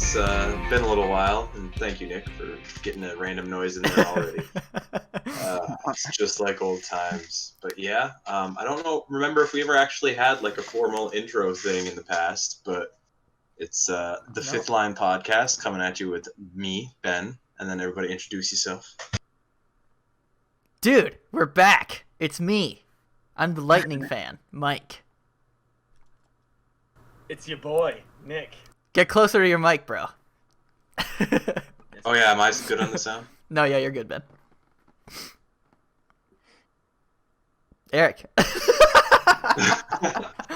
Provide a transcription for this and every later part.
It's been a little while, and thank you, Nick, for getting a random noise in there already. It's just like old times. But yeah, I don't remember if we ever actually had like a formal intro thing in the past, but it's the Fifth Line Podcast coming at you with me, Ben, and then everybody introduce yourself. Dude, we're back. It's me. I'm the Lightning fan, Mike. It's your boy, Nick. Get closer to your mic, bro. Oh yeah, am I good on the sound? No, yeah, you're good, Ben. Eric.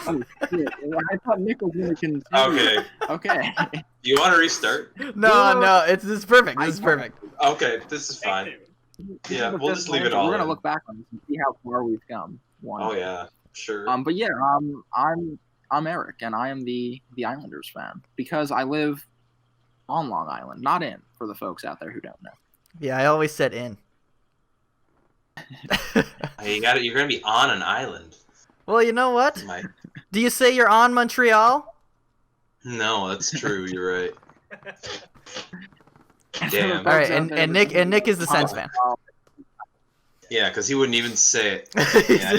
Oh, shit. I thought Nick was going to continue. Okay. Okay. You want to restart? No, this is perfect. This is perfect. Okay, this is fine. Yeah, we'll just leave it all We're going in. to look back on this and see how far we've come. Oh yeah, sure. But yeah, I'm Eric, and I am the Islanders fan because I live on Long Island, not in, for the folks out there who don't know. Yeah, I always said in. Hey, you're gonna be on an island. Well, you know what? Mike. Do you say you're on Montreal? No, that's true. You're right. Damn. All right, and Nick is the Sens fan. Yeah, because he wouldn't even say it. Yeah,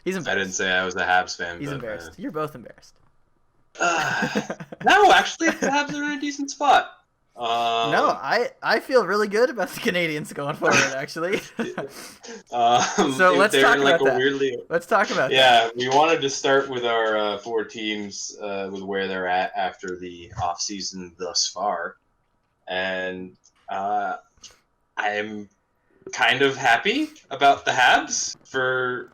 He's embarrassed. I didn't say I was a Habs fan. He's but, embarrassed. You're both embarrassed. No, actually, the Habs are in a decent spot. No, I feel really good about the Canadians going forward, actually. So let's talk about that. Let's talk about that. Yeah, we wanted to start with our four teams with where they're at after the offseason thus far. And I'm kind of happy about the Habs for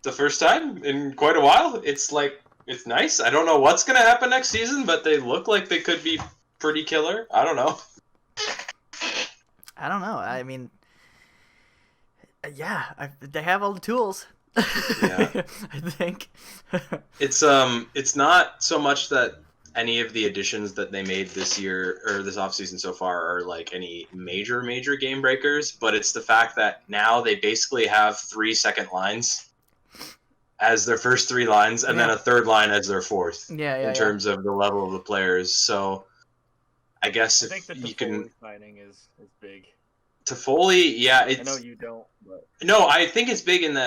the first time in quite a while. It's nice. I don't know what's going to happen next season, but they look like they could be pretty killer. I don't know. I mean, yeah, they have all the tools. Yeah. I think. It's not so much that any of the additions that they made this year or this offseason so far are like any major game breakers, but it's the fact that now they basically have 3 second lines as their first 3 lines and then a third line as their fourth. In terms of the level of the players. So I guess I think the Toffoli signing is big. Toffoli, yeah, I know you don't, but no, I think it's big in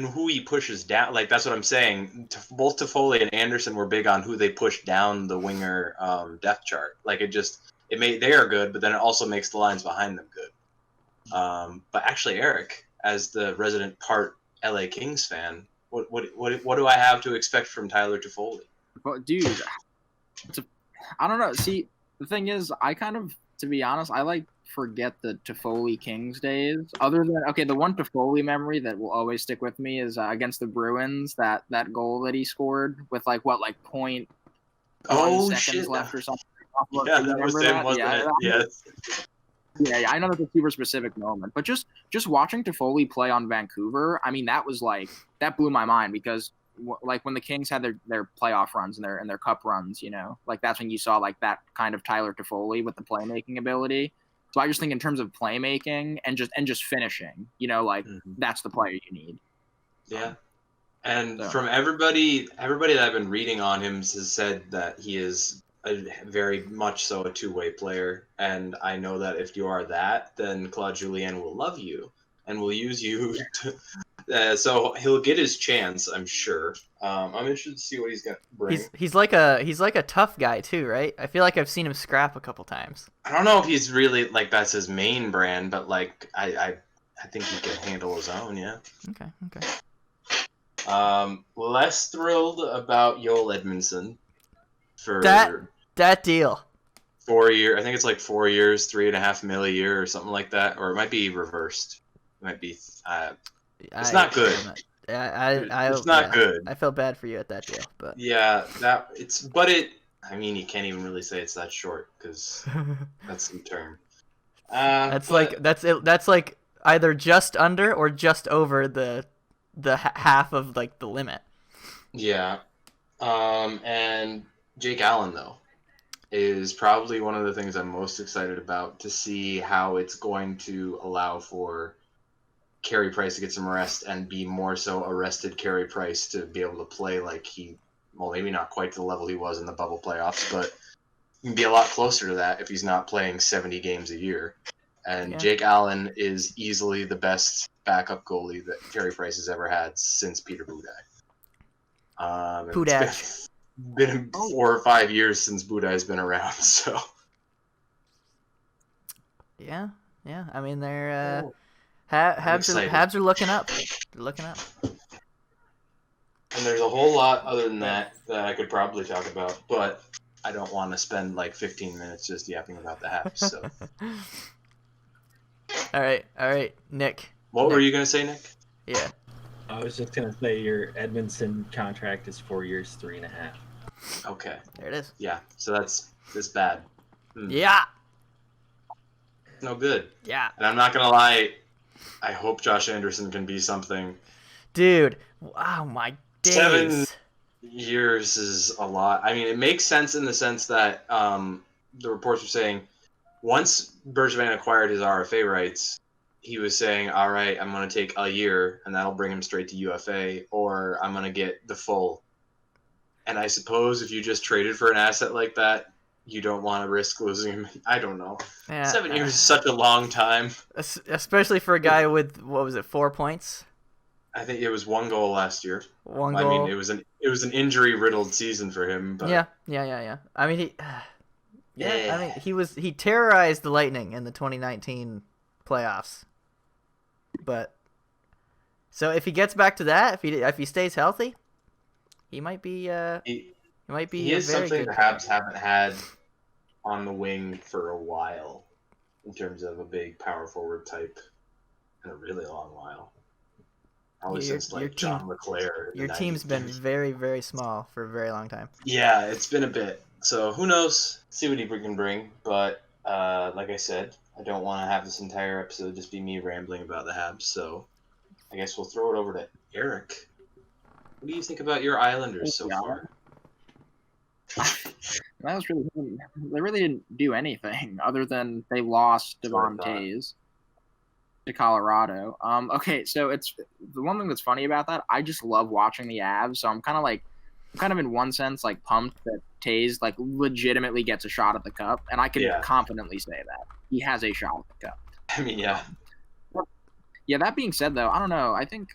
who he pushes down. Like that's what I'm saying. Both Toffoli and Anderson were big on who they push down the winger depth chart. Like they are good, but then it also makes the lines behind them good. But actually, Eric, as the resident part LA Kings fan, what do I have to expect from Tyler Toffoli? But dude, I don't know. See, the thing is, I kind of, to be honest, I forget the Toffoli Kings days. Other than the one Toffoli memory that will always stick with me is against the Bruins, that goal that he scored with point seconds left or something. Yeah, that was him, wasn't it? Yes. Yeah, I know that's a super specific moment, but just watching Toffoli play on Vancouver, I mean, that was that blew my mind because when the Kings had their playoff runs and their cup runs, that's when you saw that kind of Tyler Toffoli with the playmaking ability. So I just think in terms of playmaking and just finishing, that's the player you need. Yeah. And from everybody that I've been reading on him has said that he is very much so a two-way player. And I know that if you are that, then Claude Julien will love you and will use you so he'll get his chance, I'm sure. I'm interested to see what he's gonna bring. He's like a tough guy too, right? I feel like I've seen him scrap a couple times. I don't know if he's really that's his main brand, but I think he can handle his own. Yeah. Okay. Less thrilled about Joel Edmondson for that deal. 4 year. I think it's 4 years, $3.5 million a year or something like that, or it might be reversed. It might be. It's not good. It's not good. I felt bad for you at that deal, but yeah, I mean, you can't even really say it's that short because that's the term. That's either just under or just over the half of the limit. Yeah, and Jake Allen though is probably one of the things I'm most excited about to see how it's going to allow for Carey Price to get some rest and be more so a rested Carey Price to be able to play maybe not quite to the level he was in the bubble playoffs, but can be a lot closer to that if he's not playing 70 games a year. And Jake Allen is easily the best backup goalie that Carey Price has ever had since Peter Budaj. It's been 4 or 5 years since Budaj's been around, so. Yeah. I mean, they're Habs are looking up. They're looking up. And there's a whole lot other than that I could probably talk about, but I don't want to spend like 15 minutes just yapping about the Habs. So. All right, Nick. What were you gonna say, Nick? Yeah. I was just gonna say your Edmondson contract is 4 years, 3.5. Okay. There it is. Yeah. So that's bad. Yeah. No good. Yeah. And I'm not gonna lie, I hope Josh Anderson can be something. Dude, oh my days. 7 years is a lot. I mean, it makes sense in the sense that the reports were saying once Bergevin acquired his RFA rights, he was saying, all right, I'm going to take a year, and that'll bring him straight to UFA, or I'm going to get the full. And I suppose if you just traded for an asset like that, you don't want to risk losing him. I don't know. Yeah, 7 years is such a long time. Especially for a guy with, 4 points? I think it was 1 goal last year. 1 goal. I mean, it was an injury-riddled season for him. But... Yeah. I mean, I mean, he terrorized the Lightning in the 2019 playoffs. But so if he gets back to that, if he stays healthy, he might be. He is something the Habs haven't had on the wing for a while, in terms of a big power forward type, in a really long while. Probably since John LeClair. Your team's been very, very small for a very long time. Yeah, it's been a bit. So who knows? See what he can bring. But like I said, I don't want to have this entire episode just be me rambling about the Habs. So I guess we'll throw it over to Eric. What do you think about your Islanders so far? That was they really didn't do anything other than they lost Devon Toews to Colorado. Okay, so it's the one thing that's funny about that. I just love watching the Avs, so I'm kind of in one sense like pumped that Toews like legitimately gets a shot at the cup, and I can confidently say that he has a shot at the cup. I mean, yeah. Yeah. That being said, though, I don't know. I think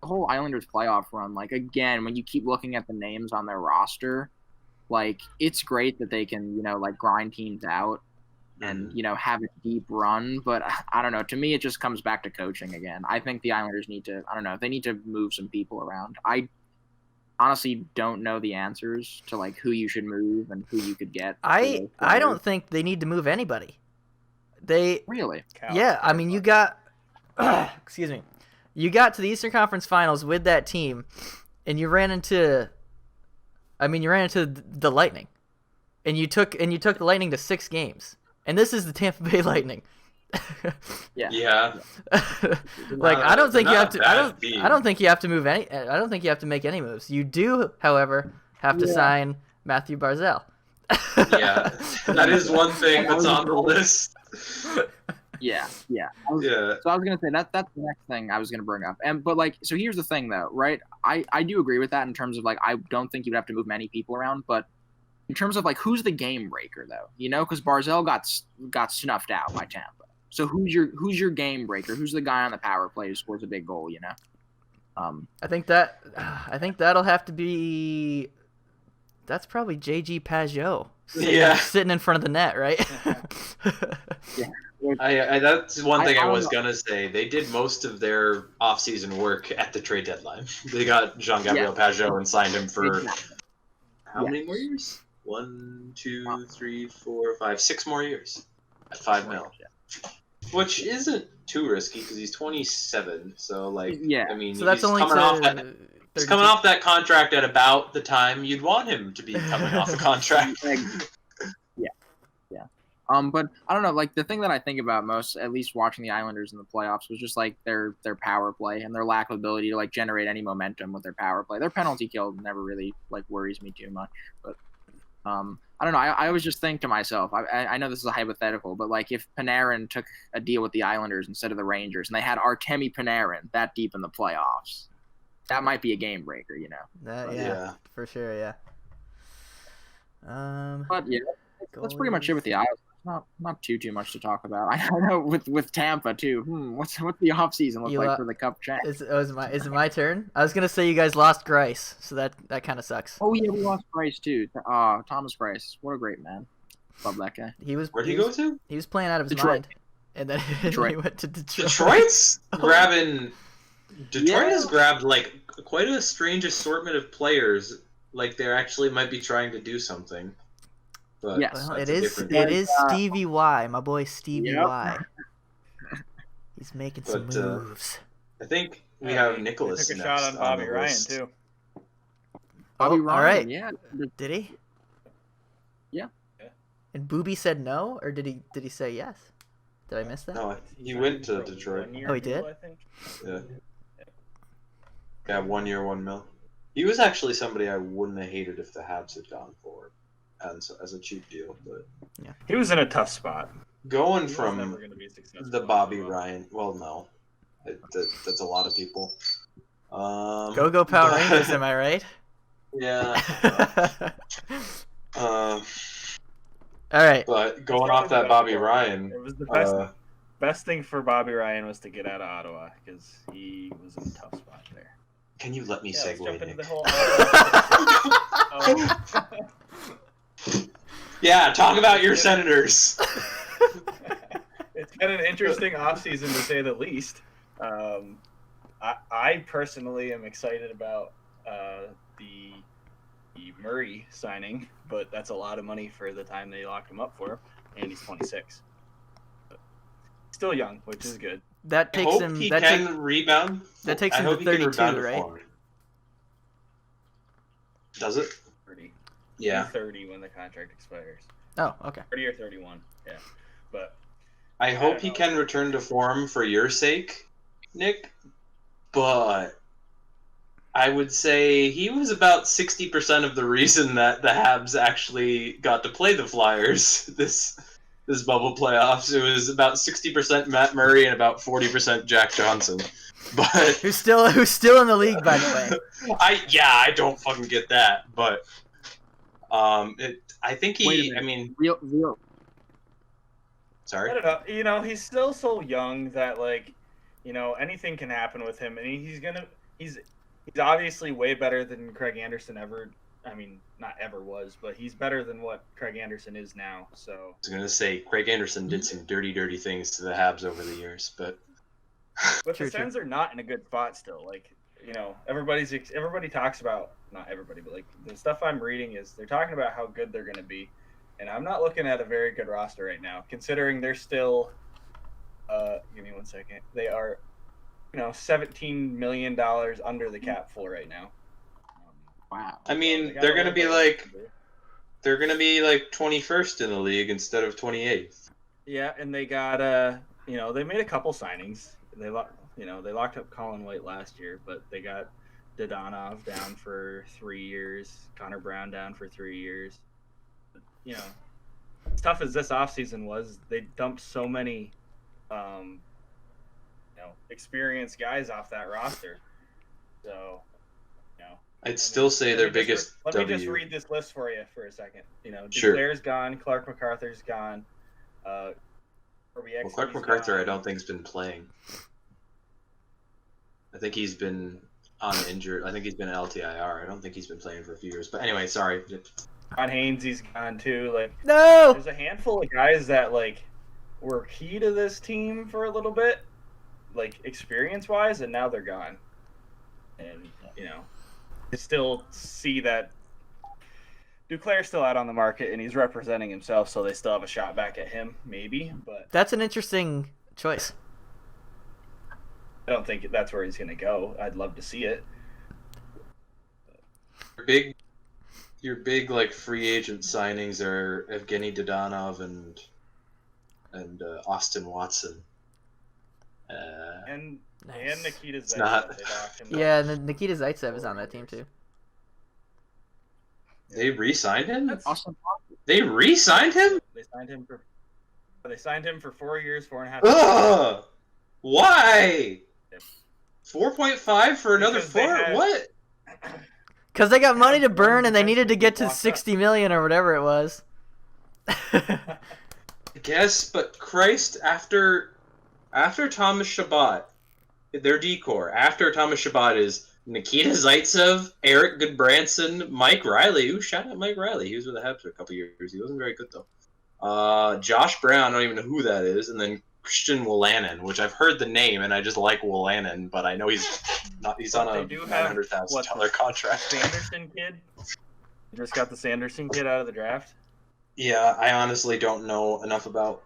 the whole Islanders playoff run, like again, when you keep looking at the names on their roster, like it's great that they can, like grind teams out and, have a deep run. But I don't know. To me, it just comes back to coaching again. I think the Islanders need to, they need to move some people around. I honestly don't know the answers to like who you should move and who you could get. I don't think they need to move anybody. They really? Yeah. I mean, you got, excuse me. You got to the Eastern Conference Finals with that team, and you ran into the Lightning, and you took the Lightning to 6 games, and this is the Tampa Bay Lightning. Yeah. Like I don't think you have to. I don't think you have to move any. I don't think you have to make any moves. You do, however, have to sign Matthew Barzal. Yeah, that is one thing that's on the list. Yeah. So I was gonna say that's the next thing I was gonna bring up. But so here's the thing though, right? I do agree with that in terms of like I don't think you'd have to move many people around, but in terms of like who's the game breaker though, because Barzal got snuffed out by Tampa. So who's your game breaker? Who's the guy on the power play who scores a big goal? I think that'll have to be. That's probably JG Pajot. Sitting in front of the net, right? Yeah. That's one thing I was gonna say. They did most of their off-season work at the trade deadline. They got Jean-Gabriel Pajot and signed him for how many more years? 1, 2, 3, 4, 5, 6 more years at $5 million, which isn't too risky because he's 27. So I mean, so that's he's coming off that contract at about the time you'd want him to be coming off a contract. But I don't know, like the thing that I think about most, at least watching the Islanders in the playoffs, was just like their power play and their lack of ability to like generate any momentum with their power play. Their penalty kill never really like worries me too much. But I don't know. I always just think to myself, I know this is a hypothetical, but like if Panarin took a deal with the Islanders instead of the Rangers and they had Artemi Panarin that deep in the playoffs, that might be a game breaker, For sure, yeah. But That's pretty much it with the Isles. Not too much to talk about. I know with Tampa too. What's the off season look like for the Cup champ? Is it my turn? I was gonna say you guys lost Grice, so that kind of sucks. Oh yeah, we lost Bryce too. Thomas Bryce, what a great man. Love that guy. Where'd he go to? He was playing out of his Detroit. mind, and then he went to Detroit. Detroit's grabbing. Detroit has grabbed like quite a strange assortment of players. Like they actually might be trying to do something. But Yes. Well, that's it is Stevie Y, my boy Stevie Y. He's making some moves. I think we have Nicholas took a next shot on Bobby the Ryan list. too. Bobby all Ryan, right. yeah. Did he? Yeah. And Booby said no, or did he say yes? Did I miss that? No, he went to Detroit. Oh, he did? I think. Yeah. Got 1 year, $1 million. He was actually somebody I wouldn't have hated if the Habs had gone for as a cheap deal. But He was in a tough spot. going He was from never gonna be successful the Bobby Ryan, well, no, that's a lot of people. Go Power Rangers, am I right? Yeah. All right. But going off that Bobby Ryan, It was the best thing for Bobby Ryan was to get out of Ottawa because he was in a tough spot there. can you let me Yeah, let's segue, jump into Nick? the whole Ottawa. Yeah, talk about your Senators. It's been an interesting offseason to say the least. I personally am excited about the Murray signing, but that's a lot of money for the time they locked him up for, and he's 26. Still young, which is good. That I takes hope him. he That can rebound. that takes I him hope to he can 32, rebound to right? form. Does it? 30. Yeah. 30 when the contract expires. Oh, okay. 30 or 31. Yeah, but I hope don't he know. can return to form for your sake, Nick. But I would say he was about 60% of the reason that the Habs actually got to play the Flyers this bubble playoffs. It was about 60% Matt Murray and about 40% Jack Johnson. But Who's still in the league, by the way? I don't fucking get that. But I think Wait a he. minute. I mean, Real. sorry. I don't know. You know, he's still so young that anything can happen with him, and he's obviously way better than Craig Anderson ever. I mean, not ever was, but he's better than what Craig Anderson is now. So I was gonna say Craig Anderson did some dirty things to the Habs over the years, but But True, the Sens are not in a good spot still. Everybody talks about, not everybody, but the stuff I'm reading is they're talking about how good they're going to be, and I'm not looking at a very good roster right now, considering they're still. Give me 1 second. They are, $17 million under the cap floor right now. Wow. I mean They got they're a gonna little be bit like to do. they're gonna be like 21st in the league instead of 28th. Yeah, and they got they made a couple signings. They locked up Colin White last year, but they got Dadonov down for 3 years, Connor Brown down for 3 years. As tough as this offseason was, they dumped so many experienced guys off that roster. So, I'd still say their Let me biggest Let W. me just read this list for you for a second. Sure. Duclair's gone, Clark MacArthur's gone. Well, Clark MacArthur, I don't think has been playing. I think he's been on injured. I think he's been at LTIR. I don't think he's been playing for a few years. But anyway, sorry. Ron Haynes, he's gone too. No. There's a handful of guys that were key to this team for a little bit, experience wise, and now they're gone. And I still see that Duclair's still out on the market and he's representing himself, so they still have a shot back at him, maybe. But That's an interesting choice. I don't think that's where he's going to go. I'd love to see it. Your big free agent signings are Evgeny Dadonov and Austin Watson. And Nice. Nikita It's Zaitsev, not- they locked him up. Yeah, and then Nikita Zaitsev is on that team too. They re-signed him? Austin. They re-signed him? They signed him for 4 years, 4.5 years. Ugh! Why? 4.5 for another Because they 4? had- What? Because they got money to burn one and they needed to get to locked up. 60 million or whatever it was. I guess, but Christ, after Thomas Shabbat, their decor, after Thomas Shabbat is Nikita Zaitsev, Eric Goodbranson, Mike Riley. Ooh, shout out Mike Riley. He was with the Habs for a couple years. He wasn't very good, though. Josh Brown, I don't even know who that is. And then Christian Wolanin, which I've heard the name, and I just like Wolanin, but I know he's on a $900,000 contract. Sanderson kid? Just got the Sanderson kid out of the draft? Yeah, I honestly don't know enough about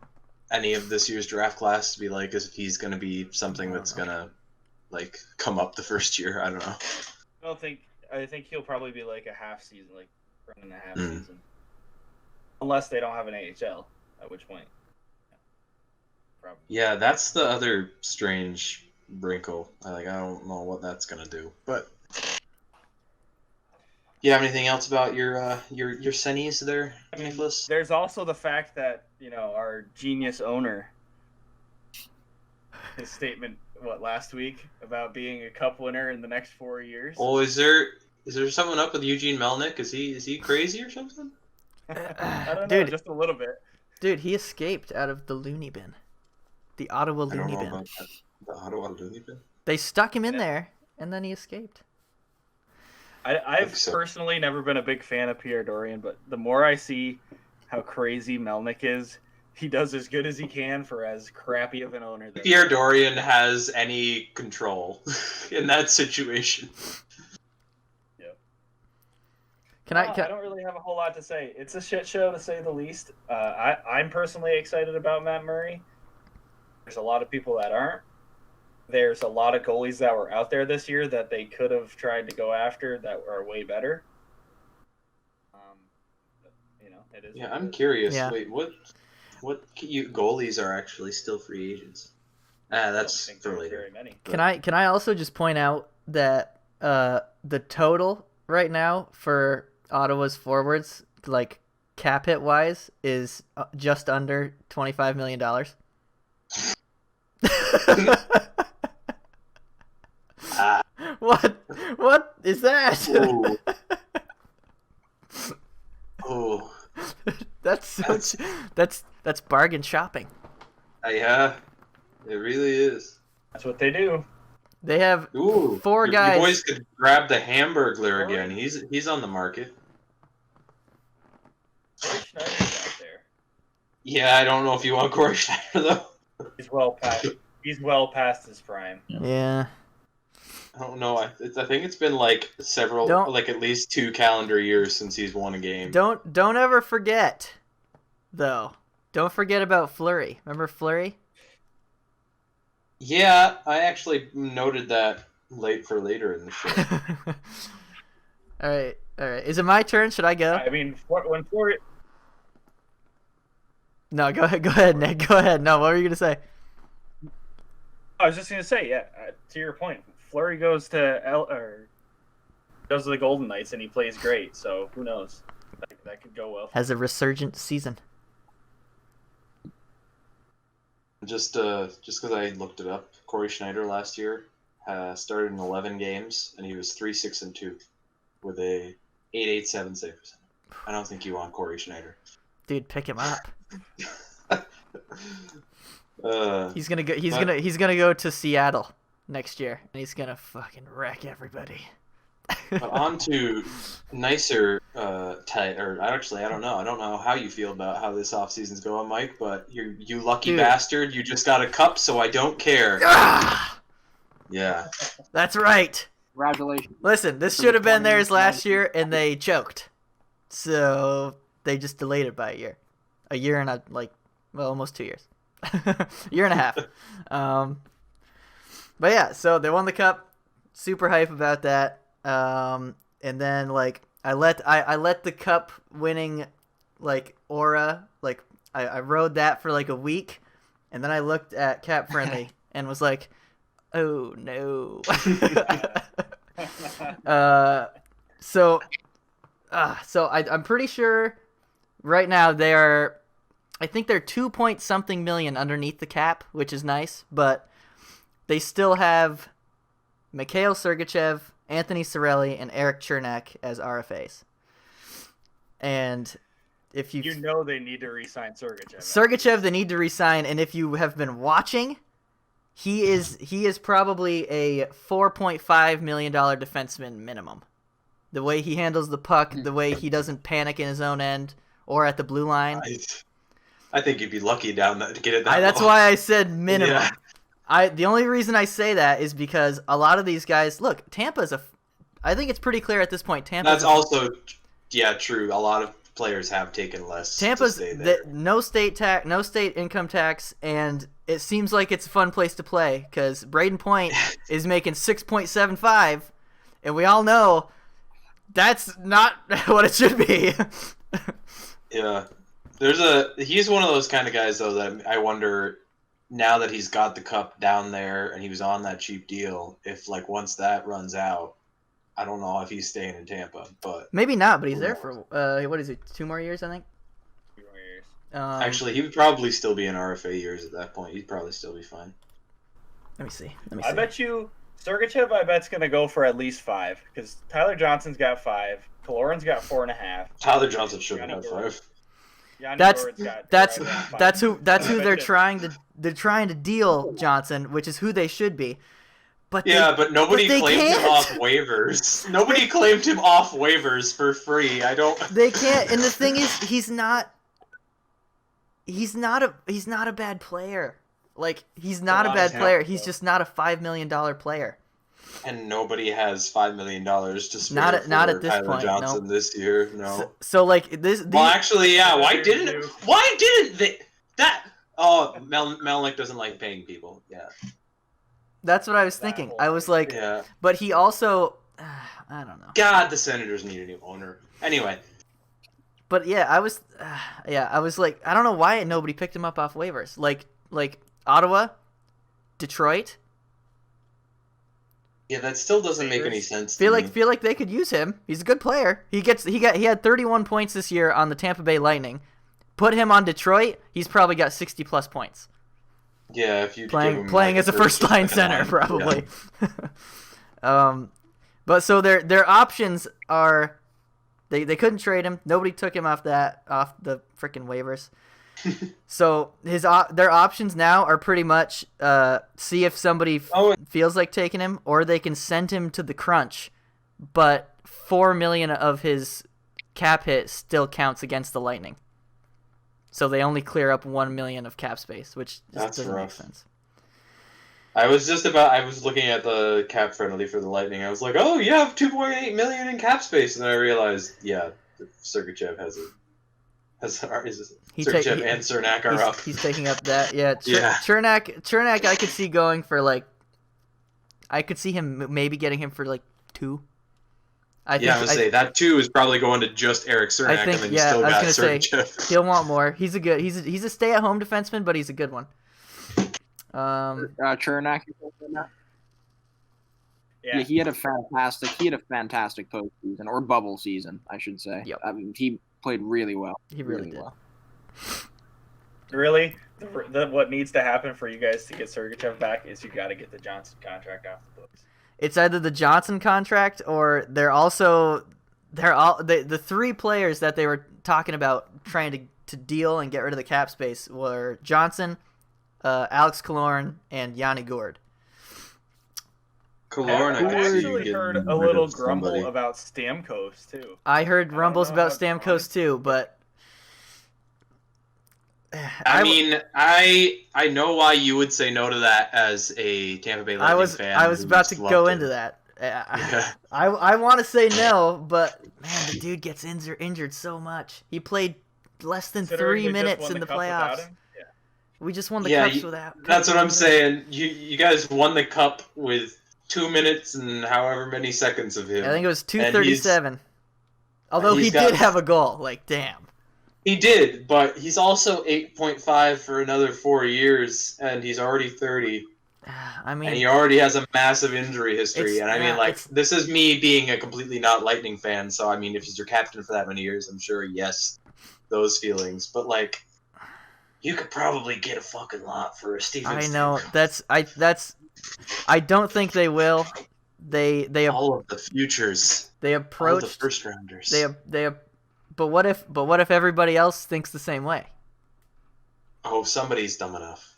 any of this year's draft class to be like if he's going to be something that's going to like come up the first year. I don't know. I think he'll probably be like a half season, like running a half season. Unless they don't have an AHL, at which point. Probably. Yeah, that's the other strange wrinkle. I don't know what that's going to do. But you have anything else about your Sennies there, Nicholas? There's also the fact that, our genius owner, his statement last week about being a cup winner in the next 4 years. Oh, is there someone up with Eugene Melnick? Is he crazy or something? I don't know, just a little bit. Dude, he escaped out of the loony bin. The Ottawa loony bin. About that. The Ottawa loony bin? They stuck him in there, and then he escaped. I've personally never been a big fan of Pierre Dorian, but the more I see how crazy Melnick is, he does as good as he can for as crappy of an owner. Pierre Dorian has any control in that situation. Yep. I don't really have a whole lot to say. It's a shit show to say the least. I'm personally excited about Matt Murray. There's a lot of people that aren't. There's a lot of goalies that were out there this year that they could have tried to go after that are way better. It is. Yeah, I'm curious. Yeah. Wait, what goalies are actually still free agents? That's for later. Very many. Can I also just point out that the total right now for Ottawa's forwards, like cap hit wise, is just under $25 million. What is that? Oh. That's bargain shopping. Yeah, it really is. That's what they do. They have four your guys. boys could grab the Hamburglar again. He's on the market. Corey Schneider's out there. Yeah, I don't know if you want Corey Schneider though. He's well past his prime. Yeah. I don't know. I think it's been like at least 2 calendar years since he's won a game. Don't ever forget, though. Don't forget about Fleury. Remember Fleury? Yeah, I actually noted that later in the show. All right. Is it my turn? Should I go? I mean, when Fleury... No, go ahead, Nick. Go ahead. No, what were you gonna say? I was just gonna say, yeah. To your point, Fleury goes to the Golden Knights and he plays great. So who knows? That could go well. Has a resurgent season. Just because I looked it up, Corey Schneider last year started in 11 games and he was 3-6-2 with a 8.87 save percentage. I don't think you want Corey Schneider. Dude, pick him up. He's gonna go to Seattle next year, and he's gonna fucking wreck everybody. But on to nicer I don't know. I don't know how you feel about how this offseason's going, Mike, but you lucky bastard, you just got a cup, so I don't care. Yeah. That's right. Congratulations. Listen, this should have been theirs last year, and they choked. So they just delayed it by a year. A year and almost 2 years. Year and a half. But yeah, so they won the cup. Super hype about that. And then I let the cup winning aura, I rode that for a week, and then I looked at Cap Friendly and was like, oh no. So I'm pretty sure right now I think they're 2-point-something million underneath the cap, which is nice, but they still have Mikhail Sergachev, Anthony Cirelli, and Eric Chernak as RFAs. And if you they need to re-sign Sergachev. Sergachev, they need to re-sign, and if you have been watching, he is probably a $4.5 million defenseman minimum. The way he handles the puck, the way he doesn't panic in his own end or at the blue line. I think you'd be lucky down that to get it. That's why I said minimum. Yeah. The only reason I say that is because a lot of these guys, look, Tampa's I think it's pretty clear at this point. That's also, true. A lot of players have taken less. Tampa's to stay there. no state income tax, and it seems like it's a fun place to play because Braden Point is making 6.75, and we all know that's not what it should be. Yeah. He's one of those kind of guys though that I wonder now that he's got the cup down there and he was on that cheap deal, if like once that runs out, I don't know if he's staying in Tampa, but maybe not, but he's there for what is it, 2 more years, I think. 2 more years. Actually, he would probably still be in RFA years at that point. He'd probably still be fine. Let me see. I bet you Sergachev, I bet's gonna go for at least 5 because Tyler Johnson's got 5, Kaloran's got 4.5. Tyler Johnson shouldn't have 5. That's who they're trying to deal Johnson, which is who they should be. But nobody claimed him off waivers. Nobody claimed him off waivers for free. They can't. And the thing is, he's not a bad player. Like he's not a bad player. He's just not a $5 million player. And nobody has $5 million to spare not at this Tyler point, Johnson no. this year. No. So like this. Well, actually, yeah. Why didn't they? Melnick doesn't like paying people. Yeah. That's what I was thinking. I was like, yeah. But he also, I don't know. God, the Senators need a new owner. Anyway. But yeah, I was like, I don't know why nobody picked him up off waivers. Like Ottawa, Detroit. Yeah, that still doesn't make any sense. Feel like they could use him. He's a good player. He had 31 points this year on the Tampa Bay Lightning. Put him on Detroit, he's probably got 60+ points. Yeah, if you playing as a first line center, probably. Yeah. But so their options are, they couldn't trade him. Nobody took him off the freaking waivers. So their options now are pretty much see if somebody feels like taking him, or they can send him to the crunch, but $4 million of his cap hit still counts against the Lightning. So they only clear up $1 million of cap space, which just doesn't make sense. I was looking at the cap friendly for the Lightning. I was like, oh, you have $2.8 million in cap space, and then I realized, yeah, Sergachev Sergachev and Cernak are up. He's taking up that. Yeah, yeah. Cernak, I could see going for like. I could see him maybe getting him for like 2. I was gonna say that 2 is probly going to just Eric Cernak, and then you still got Sergachev. He'll want more. He's a stay-at-home defenseman, but he's a good one. Cernak. Yeah, he had a fantastic postseason or bubble season, I should say. Yep. I mean, he played really well. He really did. Well. Really, what needs to happen for you guys to get Sergachev back is you got to get the Johnson contract off the books. It's either the Johnson contract or the 3 players that they were talking about trying to deal and get rid of the cap space were Johnson, Alex Killorn, and Yanni Gourde. Killorn, I actually heard a little grumble about Stamkos too. I heard rumbles about Stamkos too, but I mean, I know why you would say no to that as a Tampa Bay Lightning fan. I was about to go into that. I want to say no, but man, the dude gets injured so much. He played less than 3 minutes in the playoffs. Yeah. We just won the cups without. That's what I'm saying. You guys won the cup with 2 minutes and however many seconds of him. I think it was 2:37. Although he did have a goal. Like, damn. He did, but he's also 8.5 for another 4 years, and he's already 30. I mean, and he already has a massive injury history. And I mean, this is me being a completely not Lightning fan. So I mean, if he's your captain for that many years, I'm sure yes, those feelings. But like, you could probably get a fucking lot for a Steven. I know I don't think they will. They all of the futures. They approached all the first rounders. But what if everybody else thinks the same way? Oh, somebody's dumb enough.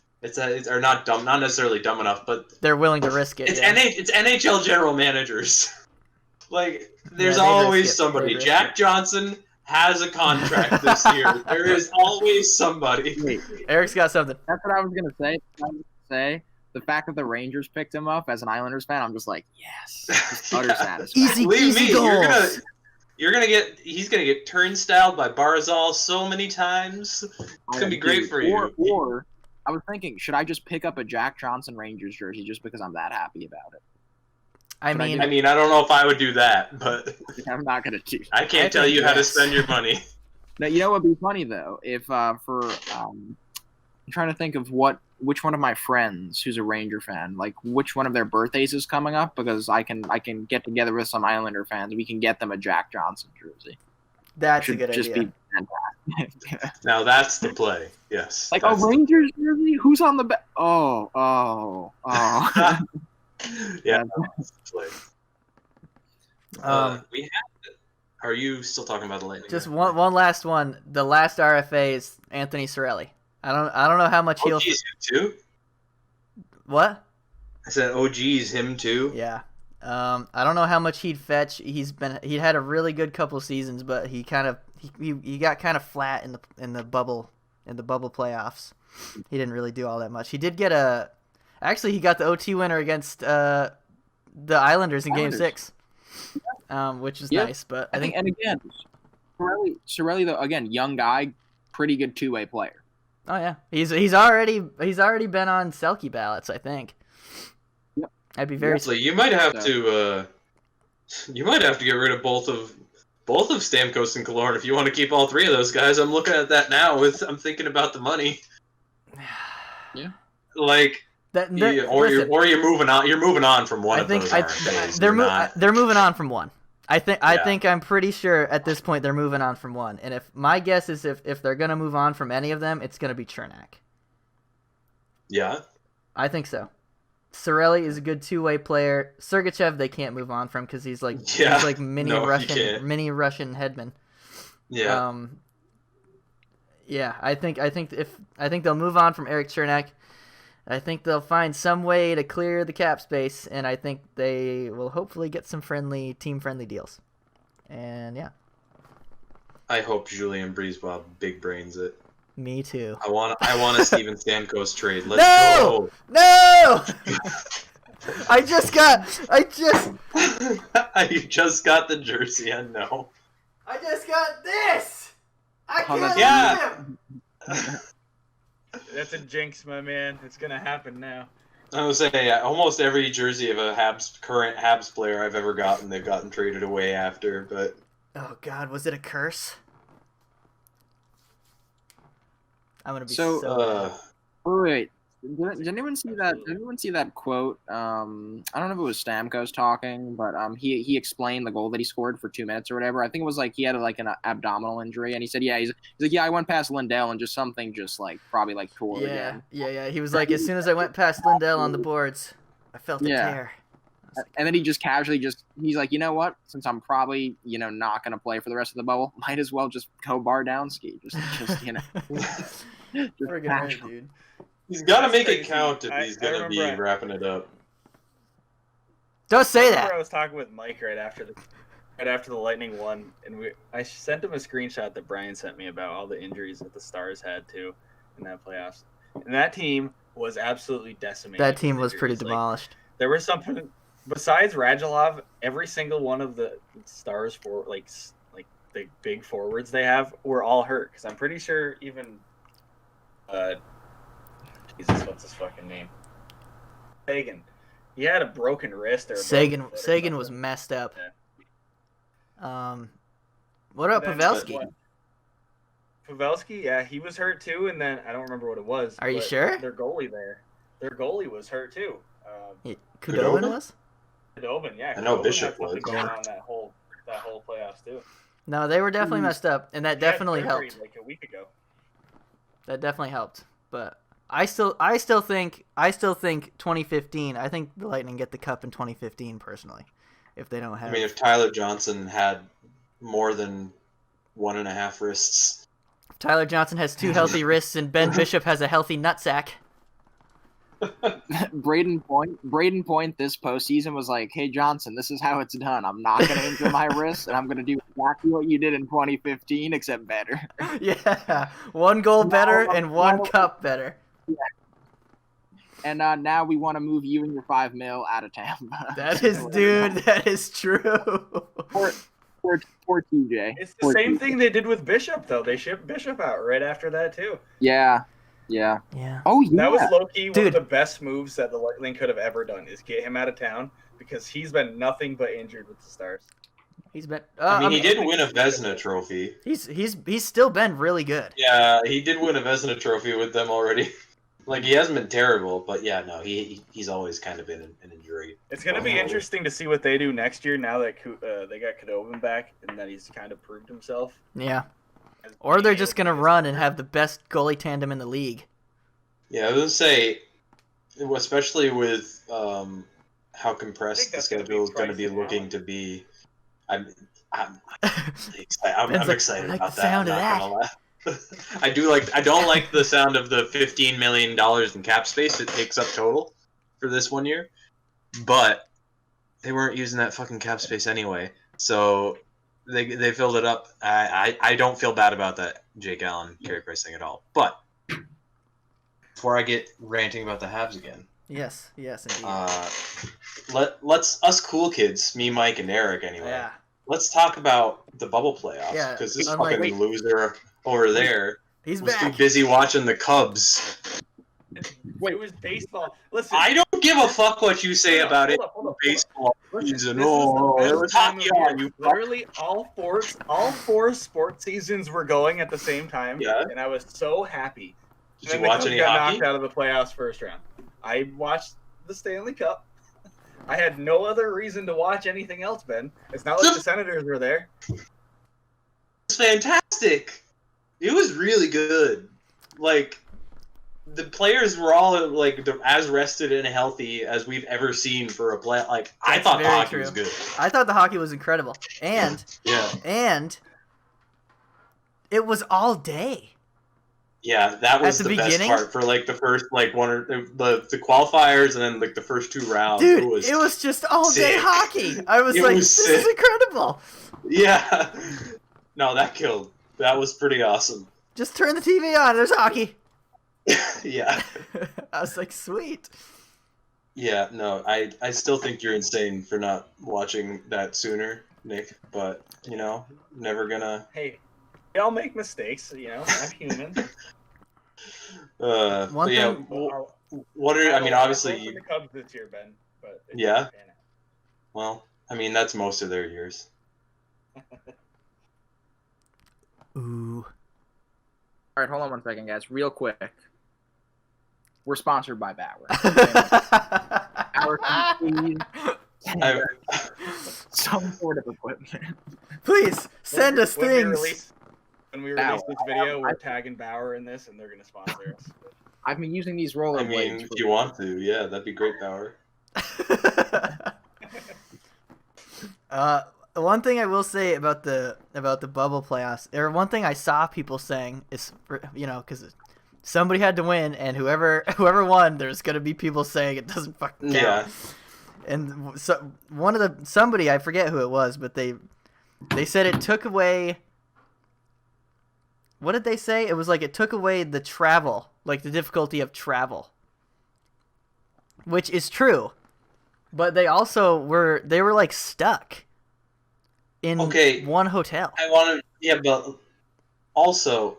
Or not dumb, not necessarily dumb enough, but They're willing to risk it. it's Yeah. it's NHL general managers. Like, there's Yeah, they'd always risk it. somebody. They'd risk Jack it. Johnson has a contract this year. There is always somebody. Wait, Eric's got something. that's what I was gonna say. The fact that the Rangers picked him up as an Islanders fan, I'm just like, yes, just utter satisfaction. Easy, Believe easy me, goals. he's gonna get turnstiled by Barzal so many times. It's gonna be great for you. Or I was thinking, should I just pick up a Jack Johnson Rangers jersey just because I'm that happy about it? I mean, I don't know if I would do that, but I'm not gonna do. I can't tell you how to spend your money. Now, you know what would be funny though, if I'm trying to think of which one of my friends who's a Ranger fan, like which one of their birthdays is coming up, because I can get together with some Islander fans. We can get them a Jack Johnson jersey. that's a Should good just idea. be fantastic. Now that's the play. Yes. Like a Rangers jersey? Who's on the back? Oh. Yeah. That's the play. We have. Are you still talking about the Lightning? Just one last one. The last RFA is Anthony Cirelli. I don't know how much he'll. OG's him too. What? I said OG's him too. Yeah. I don't know how much he'd fetch. He'd had a really good couple seasons, but he got kind of flat in the bubble playoffs. He didn't really do all that much. He did get he got the OT winner against the Islanders in Game 6, which is nice. But I think and again, Cirelli though, again, young guy, pretty good two-way player. oh yeah, he's already been on Selke ballots, I think. Yep. I'd be very. So you might have to get rid of both of Stamkos and Killorn if you want to keep all three of those guys. I'm looking at that now. I'm thinking about the money. Yeah. Like. You're moving on. You're moving on from one of those. They're moving on from one. I think I'm pretty sure at this point they're moving on from one. And if my guess is if they're gonna move on from any of them, it's gonna be Chernak. Yeah. I think so. Cirelli is a good two-way player. Sergachev they can't move on from because he's like mini Russian headman. Yeah. Yeah. I think they'll move on from Eric Chernak. I think they'll find some way to clear the cap space, and I think they will hopefully get some team-friendly deals. And yeah. I hope Julien Brisebois big brains it. Me too. I want a Steven Stamkos trade. Let's go! No! I just You just got the jersey, I know. I just got this! I can't Yeah. That's a jinx, my man. It's gonna happen now. I was say almost every jersey of a current Habs player I've ever gotten, they've gotten traded away after. But oh God, was it a curse? I'm gonna be Wait, did anyone see that? Did anyone see that quote? I don't know if it was Stamkos talking, but he explained the goal that he scored for 2 minutes or whatever. I think it was like he had like an abdominal injury, and he said, he's like, I went past Lindell and something probably like tore again. Yeah. He was like, as soon as I went past Lindell on the boards, I felt a tear. And then he just casually he's like, you know what? Since I'm probably not gonna play for the rest of the bubble, might as well just go bar down ski. Just Friggin' right, dude. He's got to make it count if he's going to be wrapping it up. Don't say that. I was talking with Mike right after the Lightning won, and I sent him a screenshot that Brian sent me about all the injuries that the Stars had too in that playoffs. And that team was absolutely decimated. That team was pretty demolished. There was something besides Radulov. Every single one of the Stars for like the big forwards they have were all hurt. Because I'm pretty sure even Jesus, what's his fucking name? Sagan. He had a broken wrist or Sagan was messed up. Yeah. What about Pavelski? Pavelski, yeah, he was hurt too, and then I don't remember what it was. Are you sure? Their goalie was hurt too. Khudobin was? Khudobin, yeah. I know Khudobin Bishop had was. going on that whole playoffs too. No, they were definitely messed up, and that definitely helped. Like a week ago. That definitely helped, but I still think 2015. I think the Lightning get the cup in 2015 personally, if they don't have. I mean, if Tyler Johnson had more than 1.5 wrists. Tyler Johnson has 2 healthy wrists, and Ben Bishop has a healthy nutsack. Braden Point this postseason was like, "Hey Johnson, this is how it's done. I'm not going to injure my wrist, and I'm going to do exactly what you did in 2015, except better." Yeah, 1 goal better and 1 cup better. Yeah. And now we want to move you and your $5 million out of Tampa. That is, dude, that is true. Poor TJ. It's the same thing they did with Bishop, though. They shipped Bishop out right after that, too. Yeah. Oh, yeah. That was low-key one of the best moves that the Lightning could have ever done, is get him out of town, because he's been nothing but injured with the Stars. He's been. He did win a Vezina trophy. He's still been really good. Yeah, he did win a Vezina trophy with them already. Like, he hasn't been terrible, but yeah, no, he's always kind of been an injury. It's going to be interesting to see what they do next year now that they got Khudobin back and that he's kind of proved himself. Yeah. Or they're just going to run and have the best goalie tandem in the league. Yeah, I was going to say, especially with how compressed the schedule is going to be looking to be, I'm excited about that. I'm not going to lie. I don't like the sound of the $15 million in cap space it takes up total for this 1 year, but they weren't using that fucking cap space anyway, so they filled it up. I don't feel bad about that Jake Allen carry price thing at all. But before I get ranting about the Habs again, yes, indeed. Let's us cool kids, me, Mike, and Eric anyway. Yeah. Let's talk about the bubble playoffs because this fucking loser over there was too busy watching the Cubs. Wait, it was baseball. Listen, I don't give a fuck what you say about it. Baseball season. Oh, it was hockey on you. Literally, all four sports seasons were going at the same time, and I was so happy. Did you watch any got hockey? Knocked out of the playoffs first round. I watched the Stanley Cup. I had no other reason to watch anything else, Ben. It's not like the Senators were there. It's fantastic. It was really good. Like, the players were all like as rested and healthy as we've ever seen for a play. Like, I thought the hockey was good. I thought the hockey was incredible, and it was all day. Yeah, that was the best part for like the first one or the qualifiers and then like the first 2 rounds. Dude, it was just all day hockey. I was this is incredible. Yeah. No, that killed. That was pretty awesome. Just turn the TV on. There's hockey. Yeah. I was like, sweet. Yeah, no, I still think you're insane for not watching that sooner, Nick. But, never gonna... Hey, we all make mistakes, I'm human. What are... I mean, obviously... the Cubs this year, Ben. But yeah? Well, I mean, that's most of their years. Ooh. All right, hold on one second, guys. Real quick. We're sponsored by Bauer. Some sort of equipment. Please, send us things. When we release this video, we're tagging Bauer in this, and they're going to sponsor us. I've been using these roller blades. I mean, if you want to, yeah, that'd be great, Bauer. One thing I will say about the bubble playoffs, or one thing I saw people saying is, because somebody had to win, and whoever won, there's gonna be people saying it doesn't fucking count. Yeah. And so somebody, I forget who it was, but they said it took away. What did they say? It was like it took away the travel, like the difficulty of travel, which is true, but they also were like stuck in one hotel. But also,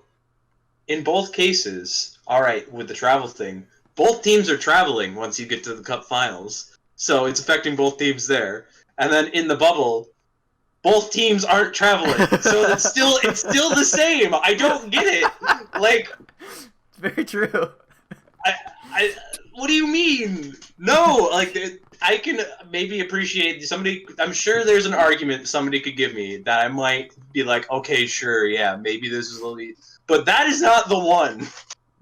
in both cases, all right, with the travel thing, both teams are traveling once you get to the Cup Finals, so it's affecting both teams there. And then in the bubble, both teams aren't traveling, so it's still the same. I don't get it. Like, it's very true. I what do you mean? No, like I can maybe appreciate somebody. I'm sure there's an argument somebody could give me that I might be like, okay, sure, yeah, maybe this is a little, but that is not the one.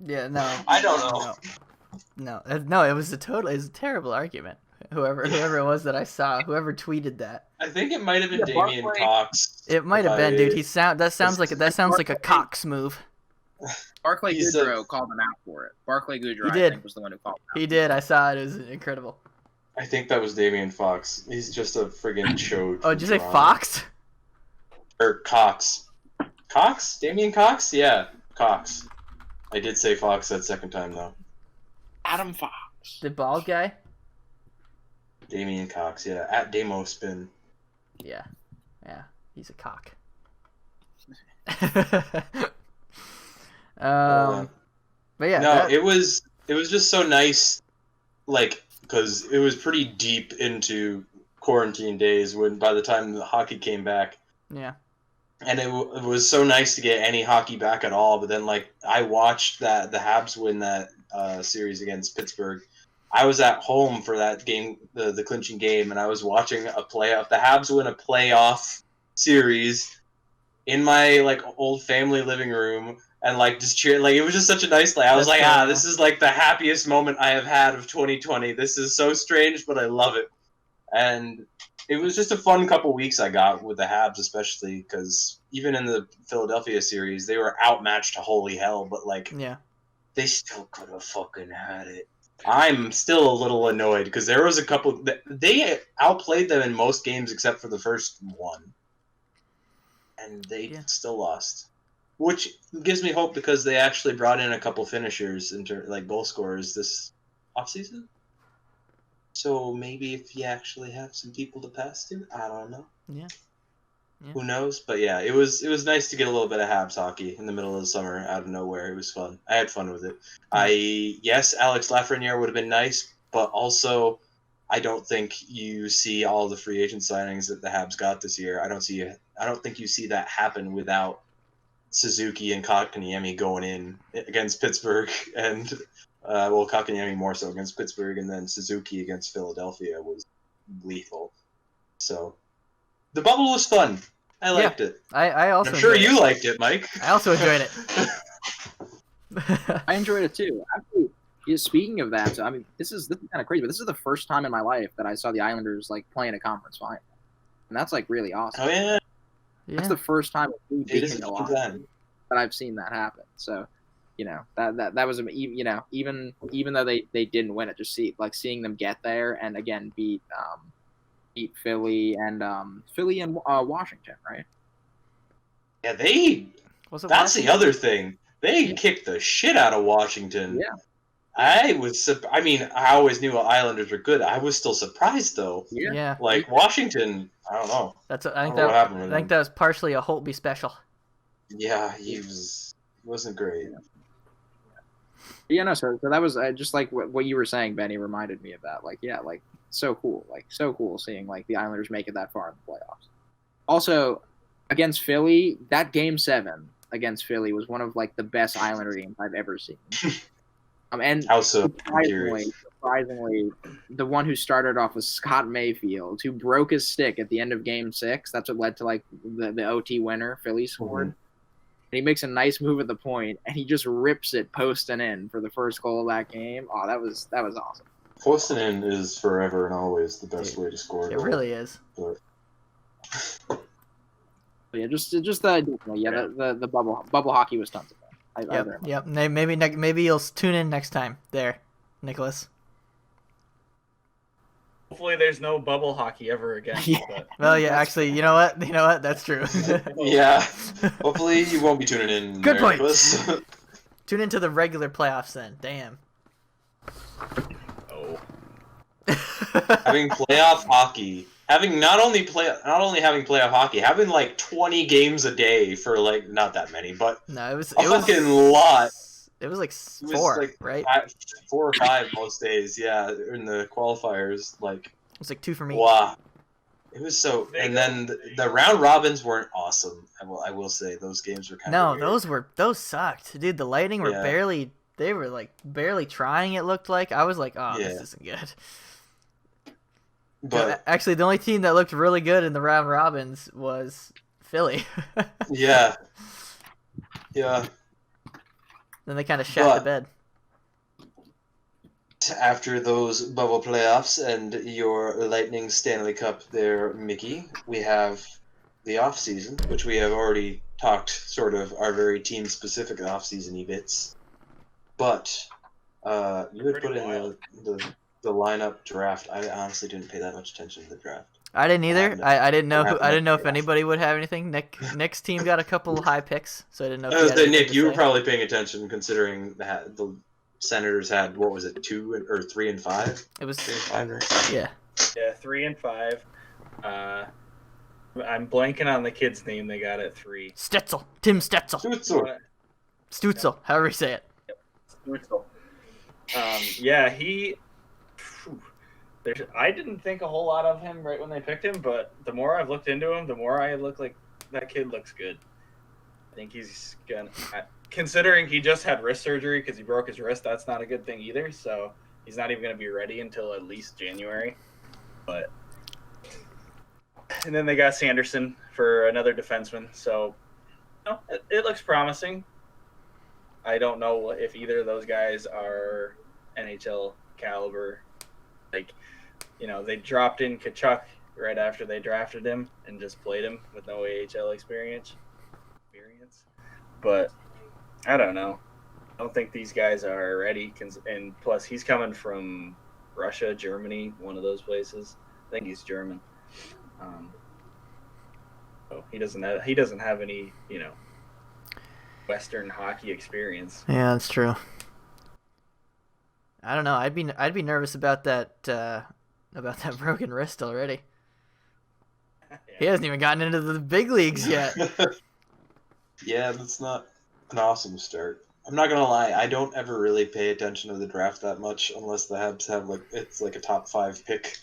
Yeah, no. I don't know. No, it was a terrible argument. Whoever it was that I saw, whoever tweeted that. I think it might have been Yeah, Damian Barkley. Cox. It might have been, dude. That sounds like a Cox move. Barclay He's Goodrow called him out for it. Barclay Goodrow, He I did. think, was the one who called him out. He did. I saw it. It was incredible. I think that was Damian Fox. He's just a friggin' chode. Oh, did you say Fox? Or Cox. Cox? Damian Cox? Yeah, Cox. I did say Fox that second time, though. Adam Fox. The bald guy? Damian Cox, yeah. At Damo Spin. Yeah. He's a cock. But yeah. No, it was just so nice, like, because it was pretty deep into quarantine days when by the time the hockey came back. Yeah. And it was so nice to get any hockey back at all. But then, like, I watched the Habs win that series against Pittsburgh. I was at home for that game, the clinching game, and I was watching the Habs win a playoff series in my, like, old family living room, and, like, just cheer. Like, it was just such a nice play. I was like, this is, like, the happiest moment I have had of 2020. This is so strange, but I love it. And it was just a fun couple weeks I got with the Habs, especially because even in the Philadelphia series, they were outmatched to holy hell, but, like, they still could have fucking had it. I'm still a little annoyed because there was a couple. They outplayed them in most games except for the first one, and they still lost, which gives me hope because they actually brought in a couple finishers like goal scorers this offseason. So maybe if you actually have some people to pass to, I don't know. Yeah. Who knows? But yeah, it was nice to get a little bit of Habs hockey in the middle of the summer out of nowhere. It was fun. I had fun with it. Yes, Alex Lafreniere would have been nice, but also I don't think you see all the free agent signings that the Habs got this year. I don't think you see that happen without Suzuki and Kotkaniemi going in against Pittsburgh and Kotkaniemi more so against Pittsburgh, and then Suzuki against Philadelphia was lethal. So the bubble was fun. I liked it. I also. I'm sure you liked it, Mike. I also enjoyed it. I enjoyed it too. Actually, speaking of that, so, I mean, this is kind of crazy, but this is the first time in my life that I saw the Islanders like play in a conference final, and that's like really awesome. Oh yeah. That's the first time It a lot that I've seen that happen. So, that was even though they didn't win it, just seeing them get there and again beat Philly and Washington, right? Yeah, that's the other thing. They kicked the shit out of Washington. Yeah. I always knew Islanders were good. I was still surprised though. Yeah. Like Washington, I don't know. I think that was partially a Holtby special. Yeah, he wasn't great. Yeah, no. So that was just like what you were saying, Benny, reminded me of that. Like, yeah, like so cool seeing like the Islanders make it that far in the playoffs. Also, against Philly, that Game 7 against Philly was one of like the best Islander games I've ever seen. And also surprisingly, the one who started off was Scott Mayfield, who broke his stick at the end of Game 6. That's what led to like the OT winner. Philly scored. Mm-hmm. And he makes a nice move at the point, and he just rips it post and in for the first goal of that game. Oh, that was awesome. Posting in is forever and always the best way to score. It really is. But yeah, the bubble hockey was tons of fun. Yep. Maybe you'll tune in next time there, Nicholas. Hopefully there's no bubble hockey ever again. But... Well, yeah, actually, you know what? That's true. Yeah. Hopefully you won't be tuning in. Good point. Tune into the regular playoffs then. Damn. Oh. Having playoff hockey. Not only having playoff hockey, having like 20 games a day for like not that many, but no, it was fucking lot. It was like 4, right? 4 or 5 most days, yeah. In the qualifiers, like it was like 2 for me. Wow, it was so. And then the round robins weren't awesome. I will say those games were kind of weird. those sucked, dude. The Lightning were barely trying. It looked like I was like, this isn't good. But actually, the only team that looked really good in the round robins was Philly. Yeah. Then they kind of shat the bed. draft after those bubble playoffs and your Lightning Stanley Cup there, Mickey. We have the off season, which we have already talked sort of our very team specific off season bits. But you had put in the lineup draft. I honestly didn't pay that much attention to the draft. I didn't either. I didn't know I didn't know if anybody would have anything. Nick's team got a couple high picks, so I didn't know. If Nick, you were probably paying attention considering that the Senators had, what was it, 2 or 3 and 5? It was 3 and 5, right? Yeah. Yeah, 3 and 5. I'm blanking on the kid's name they got at 3. Stetzel. Tim Stetzel. Stutzel. However you say it. Yep. Stutzel. Yeah, I didn't think a whole lot of him right when they picked him, but the more I've looked into him, the more I look like that kid looks good. I think he's gonna. Considering he just had wrist surgery because he broke his wrist, that's not a good thing either. So he's not even going to be ready until at least January. And then they got Sanderson for another defenseman. So it looks promising. I don't know if either of those guys are NHL caliber. Like, they dropped in Kachuk right after they drafted him and just played him with no AHL experience. But I don't know. I don't think these guys are ready. And plus, he's coming from Russia, Germany, one of those places. I think he's German. So he doesn't have any, Western hockey experience. Yeah, that's true. I don't know. I'd be nervous about that broken wrist already. Yeah. He hasn't even gotten into the big leagues yet. Yeah, that's not an awesome start. I'm not gonna lie, I don't ever really pay attention to the draft that much unless the Habs have it's like a top 5 pick.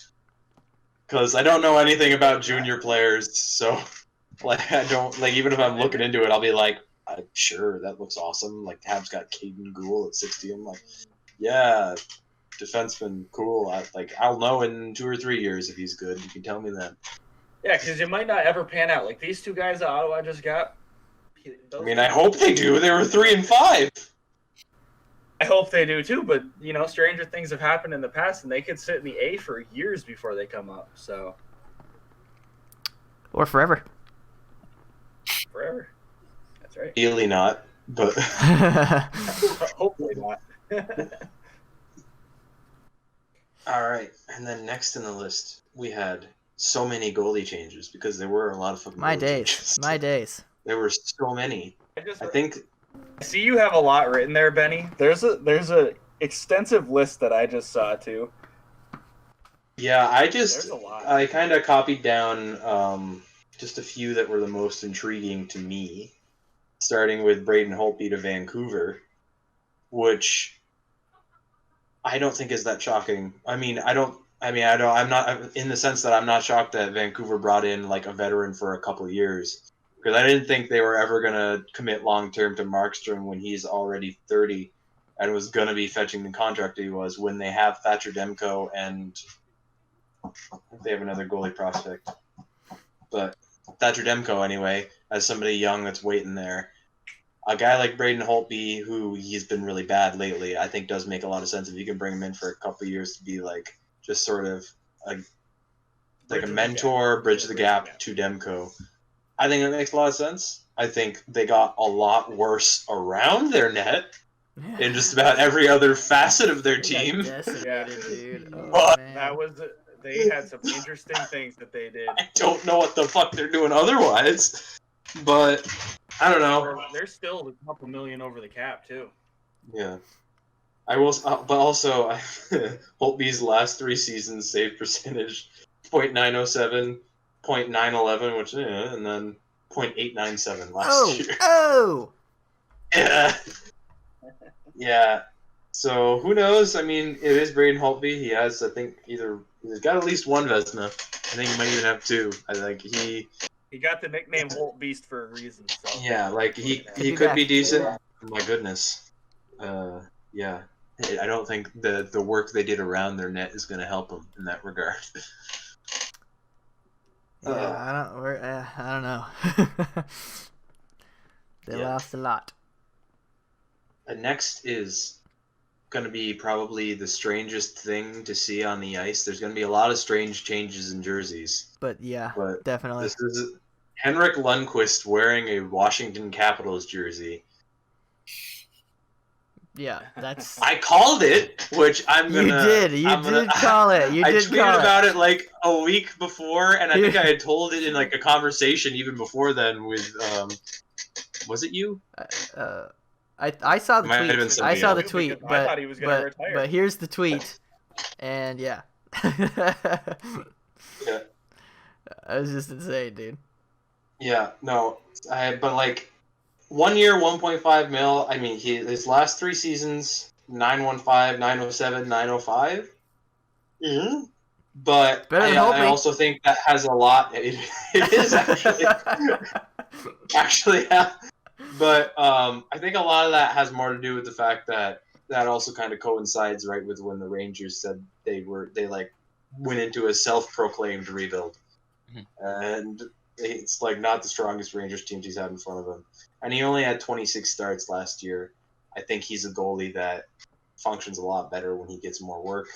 Because I don't know anything about junior players, so I don't even if I'm looking into it, I'll be like, I'm sure that looks awesome. Like Habs got Caden Gould at 60. I'm like, yeah, defenseman, cool. I'll know in 2 or 3 years if he's good. You can tell me then. Yeah, because it might not ever pan out. Like these 2 guys that Ottawa just got. I hope they do. They were 3 and 5. I hope they do too, but stranger things have happened in the past, and they could sit in the A for years before they come up. So, or forever. Forever. That's right. Really not, but hopefully not. All right, and then next in the list we had so many goalie changes because there were a lot of fucking my goalie days. changes. My days. There were so many. I think. I see you have a lot written there, Benny. There's a extensive list that I just saw too. Yeah, There's a lot. I kind of copied down just a few that were the most intriguing to me, starting with Braden Holtby to Vancouver, which I don't think is that shocking. I'm not in the sense that I'm not shocked that Vancouver brought in like a veteran for a couple of years. Because I didn't think they were ever going to commit long-term to Markstrom when he's already 30 and was going to be fetching the contract he was when they have Thatcher Demko and they have another goalie prospect. But Thatcher Demko, anyway, as somebody young that's waiting there. A guy like Braden Holtby, who he's been really bad lately, I think does make a lot of sense if you can bring him in for a couple of years to be like just sort of a mentor, bridge the gap to Demko. I think that makes a lot of sense. I think they got a lot worse around their net in just about every other facet of their team. Yeah, dude. But they had some interesting things that they did. I don't know what the fuck they're doing otherwise, but I don't know. They're still a couple million over the cap too. Yeah, I will. But also, Holtby's last 3 seasons save percentage .907. .911, which and then .897 last year. Oh. Yeah. Yeah. So who knows? I mean, it is Braden Holtby. He has, I think, he's got at least 1 Vezina. I think he might even have 2. I think he got the nickname Holt Beast for a reason. So. Yeah, like he could be decent. Oh, my goodness. Yeah. I don't think the work they did around their net is going to help them in that regard. Yeah, I don't know. They lost a lot. And next is going to be probably the strangest thing to see on the ice. There's going to be a lot of strange changes in jerseys. But yeah, But definitely. this is Henrik Lundqvist wearing a Washington Capitals jersey. Yeah, that's. I called it, which I'm gonna. You did call it. You I did tweeted call about it. it like a week before, and I think I had told it in like a conversation even before then with. Was it you? I saw the Might have been tweet. I somebody saw the else. tweet, Because I thought he was gonna retire. but here's the tweet, and yeah. Yeah. I was just insane, dude. Yeah. No. But like. 1 year, 1.5 mil. I mean, his last 3 seasons, 915, 907, 905. Mm-hmm. But I also think that has a lot. It is actually. Actually, yeah. But I think a lot of that has more to do with the fact that also kind of coincides right with when the Rangers said they like went into a self-proclaimed rebuild, and it's like not the strongest Rangers teams he's had in front of him. And he only had 26 starts last year. I think he's a goalie that functions a lot better when he gets more work.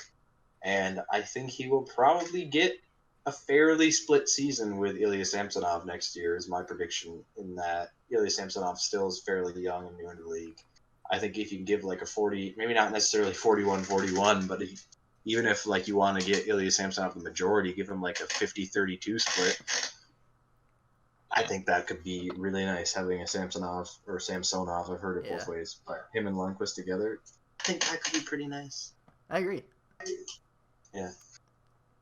And I think he will probably get a fairly split season with Ilya Samsonov next year is my prediction, in that Ilya Samsonov still is fairly young and new in the league. I think if you can give like a 40, maybe not necessarily 41-41, but even if like you want to get Ilya Samsonov the majority, give him like a 50-32 split. I think that could be really nice, having a Samsonov, I've heard it both ways, but him and Lundqvist together, I think that could be pretty nice. I agree. Yeah.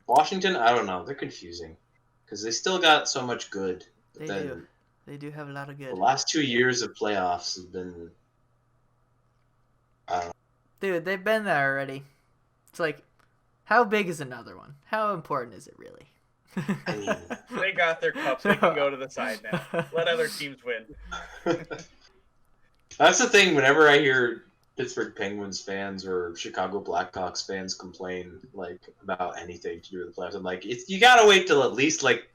Washington, I don't know. They're confusing because they still got so much good. They do. They do have a lot of good. The last 2 years of playoffs have been... I don't know. Dude, they've been there already. It's like, how big is another one? How important is it really? I mean, They got their cups. They can go to the side now. Let other teams win. that's the thing. Whenever I hear Pittsburgh Penguins fans or Chicago Blackhawks fans complain like about anything to do with the playoffs, I'm like, you gotta wait till at least like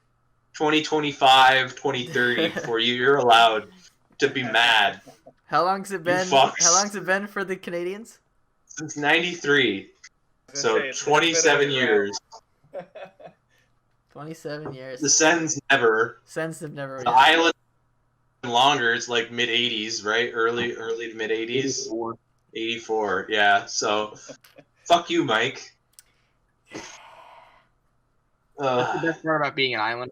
2025, 2030 before you're allowed to be mad. How long's it been? How long's it been for the Canadians? Since '93, so it's 27 years. 27 years. The Sens never. Sens have never. The Island longer. It's like mid '80s, right? Early to mid '80s. 84. Yeah. So, fuck you, Mike. That's the best part about being an Island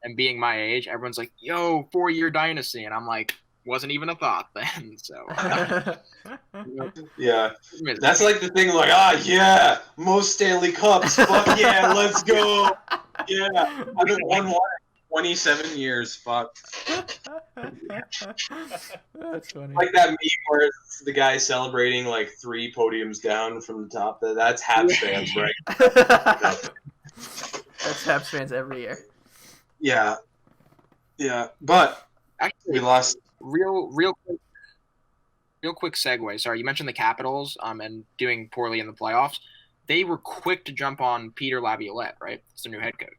and being my age. Everyone's like, "Yo, 4-year dynasty," and I'm like, wasn't even a thought then. So. Yeah. That's like the thing. Like, yeah, most Stanley Cups. Fuck yeah, let's go. Yeah, I've been won 27 years. Fuck. That's funny. Like that meme where it's the guy celebrating like 3 podiums down from the top. That's Habs fans, right? That's Habs fans every year. Yeah. But Actually, we lost. Real quick segue. Sorry, you mentioned the Capitals and doing poorly in the playoffs. They were quick to jump on Peter Laviolette, right? It's the new head coach.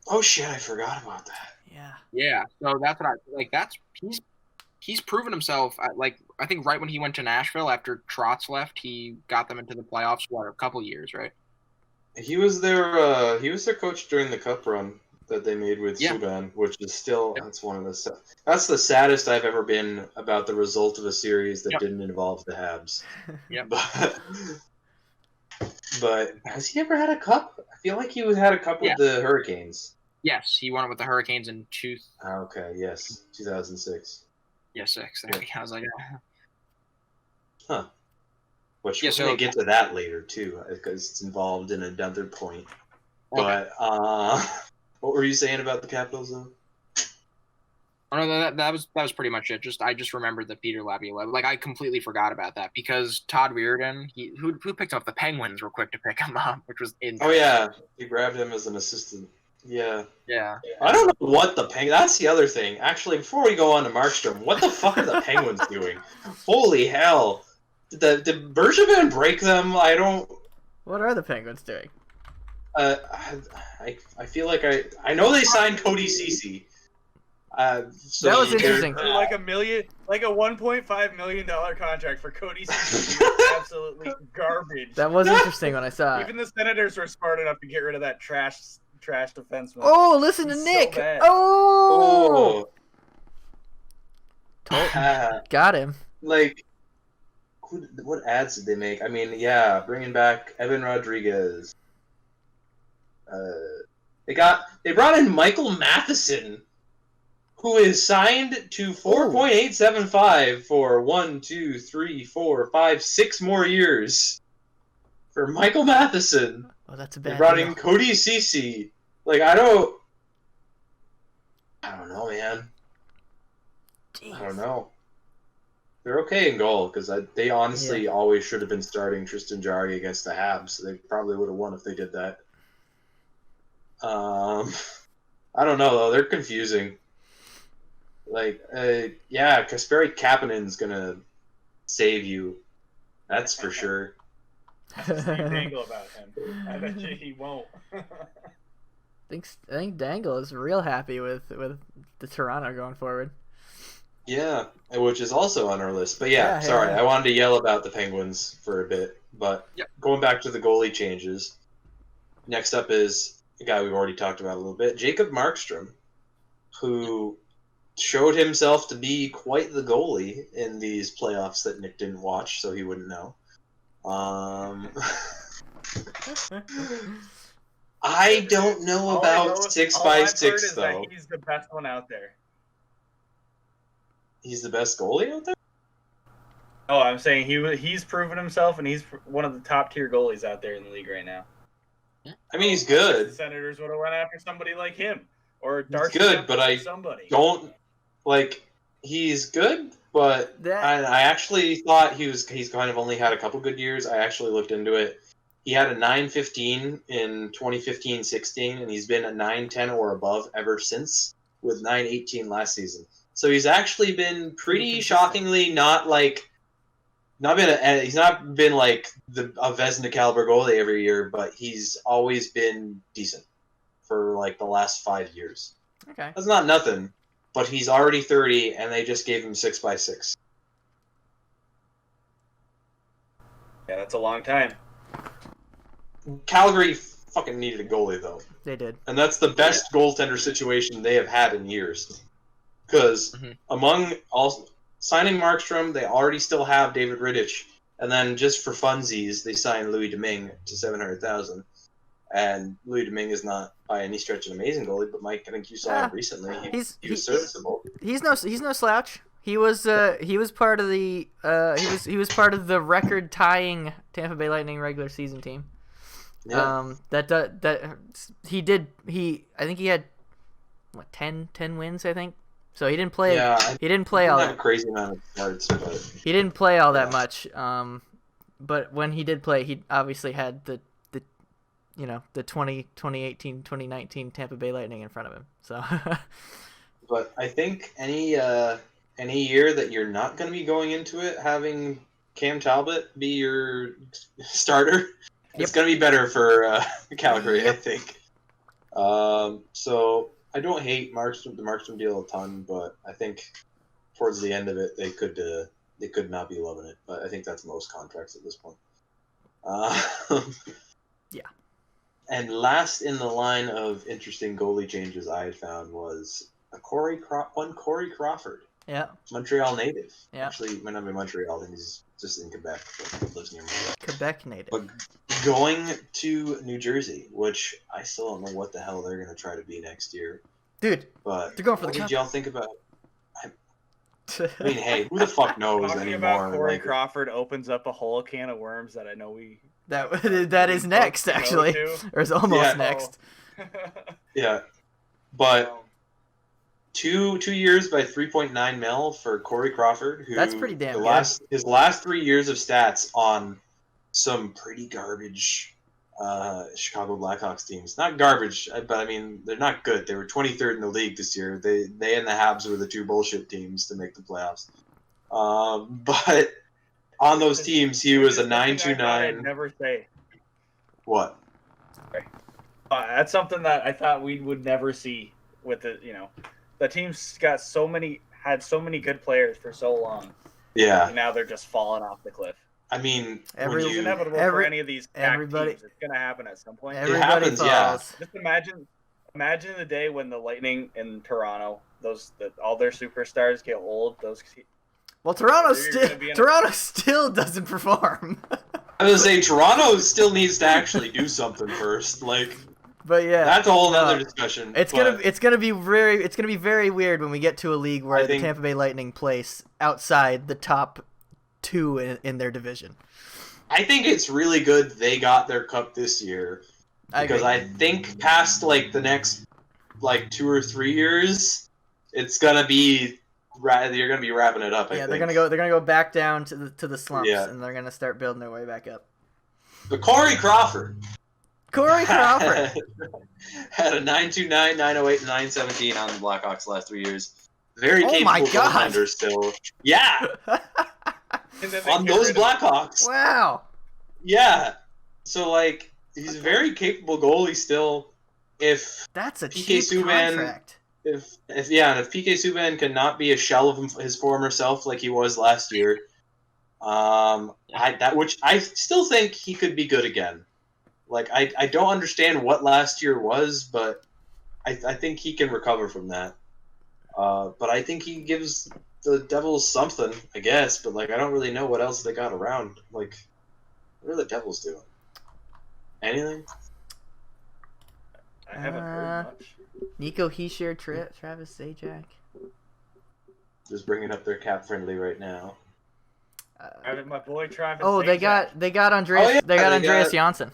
Oh shit, I forgot about that. Yeah. Yeah. So that's what I like. He's proven himself. I think right when he went to Nashville after Trotz left, he got them into the playoffs. What, a couple years, right? He was their coach during the Cup run that they made with Subban, which is still that's the saddest I've ever been about the result of a series that didn't involve the Habs. Yep. But has he ever had a cup? I feel like he had a cup with the Hurricanes. Yes, he won it with the Hurricanes in 2006. Yeah, 6. There we go. I was like, huh. Which we're going to get to that later, too, because it's involved in another point. Okay. But, what were you saying about the Capitals, though? Oh, no, that was pretty much it. I just remembered that Peter Laviolette. Like, I completely forgot about that because Todd Reirden, who picked up the Penguins, were quick to pick him up, which was Oh yeah, he grabbed him as an assistant. Yeah. Yeah. I don't know what the Penguins. That's the other thing. Actually, before we go on to Markstrom, what the fuck are the Penguins doing? Holy hell! Did Bergevin break them? I don't. What are the Penguins doing? I feel like I know they signed Cody Ceci. So That was they're- interesting. For like a $1.5 million contract for Cody Cease, absolutely garbage. That was interesting when I saw it. Even the Senators were smart enough to get rid of that trash defenseman. Oh, listen to He's so Nick. bad. Oh, Oh, got him. like, what ads did they make? I mean, yeah, bringing back Evan Rodriguez. They brought in Michael Matheson, who is signed to 4.875 for 1, 2, 3, 4, 5, 6 more years. For Michael Matheson, Oh, that's a they bad brought deal. in Cody Ceci. Like, I don't know, man. I don't know. They're okay in goal because they honestly always should have been starting Tristan Jarry against the Habs. They probably would have won if they did that. I don't know though. They're confusing. Like, yeah, Kasperi Kapanen's gonna save you. That's for sure. Steve Dangle about him. I bet you he won't. I think Dangle is real happy with the Toronto going forward. Yeah, which is also on our list. But yeah, sorry, I wanted to yell about the Penguins for a bit. But going back to the goalie changes, next up is a guy we've already talked about a little bit, Jacob Markstrom, who showed himself to be quite the goalie in these playoffs that Nick didn't watch, so he wouldn't know. I don't know about 6x6 though. That he's the best one out there. He's the best goalie out there? Oh, I'm saying he's proven himself, and he's one of the top tier goalies out there in the league right now. I mean, he's good. The Senators would have went after somebody like him, or Darcy. He's good, but I don't like. He's good, but I actually thought he's kind of only had a couple good years. I actually looked into it. He had a 9.15 in 2015-16, and he's been a 9.10 or above ever since, with 9.18 last season. So he's actually been pretty shockingly he's not been like a Vezina caliber goalie every year, but he's always been decent for like the last 5 years. Okay, that's not nothing, but he's already 30, and they just gave him 6x6. Yeah, that's a long time. Calgary fucking needed a goalie though. They did, and that's the best goaltender situation they have had in years. Because among all signing Markstrom, they already still have David Rittich, and then just for funsies, they signed Louis Domingue to $700,000. And Louis Domingue is not by any stretch an amazing goalie, but Mike, I think you saw him recently. He was serviceable. He's no slouch. He was part of the he was part of the record tying Tampa Bay Lightning regular season team. Yeah. I think he had what 10 wins, I think. So he didn't play. Yeah, he didn't play all that. A crazy amount of starts, but he didn't play all that much. But when he did play, he obviously had the 2018, 2019 Tampa Bay Lightning in front of him. So. But I think any year that you're not going to be going into it having Cam Talbot be your starter, it's going to be better for Calgary, I think. So. I don't hate the Markstrom deal a ton, but I think towards the end of it, they could not be loving it. But I think that's most contracts at this point. Yeah. And last in the line of interesting goalie changes I had found was Corey Crawford. Yeah. Montreal native. Yeah. Actually, might not be Montreal. I think he's just in Quebec, but lives near Montreal. Quebec native. But going to New Jersey, which I still don't know what the hell they're going to try to be next year. Dude, but they're going for what the did y'all think about? I mean, hey, who the fuck knows Talking anymore? About Corey Crawford opens up a whole can of worms that I know that is next actually, or is almost next. Yeah, but. 2 years by 3.9 mil for Corey Crawford, who that's pretty damn good. His last 3 years of stats on some pretty garbage Chicago Blackhawks teams. Not garbage, but I mean they're not good. They were 23rd in the league this year. They and the Habs were the two bullshit teams to make the playoffs. But on those teams, he was a 9.29. Never say what. That's something that I thought we would never see with the The team's had so many good players for so long. Yeah. And now they're just falling off the cliff. I mean, It's inevitable for any of these everybody teams. It's going to happen at some point. Everybody happens, yeah. falls. Just imagine the day when the Lightning in Toronto, all their superstars get old. Well, Toronto You're still doesn't perform. I was gonna say Toronto still needs to actually do something first. Like, but yeah, that's a whole other discussion. It's gonna be very weird when we get to a league where the Tampa Bay Lightning place outside the top 2 in their division. I think it's really good they got their cup this year because I think past like the next like 2 or 3 years, it's gonna be you're gonna be wrapping it up. They're gonna go back down to the slumps, and they're gonna start building their way back up. But Corey Crawford had a 929, 908, and 917 on the Blackhawks the last 3 years. Very capable goaltender still. Yeah. On those Blackhawks. Wow. Yeah. So like he's a very capable goalie still. If that's a PK cheap contract. If PK Subban cannot be a shell of his former self like he was last year, I still think he could be good again. Like I don't understand what last year was, but I think he can recover from that. But I think he gives the Devils something, I guess. But like I don't really know what else they got around. Like, what are the Devils doing? Anything? I haven't heard much. Nico Hischier, Travis Zajac. Just bringing up their cap friendly right now. My boy Travis. Oh, Zajac. they got Andreas. They got Andreas Janssen.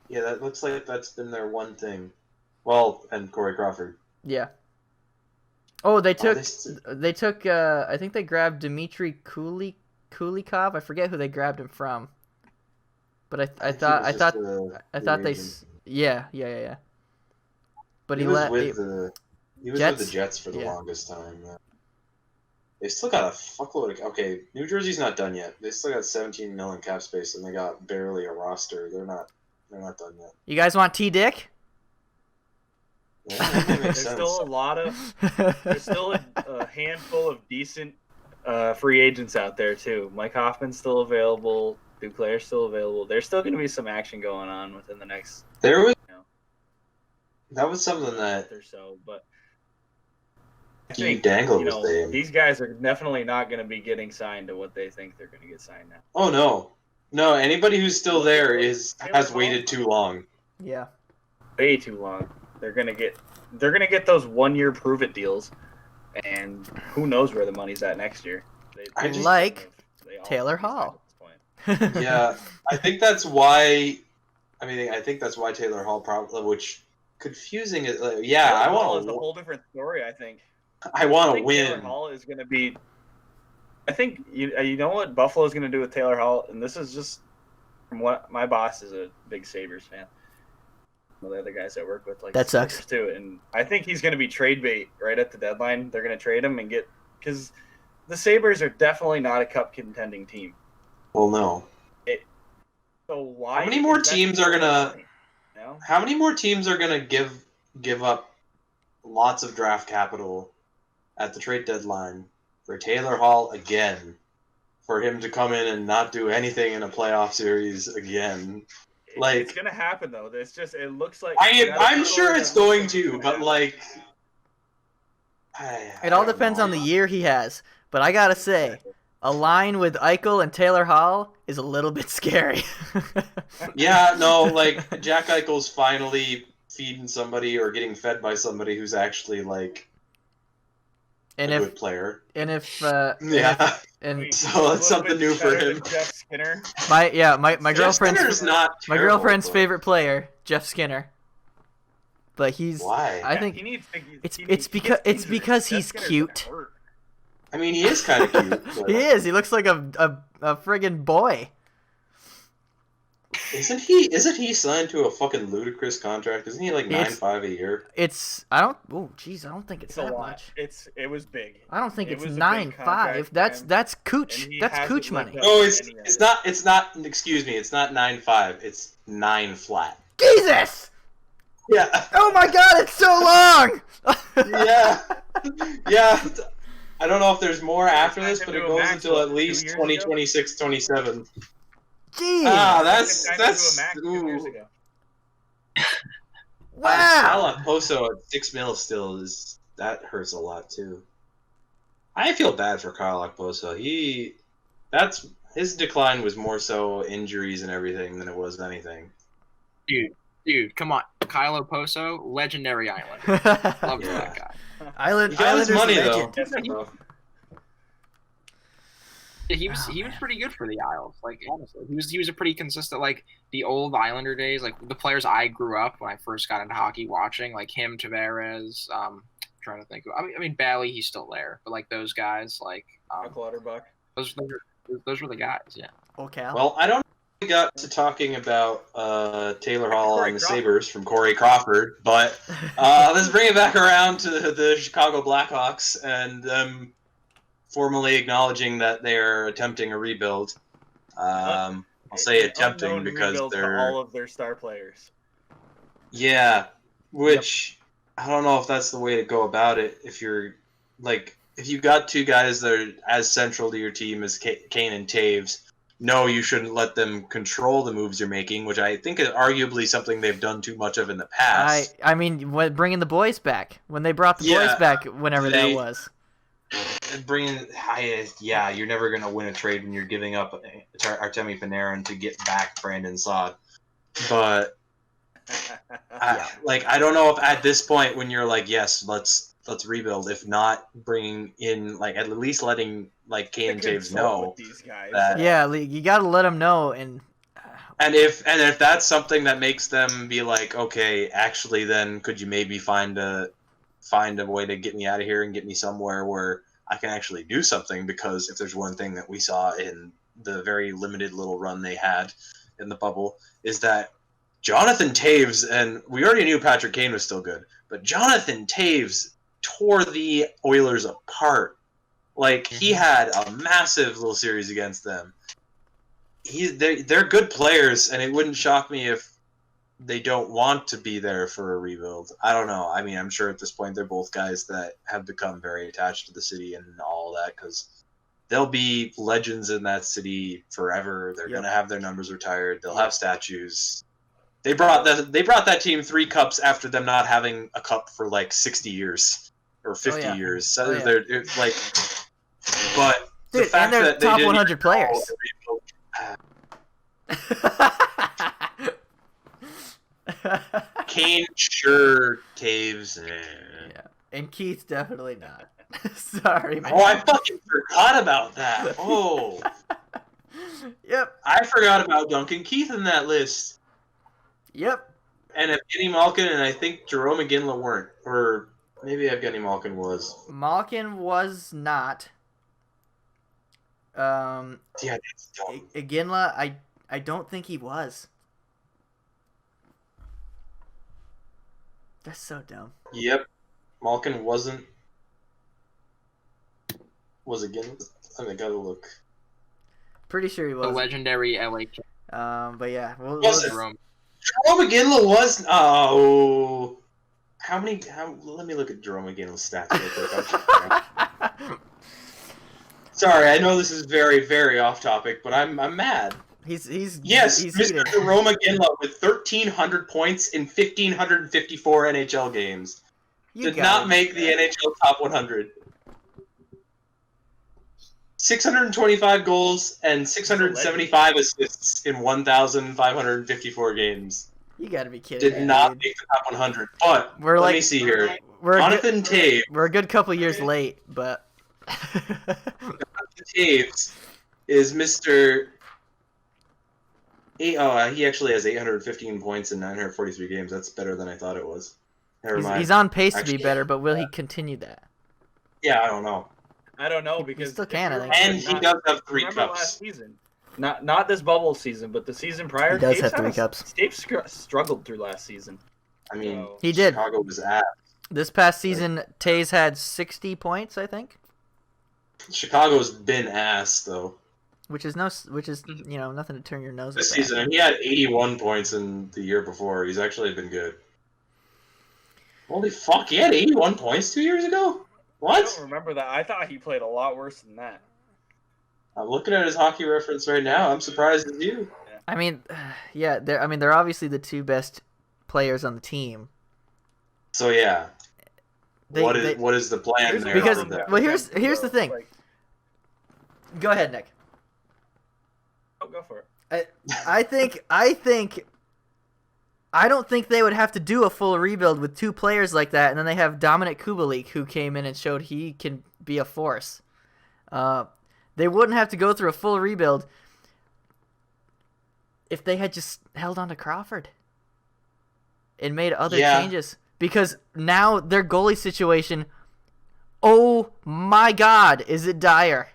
Yeah, that looks like that's been their one thing. Well, and Corey Crawford. Yeah. Oh, they took. I think they grabbed Dmitry Kulikov. I forget who they grabbed him from. But I thought they. Yeah. But he was with the Jets for the longest time. They still got a fuckload of. Okay, New Jersey's not done yet. They still got 17 million cap space, and they got barely a roster. They're not done yet. You guys want T Dick? Yeah, there's still a handful of decent free agents out there too. Mike Hoffman's still available. Duclair's still available. There's still going to be some action going on within the next. That was something that. Or so, but I think Dangle was saying. These guys are definitely not going to be getting signed to what they think they're going to get signed now. Oh no! Anybody who's still there has waited too long. Yeah, way too long. They're gonna get those 1-year prove it deals, and who knows where the money's at next year. Taylor Hall. Yeah, I think that's why. I think that's why Taylor Hall probably, which confusing is. I want a whole different story. I think. I want to win. Taylor Hall is going to be. I think you know what Buffalo's going to do with Taylor Hall, and this is just from what my boss is a big Sabres fan. One of the other guys I work with, like that sucks too, and I think he's going to be trade bait right at the deadline. They're going to trade him and because the Sabres are definitely not a cup contending team. Well, no. So why? How many more teams are gonna? How many more teams are gonna give up lots of draft capital at the trade deadline for Taylor Hall again, for him to come in and not do anything in a playoff series again? Like, it's gonna happen though. It's just it looks like I'm sure it's going to, but like, it all depends on the year he has. But I gotta say, a line with Eichel and Taylor Hall is a little bit scary. Yeah, no, like Jack Eichel's finally feeding somebody or getting fed by somebody who's actually like a good player. And if so that's something new for him. Jeff Skinner. My girlfriend's but... favorite player, Jeff Skinner. But he's why? I think it's because he's cute. I mean, he is kind of cute. But... He is. He looks like a friggin' boy. Isn't he signed to a fucking ludicrous contract? Isn't he like 9.5 a year? I don't think it's that much. It was big. I don't think it's 9.5. That's Cooch. That's Cooch money. No, it's not. Excuse me. It's not 9.5. It's 9 flat. Jesus. Yeah. Oh my God! It's so long. Yeah. Yeah, I don't know if there's more after signed this, him but to it a goes max, until what, at 2 least years 2026, 27. Jeez. Ah, They signed him to a that's max 2 years ago. Wow. Kyle Poso at $6 million still that hurts a lot too. I feel bad for Kyle Poso. His decline was more so injuries and everything than it was anything. Dude, come on. Kyle Oposo, legendary Islander. Love Yeah. that guy. He got his Islanders money legend. though. Yeah, he was Oh, man. pretty good for the Isles. Like honestly, he was a pretty consistent. Like the old Islander days, like the players I grew up when I first got into hockey watching, like him, Tavares. Trying to think. I mean, Bally, he's still there, but like those guys, like Clutterbuck. those were the guys. Yeah. Okay. Well, I don't know if we got to talking about Taylor Hall Corey and the Crawford. Sabres from Corey Crawford, but let's bring it back around to the Chicago Blackhawks and them formally acknowledging that they are attempting a rebuild. I'll say An attempting unknown because rebuild they're for all of their star players. yeah, which I don't know if that's the way to go about it. If you're like, if you've got two guys that are as central to your team as Kane and Taves, no, you shouldn't let them control the moves you're making, which I think is arguably something they've done too much of in the past. I mean, bringing the boys back when they brought the boys back, whenever that was. You're never gonna win a trade when you're giving up Artemi Panarin to get back Brandon Saad. But I don't know if at this point when you're like, yes, let's rebuild. If not, bringing in like at least letting like Kane and Taves know these guys. that. Yeah, you got to let them know, and if that's something that makes them be like, okay, actually, then could you maybe find a way to get me out of here and get me somewhere where I can actually do something? Because if there's one thing that we saw in the very limited little run they had in the bubble is that Jonathan Taves, and we already knew Patrick Kane was still good, but Jonathan Taves tore the Oilers apart. Like, he had a massive little series against them. They're good players, and it wouldn't shock me if they don't want to be there for a rebuild. I don't know. I mean, I'm sure at this point they're both guys that have become very attached to the city and all that, because they'll be legends in that city forever. They're going to have their numbers retired. They'll have statues. They brought that team 3 cups after them not having a cup for like 60 years or 50 years. So they're like, but dude, the fact and they're that they top didn't 100 players. Kane, sure. Taves, Yeah, and Keith definitely not. Sorry, man. Oh, I fucking forgot about that. Oh. Yep. I forgot about Duncan Keith in that list. Yep. And Evgeny Malkin and I think Jerome McGinley weren't. Or maybe Evgeny Malkin was. Malkin was not. Yeah, that's dumb. Iginla, I don't think he was. That's so dumb. Yep. Malkin wasn't. Was Iginla? I gotta look. Pretty sure he was. The legendary LA. But yeah, Was it? Jerome. Jerome McGinley was. Oh. Let me look at Jerome McGinley's stats real quick. Sorry, I know this is very, very off topic, but I'm mad. He's Yes, he's Mr. heated. Jerome McGinley with 1,300 points in 1,554 NHL games. Did not make the NHL top 100. 625 goals and 675 assists in 1,554 games. You gotta be kidding Did me, not dude. make the top 100. But let me see here. Jonathan Taves. We're a good couple years late, but Jonathan Taves is Mr. He actually has 815 points in 943 games. That's better than I thought it was. Never mind. he's on pace to Actually, be better, but will he continue that? Yeah, I don't know. I don't know because still can, I think. And he does have 3 remember cups. last season. Not this bubble season, but the season prior. He does Taves have 3 had a- cups. Taves struggled through last season. I mean, So- He did. Chicago was ass. This past season, Taves had 60 points, I think, Chicago's been ass though which is nothing to turn your nose this at. season, and he had 81 points in the year before. He's actually been good. Holy fuck, he had 81 points 2 years ago? I What? don't remember that. I thought he played a lot worse than that. I'm looking at his hockey reference right now. I'm surprised at you. I mean, yeah, they're obviously the two best players on the team. So yeah, They- what they- is the plan Here's the there? Because- for problem that? well, with them, here's the though. thing. Like, Go ahead, Nick. go for it. I don't think they would have to do a full rebuild with two players like that, and then they have Dominic Kubalik, who came in and showed he can be a force. They wouldn't have to go through a full rebuild if they had just held on to Crawford and made other changes. Because now their goalie situation, oh my God, is it dire?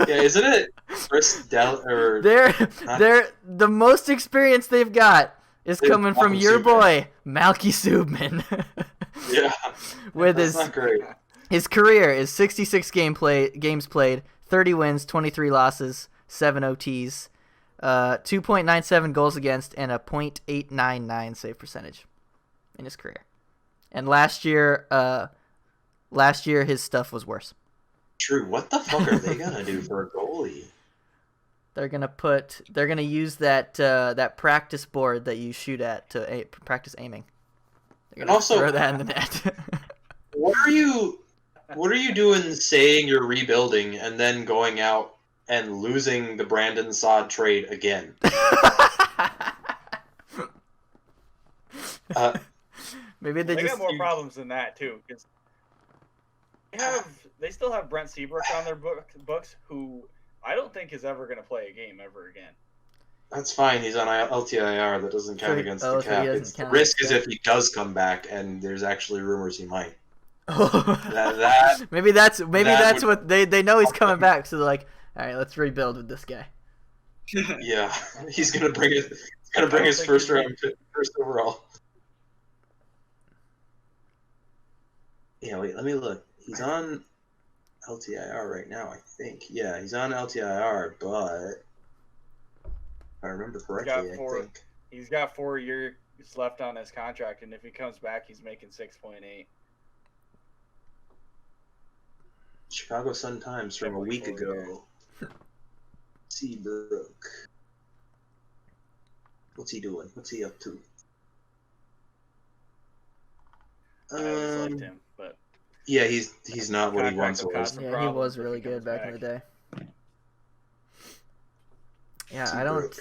Yeah, isn't it Chris or they're the most experience they've got is coming from your Subban. boy Malky Subban. Yeah, With that's not great. his career is 66 games played, 30 wins, 23 losses, 7 OTs, 2.97 goals against, and a .899 save percentage in his career. And last year his stuff was worse. True. What the fuck are they gonna do for a goalie? They're gonna use that practice board that you shoot at to practice aiming. They're gonna Also- throw that in the net. What are you doing saying you're rebuilding and then going out and losing the Brandon Saad trade again? Maybe they They just got more problems than that too, because they still have Brent Seabrook on their books, who I don't think is ever going to play a game ever again. That's fine. He's on LTIR. That doesn't count against the so he cap. doesn't It's the count risk against is the if he does come back, and there's actually rumors he might. That maybe that's would- what they know he's coming back, so they're like, all right, let's rebuild with this guy. yeah, he's gonna bring it. He's gonna bring I don't his think first he- round pick, first overall. Yeah, wait. Let me look. He's on LTIR right now, I think. Yeah, he's on LTIR, but if I remember correctly, I think. He's got 4 years left on his contract, and if he comes back, he's making 6.8. Chicago Sun Times from a week Definitely ago. Seabrook. What's he doing? What's he up to? I always liked him, but Yeah, he's not what he once Contract will was. cost him. Yeah, he problems was if really he comes good back in the back. day. Yeah, I don't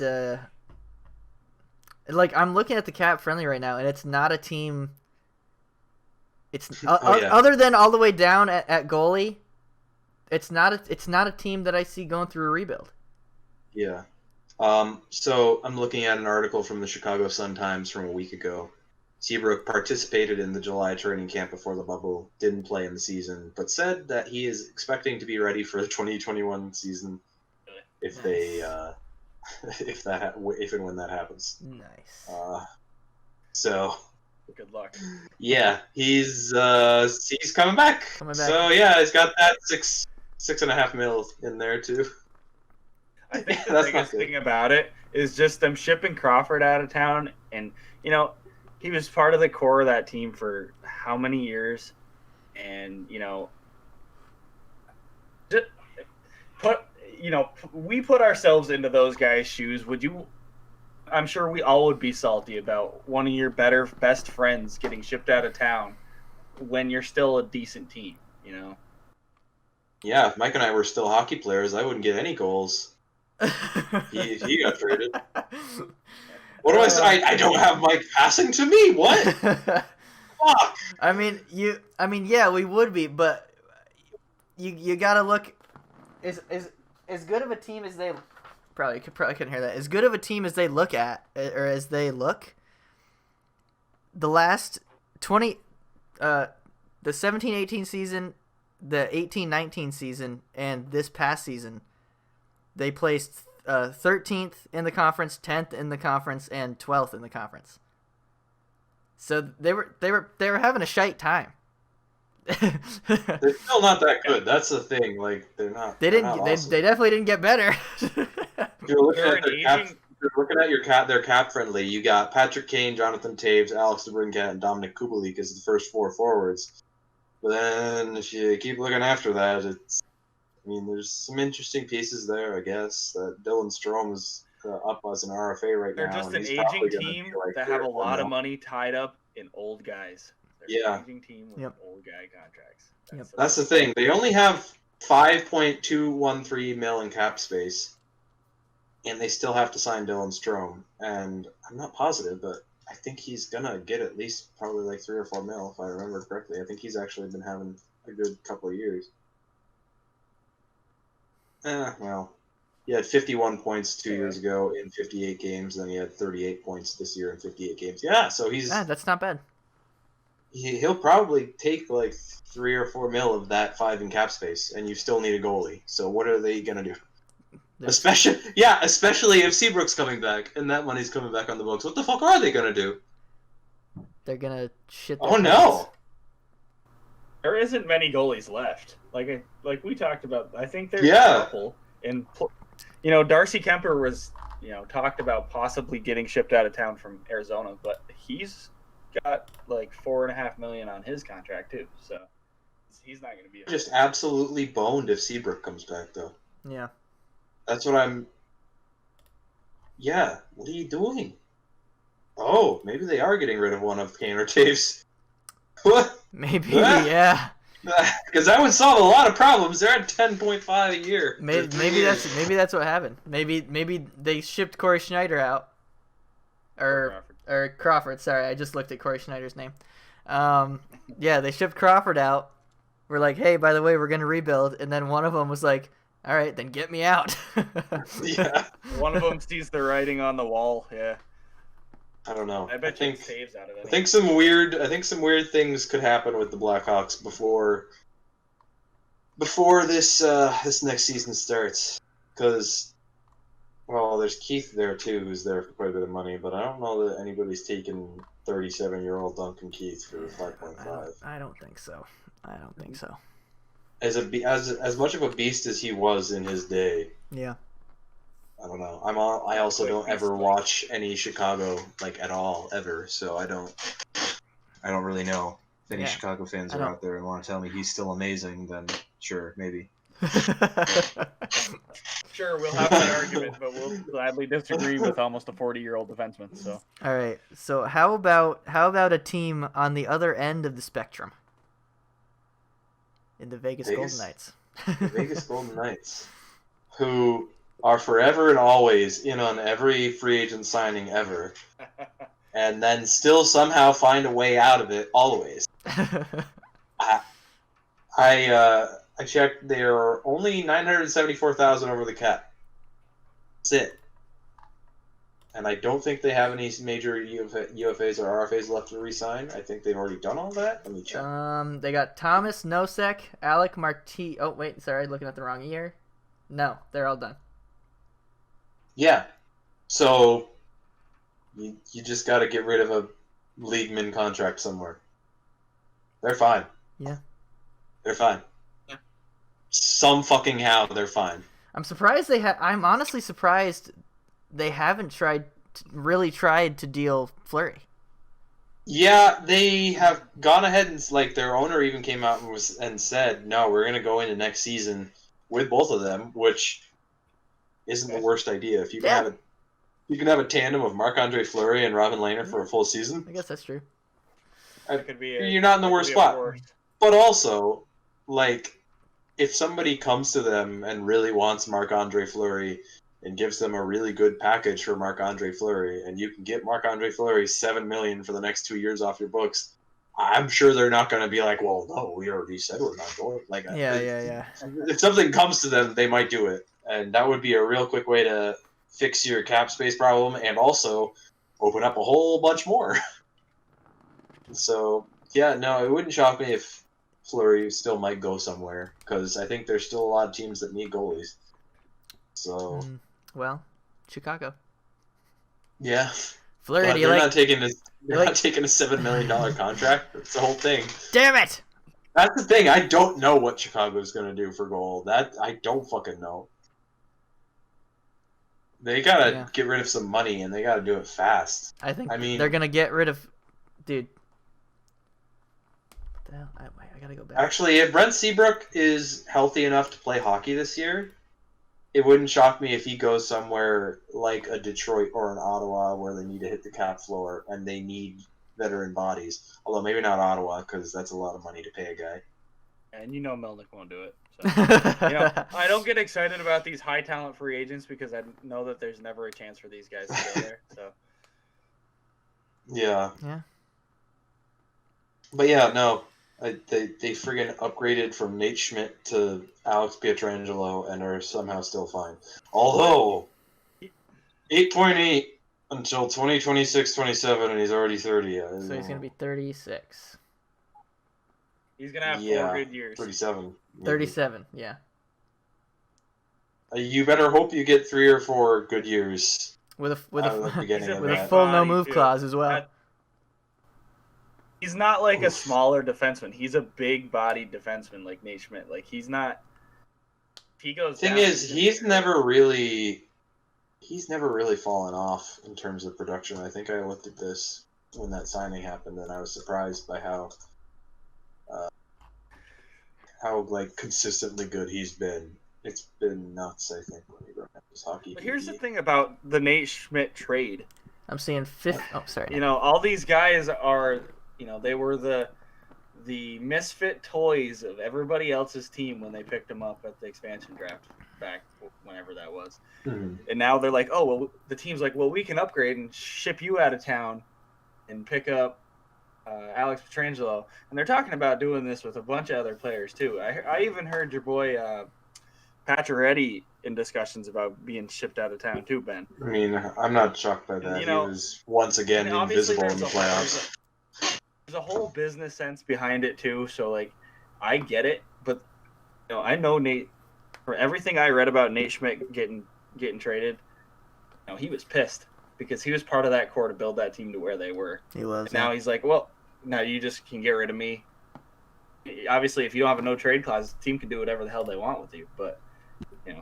like. I'm looking at the cap friendly right now, and it's not a team. It's Oh, yeah. other than all the way down at goalie. It's not a team that I see going through a rebuild. Yeah. So I'm looking at an article from the Chicago Sun Times from a week ago. Seabrook participated in the July training camp before the bubble, didn't play in the season, but said that he is expecting to be ready for the 2021 season if Nice. they if and when that happens. Nice. So good luck. yeah, he's coming back. Coming back. So yeah, he's got that 6.5 mil in there too. I think Yeah, the that's biggest not good. thing about it is just them shipping Crawford out of town, and he was part of the core of that team for how many years, and just we put ourselves into those guys' shoes. I'm sure we all would be salty about one of your best friends getting shipped out of town when you're still a decent team, Yeah, if Mike and I were still hockey players, I wouldn't get any goals. He got traded. What do I say? I don't have Mike passing to me. What? Fuck. I mean, yeah, we would be, but you gotta look. As good of a team as they probably couldn't hear that. As good of a team as they look at, or as they look. The last 20, the 17-18 season, the 18-19 season, and this past season, they placed 13th in the conference, 10th in the conference, and 12th in the conference. So they were having a shite time. They're still not that good. That's the thing. Like they're not. They they're didn't. not They awesome. definitely didn't get better. You're looking They're at their an cap. aging- You're looking at their cap friendly. You got Patrick Kane, Jonathan Taves, Alex DeBrincat, and Dominic Kubalik as the first four forwards. But then if you keep looking after that, there's some interesting pieces there, I guess. Dylan Strome is up as an RFA right They're now. just and an he's aging probably gonna team be like that 3 have or a 4 lot of mil. money tied up in old guys. They're Yeah. an aging team with Yep. old guy contracts. Yep. That's the thing. They only have 5.213 mil in cap space, and they still have to sign Dylan Strome. And I'm not positive, but I think he's gonna get at least probably like 3 or 4 mil if I remember correctly. I think he's actually been having a good couple of years. Well, he had 51 points 2 years ago in 58 games. Then he had 38 points this year in 58 games. Yeah, so that's not bad. he'll probably take like 3 or 4 mil of that 5 in cap space, and you still need a goalie. So what are they gonna do? Especially if Seabrook's coming back and that money's coming back on the books. What the fuck are they gonna do? They're gonna shit their Oh pants. no! There isn't many goalies left. Like we talked about. I think there's a couple. And Darcy Kemper was talked about possibly getting shipped out of town from Arizona, but he's got like $4.5 million on his contract too. So he's not going to be Just absolutely boned if Seabrook comes back though. Yeah. That's what I'm. Yeah, what are you doing? Oh, maybe they are getting rid of one of Kane or Taves. What? Maybe, yeah. Because that would solve a lot of problems. They're at 10.5 a year. Maybe that's what happened. Maybe they shipped Corey Schneider out, or Crawford. Sorry, I just looked at Corey Schneider's name. Yeah, they shipped Crawford out. We're like, hey, by the way, we're gonna rebuild, and then one of them was like, all right, then get me out. Yeah. One of them sees the writing on the wall. Yeah. I don't know. I bet you saves out of it. I think some weird things could happen with the Blackhawks before this next season starts. Because, well, there's Keith there too, who's there for quite a bit of money, but I don't know that anybody's taken 37-year-old Duncan Keith for 5.5. I don't think so. As much of a beast as he was in his day. Yeah. I don't know. I also don't ever watch any Chicago at all ever, so I don't really know. If any Chicago fans are out there and want to tell me he's still amazing, then sure, maybe. Sure, we'll have that argument, but we'll gladly disagree with almost a 40-year-old defenseman. So. All right. So how about a team on the other end of the spectrum? In the Vegas Golden Knights. The Vegas Golden Knights, who are forever and always in on every free agent signing ever, and then still somehow find a way out of it always. I checked; they're only $974,000 over the cap. That's it. And I don't think they have any major UFAs or RFAs left to re-sign. I think they've already done all that. Let me check. They got Thomas Nosek, Alec Marti. Oh wait, sorry, looking at the wrong year. No, they're all done. Yeah. So you just got to get rid of a league min contract somewhere. They're fine. Yeah. They're fine. Yeah. Some fucking how they're fine. I'm surprised I'm honestly surprised they haven't really tried to deal Fleury. Yeah, they have gone ahead and their owner even came out and said, no, we're going to go into next season with both of them, which isn't the worst idea. If you can have a tandem of Marc-Andre Fleury and Robin Lehner for a full season. I guess that's true. You're not in the worst spot. But also, if somebody comes to them and really wants Marc-Andre Fleury and gives them a really good package for Marc-Andre Fleury, and you can get Marc-Andre Fleury $7 million for the next 2 years off your books, I'm sure they're not going to be like, well, no, we already said we're not going. Yeah. If something comes to them, they might do it. And that would be a real quick way to fix your cap space problem and also open up a whole bunch more. So, yeah, no, it wouldn't shock me if Fleury still might go somewhere, because I think there's still a lot of teams that need goalies. So, well, Chicago. Yeah. Fleury, but they're not taking a $7 million contract. That's the whole thing. Damn it! That's the thing. I don't know what Chicago's going to do for goal. That I don't fucking know. They gotta get rid of some money, and they gotta do it fast. I mean, they're gonna get rid of, dude. the hell? I gotta go back. Actually, if Brent Seabrook is healthy enough to play hockey this year, it wouldn't shock me if he goes somewhere like a Detroit or an Ottawa where they need to hit the cap floor and they need veteran bodies. Although maybe not Ottawa because that's a lot of money to pay a guy. And Melnick won't do it. So. I don't get excited about these high talent free agents because I know that there's never a chance for these guys to go there. So. Yeah. Yeah. But yeah, no. They friggin' upgraded from Nate Schmidt to Alex Pietrangelo and are somehow still fine. Although, 8.8 until 2026-27, and he's already 30. So he's going to be 36. He's going to have 4 good years. 37. 37, yeah. You better hope you get 3 or 4 good years. With a a full no-move clause as well. He's not like a smaller defenseman. He's a big-bodied defenseman like Nate Schmidt. Like he's not. He goes. Thing is, he's never really fallen off in terms of production. I think I looked at this when that signing happened, and I was surprised by how like consistently good he's been. It's been nuts, I think, when he brought up his hockey. But here's the thing about the Nate Schmidt trade. I'm seeing fifth. Oh, sorry. All these guys are. They were the misfit toys of everybody else's team when they picked them up at the expansion draft back whenever that was. Mm-hmm. And now they're like, oh, well, the team's like, well, we can upgrade and ship you out of town and pick up Alex Pietrangelo. And they're talking about doing this with a bunch of other players, too. I even heard your boy Pacioretty in discussions about being shipped out of town, too, Ben. I mean, I'm not shocked by that. He was once again invisible in the playoffs. There's a whole business sense behind it too, so like I get it, but I know Nate. For everything I read about Nate Schmidt getting traded, he was pissed because he was part of that core to build that team to where they were. He was. And now he's like, well, now you just can get rid of me. Obviously, if you don't have a no trade clause, the team can do whatever the hell they want with you. But I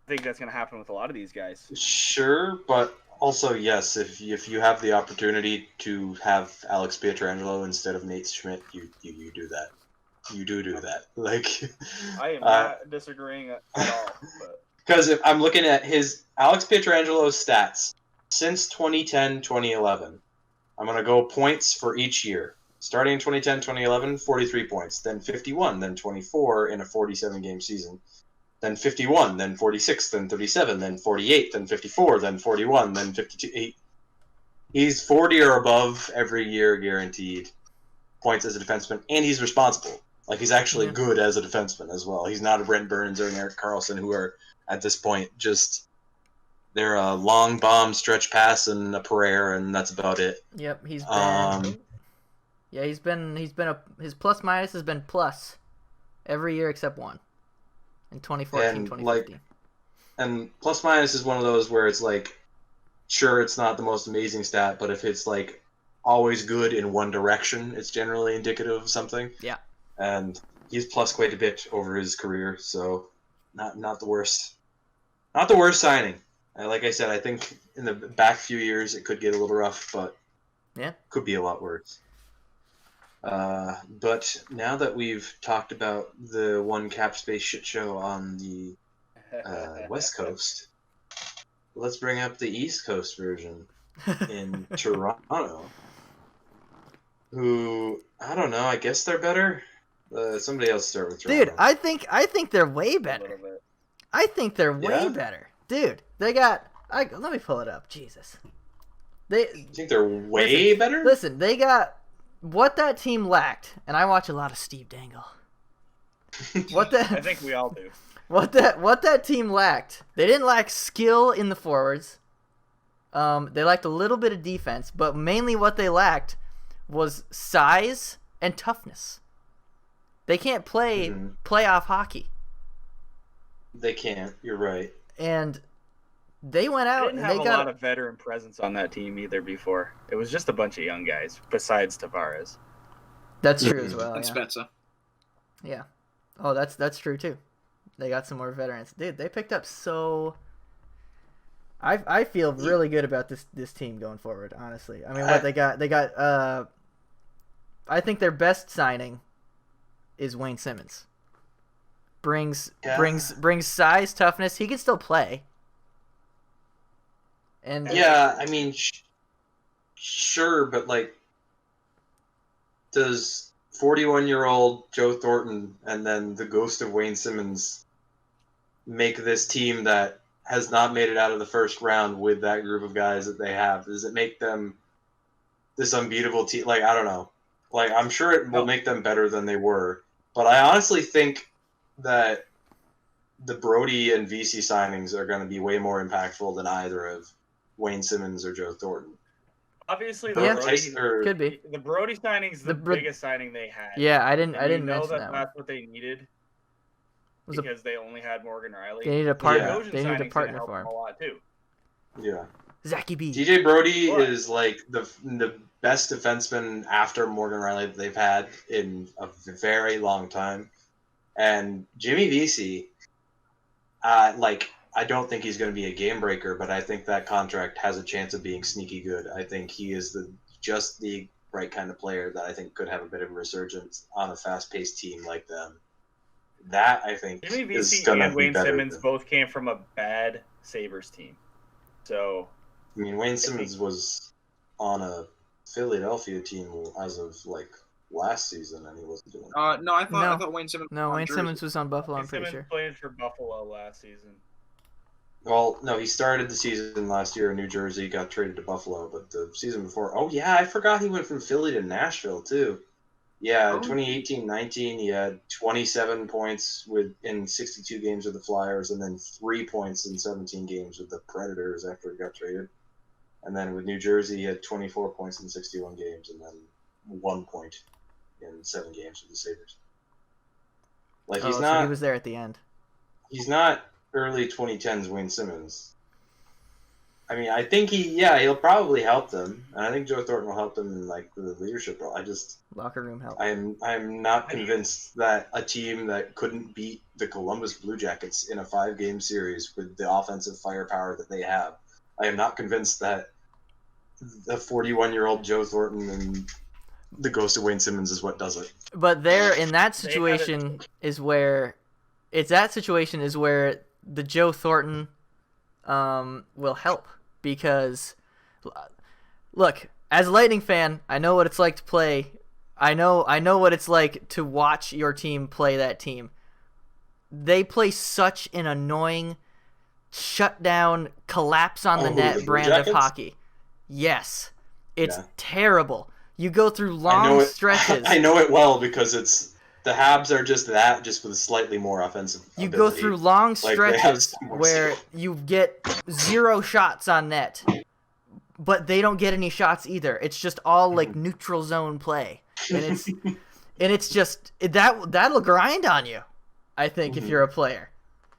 think that's going to happen with a lot of these guys. Sure, but. Also, yes, if you have the opportunity to have Alex Pietrangelo instead of Nate Schmidt, you do that. You do that. Like, I am not disagreeing at all. Because if I'm looking at his Alex Pietrangelo's stats since 2010-2011, I'm going to go points for each year. Starting in 2010-2011, 43 points, then 51, then 24 in a 47-game season. Then 51, then 46, then 37, then 48, then 54, then 41, then 52. He's 40 or above every year guaranteed points as a defenseman, and he's responsible. Like, he's actually good as a defenseman as well. He's not a Brent Burns or an Erik Karlsson who are, at this point, they're a long bomb, stretch pass, and a prayer, and that's about it. Yep, he's been... his plus minus has been plus every year except one. In 2014, 2015. And plus minus is one of those where it's like, sure, it's not the most amazing stat, but if it's like always good in one direction, it's generally indicative of something. Yeah. And he's plus quite a bit over his career, so not the worst. Not the worst signing. Like I said, I think in the back few years it could get a little rough, but could be a lot worse. But now that we've talked about the one cap space shit show on the West Coast, let's bring up the East Coast version in Toronto. Who, I don't know, I guess they're better. Somebody else start with Toronto. Dude, I think they're way better. I think they're way better. Dude, they got... let me pull it up. Jesus. You think they're way better? Listen, they got... What that team lacked, and I watch a lot of Steve Dangle. I think we all do. What that team lacked, they didn't lack skill in the forwards. They lacked a little bit of defense, but mainly what they lacked was size and toughness. They can't play playoff hockey. They can't. You're right. And they went out and they got a lot of veteran presence on that team either before. It was just a bunch of young guys besides Tavares. That's true as well. And Spezza. Yeah. Oh, that's true too. They got some more veterans. Dude, they picked up so. I feel really good about this team going forward. Honestly, I mean, what they got. I think their best signing is Wayne Simmons. Brings size, toughness. He can still play. And yeah, I mean, sure, but like, does 41-year-old Joe Thornton and then the ghost of Wayne Simmons make this team that has not made it out of the first round with that group of guys that they have? Does it make them this unbeatable team? Like, I don't know. Like, I'm sure it will make them better than they were, but I honestly think that the Brody and VC signings are going to be way more impactful than either of Wayne Simmons or Joe Thornton. Obviously, could be. The Brody signing's the biggest signing they had. Yeah, I didn't know mention that. That's what they needed because they only had Morgan Riley. They need a partner. Yeah. They need a partner for him. A lot too. Yeah. Zachy B. TJ Brody is like the best defenseman after Morgan Riley that they've had in a very long time, and Jimmy Vesey, I don't think he's going to be a game breaker, but I think that contract has a chance of being sneaky good. I think he is just the right kind of player that I think could have a bit of a resurgence on a fast-paced team like them. That, I think, Jimmy is Vesey going to and be Wayne better. Simmons both came from a bad Sabres team. So, I mean, Wayne Simmons was on a Philadelphia team as of last season, and he wasn't doing. No, I thought Wayne Simmons. No, Wayne Simmons was on Buffalo. I'm pretty sure. Played for Buffalo last season. Well, no, he started the season last year in New Jersey, got traded to Buffalo, but the season before, I forgot he went from Philly to Nashville, too. Yeah, in 2018-19, he had 27 points in 62 games with the Flyers, and then 3 points in 17 games with the Predators after he got traded. And then with New Jersey, he had 24 points in 61 games, and then 1 point in 7 games with the Sabres. So he was there at the end. He's not early 2010s Wayne Simmons. I mean, I think he'll probably help them, and I think Joe Thornton will help them in the leadership role. Locker room help. I'm not convinced that a team that couldn't beat the Columbus Blue Jackets in a 5-game series with the offensive firepower that they have, I am not convinced that the 41-year-old Joe Thornton and the ghost of Wayne Simmons is what does it. But that situation is where the Joe Thornton will help, because look, as a Lightning fan, I know what it's like to play. I know what it's like to watch your team play that team. They play such an annoying shutdown, collapse on the net brand of hockey. Yes, it's terrible. You go through long stretches. I know it well because the Habs are just with a slightly more offensive ability. Go through long stretches where you get 0 shots on net, but they don't get any shots either. It's just all neutral zone play, and it's just that'll grind on you, I think, if you're a player.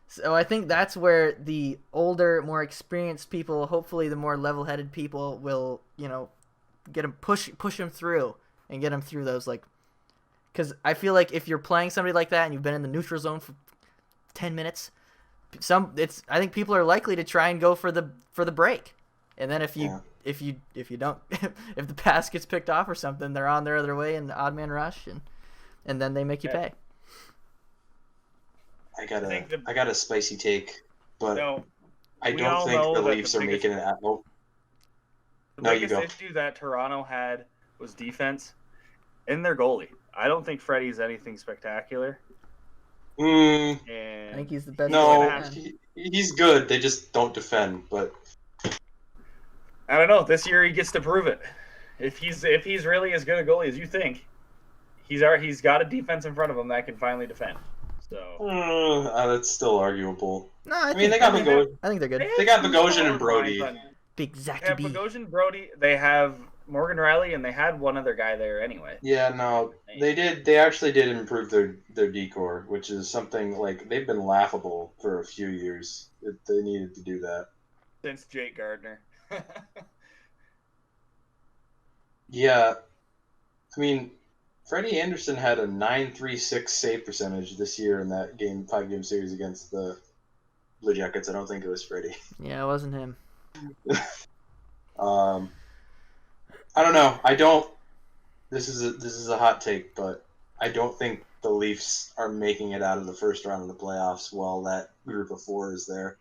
So I think that's where the older, more experienced people, hopefully the more level-headed people, will get them push them through and get them through those Because I feel like if you're playing somebody like that and you've been in the neutral zone for 10 minutes, I think people are likely to try and go for the break, and then if you don't if the pass gets picked off or something, they're on their other way in the odd man rush, and then they make you pay. I got a spicy take, but I don't think the Leafs are making it at home. The biggest issue that Toronto had was defense and their goalie. I don't think Freddie's anything spectacular. I think he's the best. No, he's good. They just don't defend. But I don't know. This year he gets to prove it. If he's really as good a goalie as you think, he's got a defense in front of him that can finally defend. So that's still arguable. No, I mean they got Bogosian. I think they're good. They got Bogosian and Brody. Big Zachy B. Bogosian, Brody. They have Morgan Riley, and they had one other guy there anyway. Yeah, no, they did. They actually did improve their decor, which is something they've been laughable for a few years. They needed to do that since Jake Gardner. Yeah, I mean, Freddie Anderson had a .936 save percentage this year in that 5-game series against the Blue Jackets. I don't think it was Freddie. Yeah, it wasn't him. I don't know. I don't. This is a hot take, but I don't think the Leafs are making it out of the first round of the playoffs while that group of 4 is there,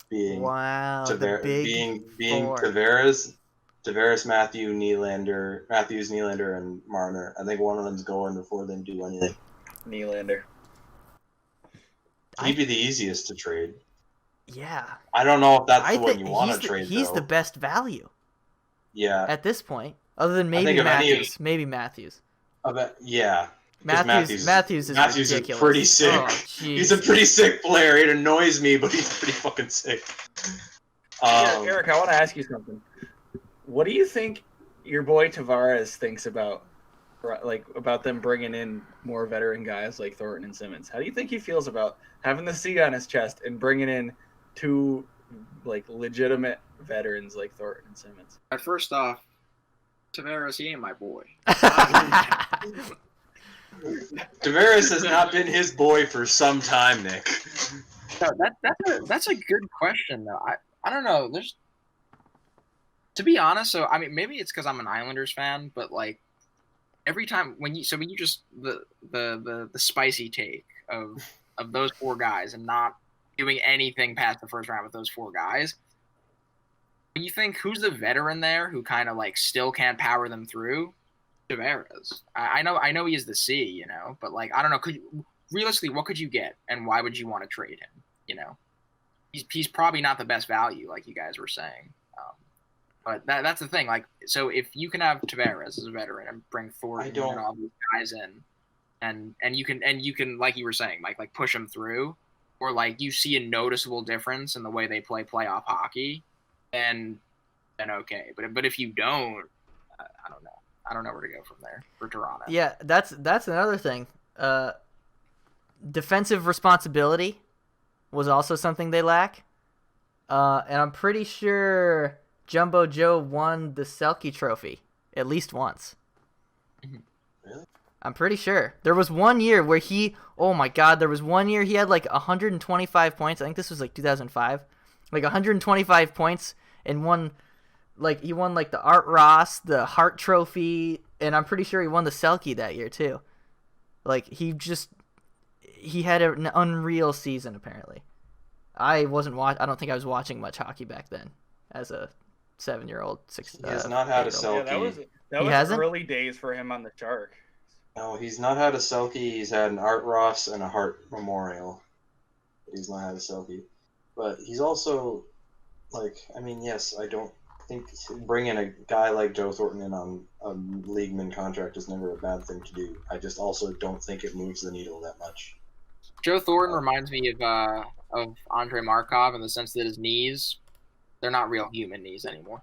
being Wow, the big being four. Tavares, Matthews, Nylander, and Marner. I think one of them's going before they do anything. Nylander. He'd be the easiest to trade. Yeah. I don't know if that's I the one think you want to trade. He's though. the best value Yeah. at this point, other than maybe think of any Matthews. Maybe Matthews. Yeah. Matthews is Matthews ridiculous. is pretty sick. Oh, He's a pretty sick player. It annoys me, but he's pretty fucking sick. Eric, I want to ask you something. What do you think your boy Tavares thinks about them bringing in more veteran guys like Thornton and Simmons? How do you think he feels about having the C on his chest and bringing in 2 like legitimate veterans like Thornton and Simmons? First off, Tavares, he ain't my boy. Tavares has not been his boy for some time, Nick. No, that's a good question though. I don't know. To be honest, so I mean maybe it's because I'm an Islanders fan, but like every time when you just the spicy take of those 4 guys and not doing anything past the first round with those 4 guys, when you think who's the veteran there who kind of like still can't power them through? Tavares. I know he is the C, you know, but like I don't know. Realistically, what could you get, and why would you want to trade him? You know, he's probably not the best value, like you guys were saying. But that's the thing. Like, so if you can have Tavares as a veteran and bring Thornton and all these guys in, and you can like you were saying, like push them through, or like you see a noticeable difference in the way they play playoff hockey, then okay. But if you don't, I don't know. I don't know where to go from there for Toronto. Yeah, that's another thing. Defensive responsibility was also something they lack. And I'm pretty sure Jumbo Joe won the Selke Trophy at least once. Really? I'm pretty sure. There was one year where he had like 125 points. I think this was like 2005. Like 125 points and he won like the Art Ross, the Hart Trophy, and I'm pretty sure he won the Selke that year too. Like he had an unreal season apparently. I don't think I was watching much hockey back then as a 7-year-old, 6. He has not had a Yeah, Selke. that was hasn't? early days for him on the Shark. No, he's not had a Selke. He's had an Art Ross and a Hart Memorial. He's not had a Selke. But he's also, yes, I don't think bringing a guy like Joe Thornton in on a leagueman contract is never a bad thing to do. I just also don't think it moves the needle that much. Joe Thornton reminds me of Andrei Markov in the sense that his knees, they're not real human knees anymore.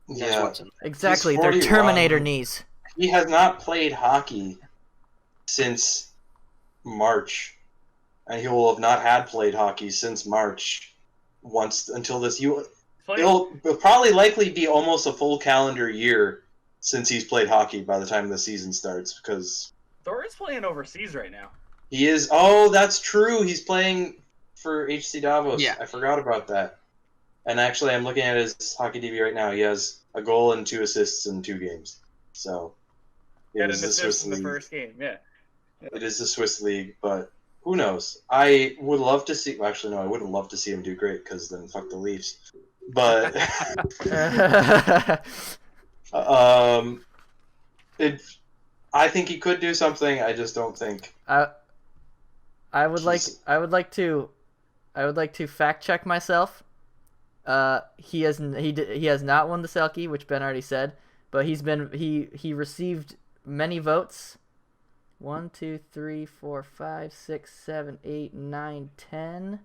That's what's in there. Exactly, they're Terminator knees. He has not played hockey since March, and he will have not had played hockey since March until this. It'll probably likely be almost a full calendar year since he's played hockey by the time the season starts, because Thornton's playing overseas right now. he is. Oh, that's true. He's playing for HC Davos. Yeah. I forgot about that. And actually, I'm looking at his hockey DB right now. He has a goal and 2 assists in 2 games. So He had an assist in the first game. Yeah. It is the Swiss League, but who knows? I would love to see. Well, actually, no, I wouldn't love to see him do great because then fuck the Leafs. But I think he could do something. I just don't think. I would like to fact check myself. He has not won the Selke, which Ben already said, but he received many votes. 1, 2, 3, 4, 5, 6, 7, 8, 9, 10,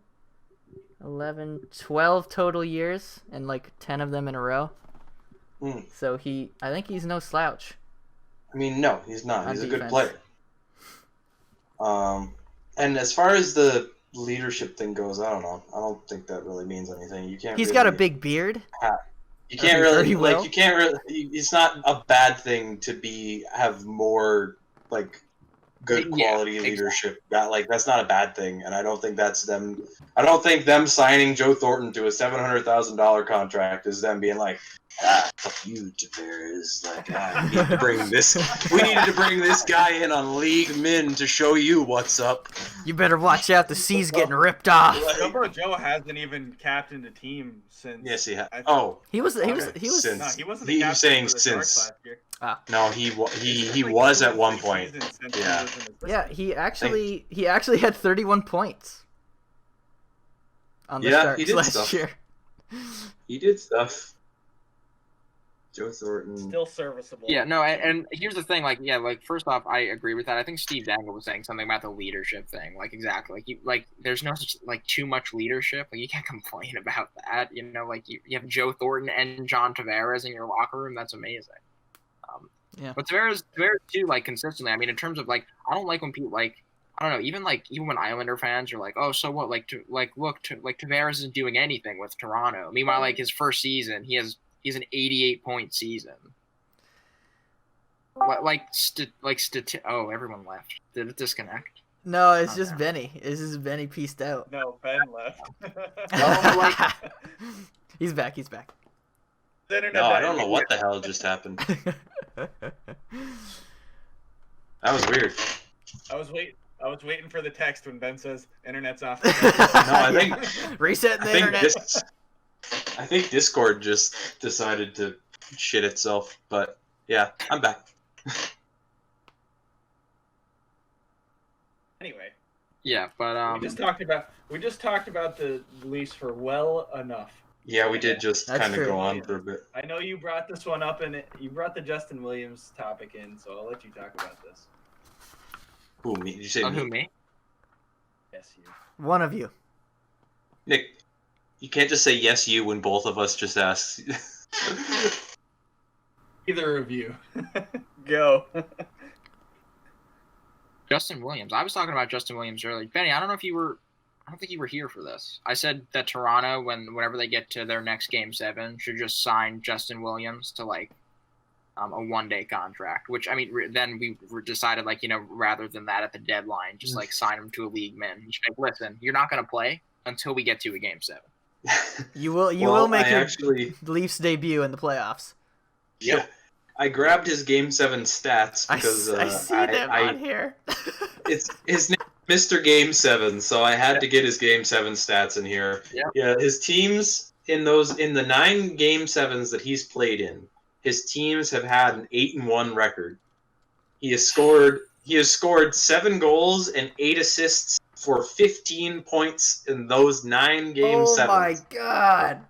11, 12 total years, and like 10 of them in a row. So I think he's no slouch. I mean, no, he's not. On He's defense. a good player. And as far as the leadership thing goes, I don't know. I don't think that really means anything. You can't. He's got a big beard. You can't really will. You can't really. It's not a bad thing to have more good quality leadership. That's not a bad thing, and I don't think that's them. I don't think them signing Joe Thornton to a $700,000 contract is them being like, Fuck you, Tavares. Like, we need to bring this. We needed to bring this guy in on League Min to show you what's up. You better watch out. The C's getting ripped off. Jumbo Joe hasn't even captained a team since. Yes, he has. I think- Oh, He was. Okay. No, he wasn't the He captain was saying for the since. Sharks last year. no, he Like, was at two one big point. seasons since he Yeah. was in the Yeah, system. he actually had 31 points on the Yeah, Sharks he did last stuff. year. He did stuff. Joe Thornton. Still serviceable. Yeah, no, and here's the thing, like, yeah, like, first off, I agree with that. I think Steve Dangle was saying something about the leadership thing, like, exactly, like, there's no such, like, too much leadership, like, you can't complain about that, you know, like, you have Joe Thornton and John Tavares in your locker room, that's amazing. Yeah. But Tavares too, like, consistently, I mean, in terms of, like, I don't like when people, like, I don't know, even when Islander fans are like, oh, so what, like, look, Tavares isn't doing anything with Toronto. Meanwhile, like, his first season, he's an 88-point season. Everyone left. Did it disconnect? No, it's Oh, just no. Benny. It's just Benny pieced out. No, Ben left. He's back. He's back. The internet No, I died. don't know what the hell just happened. That was weird. I was waiting for the text when Ben says internet's off. No, I think Resetting the I think internet. I think Discord just decided to shit itself. But yeah, I'm back. Anyway, Yeah, but we just talked about the Leafs for well enough. Yeah, we did just That's kind of true. go on for a bit. I know you brought this one up and you brought the Justin Williams topic in, so I'll let you talk about this. Who, me? Did you say who me? me? Yes, you. One of you. Nick, you can't just say yes you when both of us just ask. Either of you. Go. Justin Williams. I was talking about Justin Williams earlier. Benny, I don't think you were here for this. I said that Toronto, whenever they get to their next Game 7, should just sign Justin Williams to, like, a one-day contract. Which, I mean, then we decided, like, you know, rather than that at the deadline, just, like, sign him to a league min. Just like, listen, you're not going to play until we get to a Game 7. You will make I your actually, Leafs debut in the playoffs. yeah, I grabbed his Game 7 stats because I see them on here. it's his name is Mr. Game 7, so I had to get his Game 7 stats in here. Yeah. His teams in the 9 Game 7s that he's played in, his teams have had an 8-1 record. He has scored 7 goals and 8 assists for 15 points in those 9 Game 7s. Oh my god.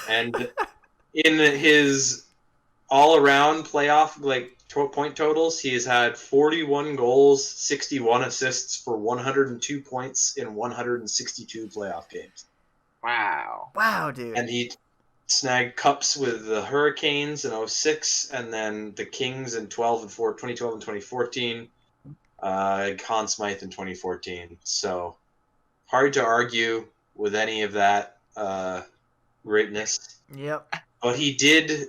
And in his all-around playoff point totals, he has had 41 goals, 61 assists for 102 points in 162 playoff games. Wow. Wow, dude. And he snagged cups with the Hurricanes in 2006, and then the Kings in 2012 and 2014, Conn Smythe in 2014. So hard to argue with any of that greatness. Yep. But he did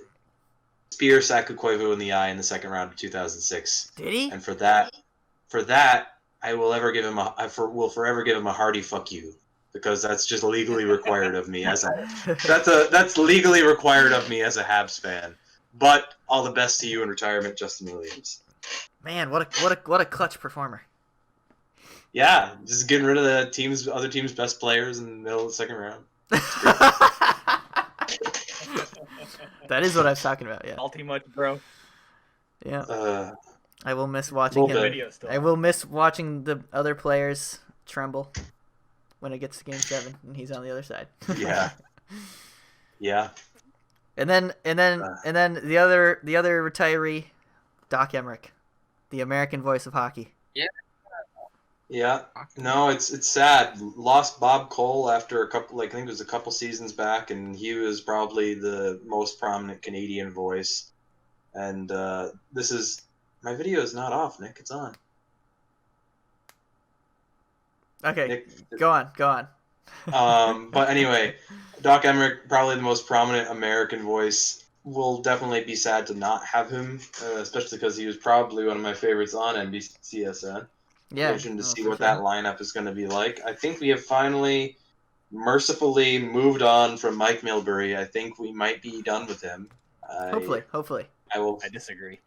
spear Saku Koivu in the eye in the second round of 2006, Did he? and for that, I will forever give him a hearty fuck you, because that's just legally required of me as that's legally required of me as a Habs fan. But all the best to you in retirement, Justin Williams. Man, what a clutch performer. Yeah, just getting rid of the other team's best players in the middle of the second round. That is what I was talking about. Yeah. Salty much, bro. Yeah. I will miss watching Little him. bit. Video still. I will miss watching the other players tremble when it gets to Game 7 and he's on the other side. Yeah. Yeah. And then the other retiree, Doc Emmerich, the American voice of hockey. Yeah. No, it's sad. Lost Bob Cole after a couple, I think it was a couple seasons back, and he was probably the most prominent Canadian voice. And this is my video is not off, Nick. It's on. Okay, Nick, go on. but anyway, Doc Emmerich, probably the most prominent American voice. Will definitely be sad to not have him, especially because he was probably one of my favorites on NBCSN. Yeah. To see what that lineup is going to be like. I think we have finally mercifully moved on from Mike Milbury. I think we might be done with him. Hopefully. I will. I disagree.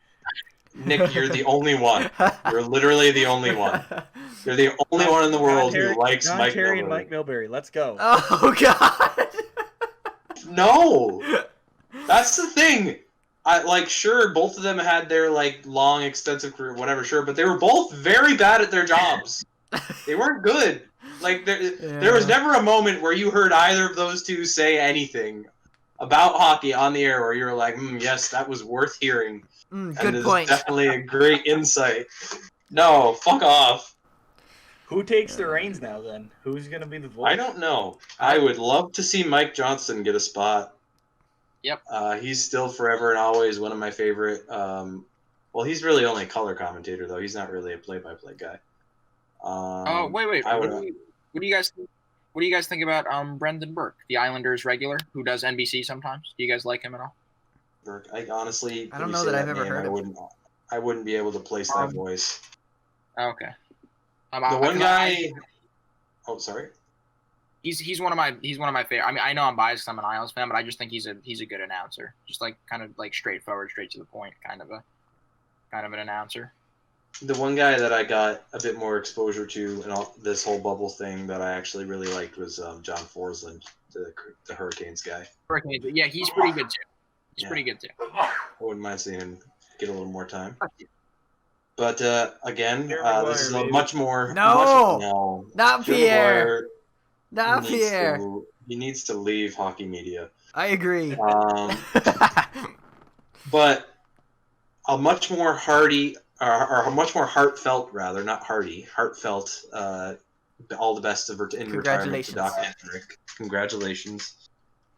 Nick, you're the only one. You're literally the only one. You're the only one in the world who likes John Mike Terry Milbury. and Mike Milbury. Let's go. Oh God. No, that's the thing. Sure, both of them had their long, extensive career, whatever. Sure, but they were both very bad at their jobs. They weren't good. There was never a moment where you heard either of those two say anything about hockey on the air where you were like, yes, that was worth hearing. Good point. Definitely a great insight. No, fuck off. Who takes the reins now, then? Who's going to be the voice? I don't know. I would love to see Mike Johnson get a spot. Yep. He's still forever and always one of my favorite. Well, he's really only a color commentator, though. He's not really a play-by-play guy. Wait. What do you guys think about Brendan Burke, the Islanders regular, who does NBC sometimes? Do you guys like him at all? Burke, I honestly, I don't know that I've ever heard of him. I wouldn't be able to place that voice. Okay. The one guy. Oh, sorry. He's one of my favorite. I mean, I know I'm biased. 'Cause I'm an Isles fan, but I just think he's a good announcer. Just kind of straightforward, straight to the point, kind of an announcer. The one guy that I got a bit more exposure to in all this whole bubble thing that I actually really liked was John Forsland, the Hurricanes guy. Hurricanes, yeah, he's pretty good too. Pretty good too. I wouldn't mind seeing him get a little more time. But again, this is a much more. No, not Pierre. Not he needs Pierre. He needs to leave hockey media. I agree. But a much more hearty, or a much more heartfelt, rather, not hearty, heartfelt. All the best in retirement to Doc Hendrick. Congratulations.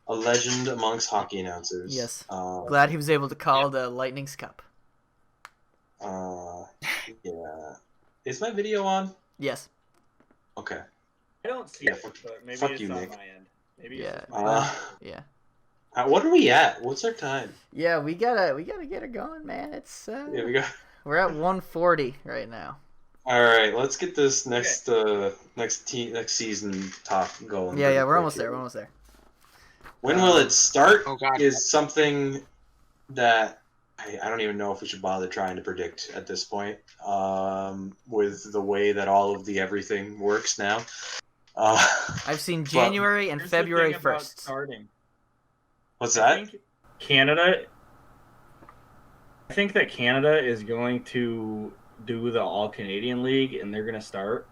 A legend amongst hockey announcers. Yes. Glad he was able to call the Lightning's Cup. Yeah. Is my video on? Yes. Okay. I don't see it, but maybe it's on Nick. my end. Maybe Yeah. it's Yeah. What are we at? What's our time? Yeah, we gotta get it going, man. It's Yeah, we got. We're at 140 right now. All right, let's get this next season talk going. Yeah, we're almost there. We're almost there. When will it start? Oh God. Is something that I don't even know if we should bother trying to predict at this point. With the way that all of the everything works now. I've seen January and February 1st. Starting. What's that? I think that Canada is going to do the All Canadian League, and they're going to start.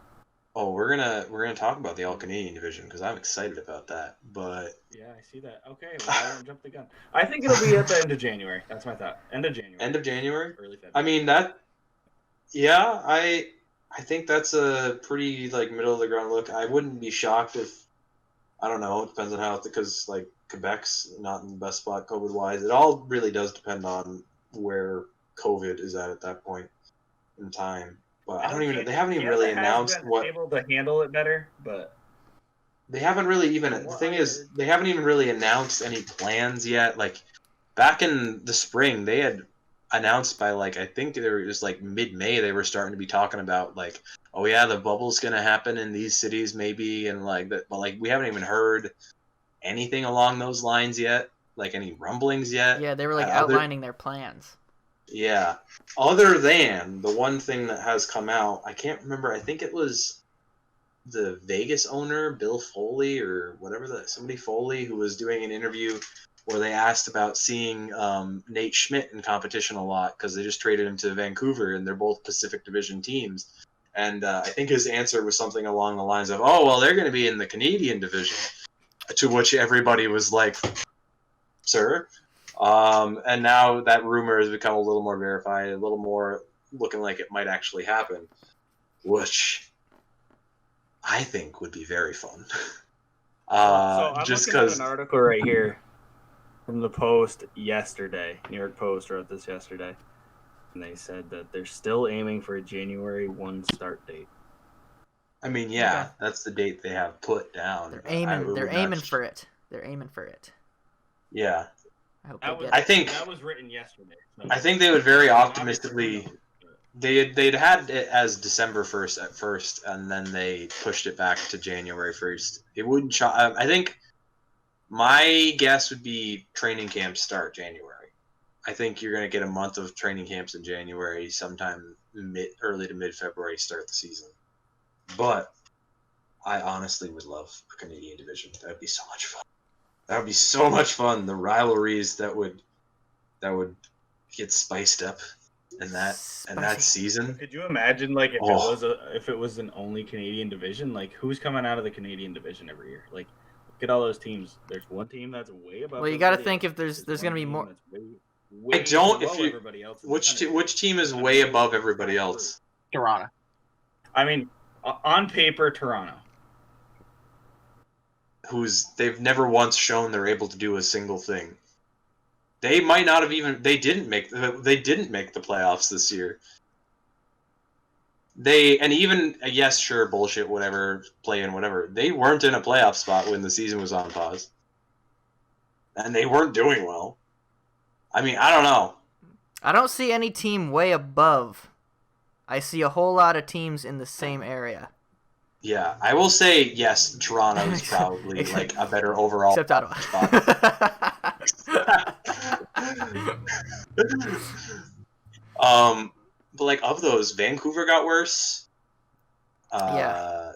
Oh, we're gonna talk about the All Canadian division because I'm excited about that. But yeah, I see that. Okay, well, I don't jump the gun. I think it'll be at the end of January. That's my thought. End of January. End of January. Early February. I mean that. Yeah, I think that's a pretty middle of the ground look. I wouldn't be shocked if, I don't know. It depends on how, because Quebec's not in the best spot COVID wise. It all really does depend on where COVID is at that point in time. But they haven't even really announced what. Able to handle it better, but they haven't really even. The thing is, they haven't even really announced any plans yet. Back in the spring, they had announced by I think it was mid-May they were starting to be talking about oh yeah, the bubble's gonna happen in these cities maybe, and that. But we haven't even heard anything along those lines yet. Any rumblings yet? Yeah, they were outlining their plans. Yeah. Other than the one thing that has come out, I can't remember. I think it was the Vegas owner, Bill Foley, or whatever somebody Foley, who was doing an interview where they asked about seeing Nate Schmidt in competition a lot because they just traded him to Vancouver and they're both Pacific Division teams. And I think his answer was something along the lines of, "Oh, well, they're going to be in the Canadian division," to which everybody was like, "Sir?" And now that rumor has become a little more verified, a little more looking like it might actually happen, which I think would be very fun. So I'm looking at an article right here from the Post yesterday. New York Post wrote this yesterday, and they said that they're still aiming for a January 1 start date. I mean, yeah, that's the date they have put down. They're aiming for it. They're aiming for it. Yeah. I think that was written yesterday. So I think they would very optimistically. they'd had it as December 1st at first, and then they pushed it back to January 1st. It wouldn't. I think my guess would be training camps start January. I think you're going to get a month of training camps in January, sometime early to mid February, start the season. But I honestly would love a Canadian division. That would be so much fun. That would be so much fun. The rivalries that would get spiced up in that season. Could you imagine like Oh. if it was an only Canadian division? Like who's coming out of the Canadian division every year? Like look at all those teams. There's one team that's way above. Well, you got to everybody think else. if there's going to be one more. team that's way I don't. below If you everybody else in the country. which team is way above everybody else? Toronto. I mean, on paper, Toronto. They've never once shown they're able to do a single thing. They might not have even. They didn't make the playoffs this year. Yes, sure, bullshit, whatever, play in whatever. They weren't in a playoff spot when the season was on pause, and they weren't doing well. I mean, I don't know. I don't see any team way above. I see a whole lot of teams in the same area. Yeah, I will say yes. Toronto is probably like a better overall Except Ottawa. spot. But like of those, Vancouver got worse. Yeah.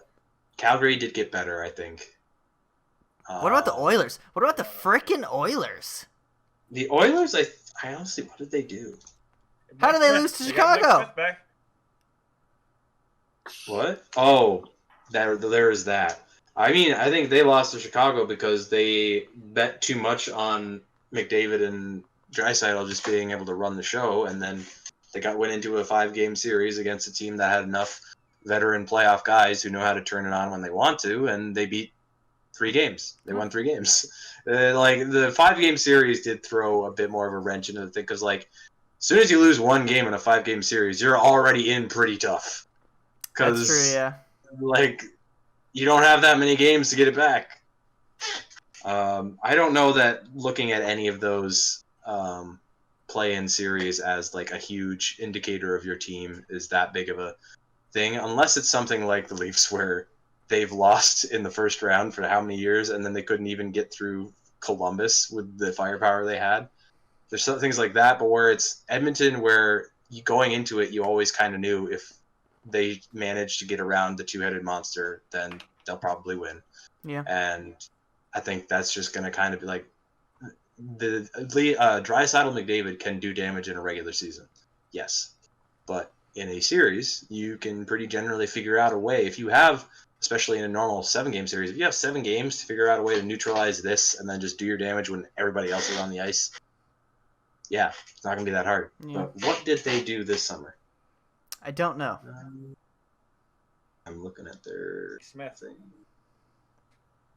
Calgary did get better, I think. What about the Oilers? What about the frickin' Oilers? The Oilers, I honestly, what did they do? How did they lose to They got Chicago? Mike Smith back. What? Oh, there is that. I mean, I think they lost to Chicago because they bet too much on McDavid and Draisaitl just being able to run the show, and then they went into a 5-game series against a team that had enough veteran playoff guys who know how to turn it on when they want to, and they beat 3 games. They won 3 games. Like the 5-game series did throw a bit more of a wrench into the thing because, like, as soon as you lose 1 game in a 5-game series, you're already in pretty tough. That's true, yeah. Like, you don't have that many games to get it back. I don't know that looking at any of those play-in series as like a huge indicator of your team is that big of a thing, unless it's something like the Leafs where they've lost in the first round for how many years and then they couldn't even get through Columbus with the firepower they had. There's some things like that, but where it's Edmonton, where going into it, you always kind of knew if they manage to get around the 2-headed monster, then they'll probably win. Yeah. And I think that's just going to kind of be like the Draisaitl McDavid can do damage in a regular season. Yes. But in a series, you can pretty generally figure out a way. If you have, especially in a normal 7-game series, if you have 7 games to figure out a way to neutralize this and then just do your damage when everybody else is on the ice, yeah, it's not going to be that hard. Yeah. But what did they do this summer? I don't know. I'm looking at their Smith. thing.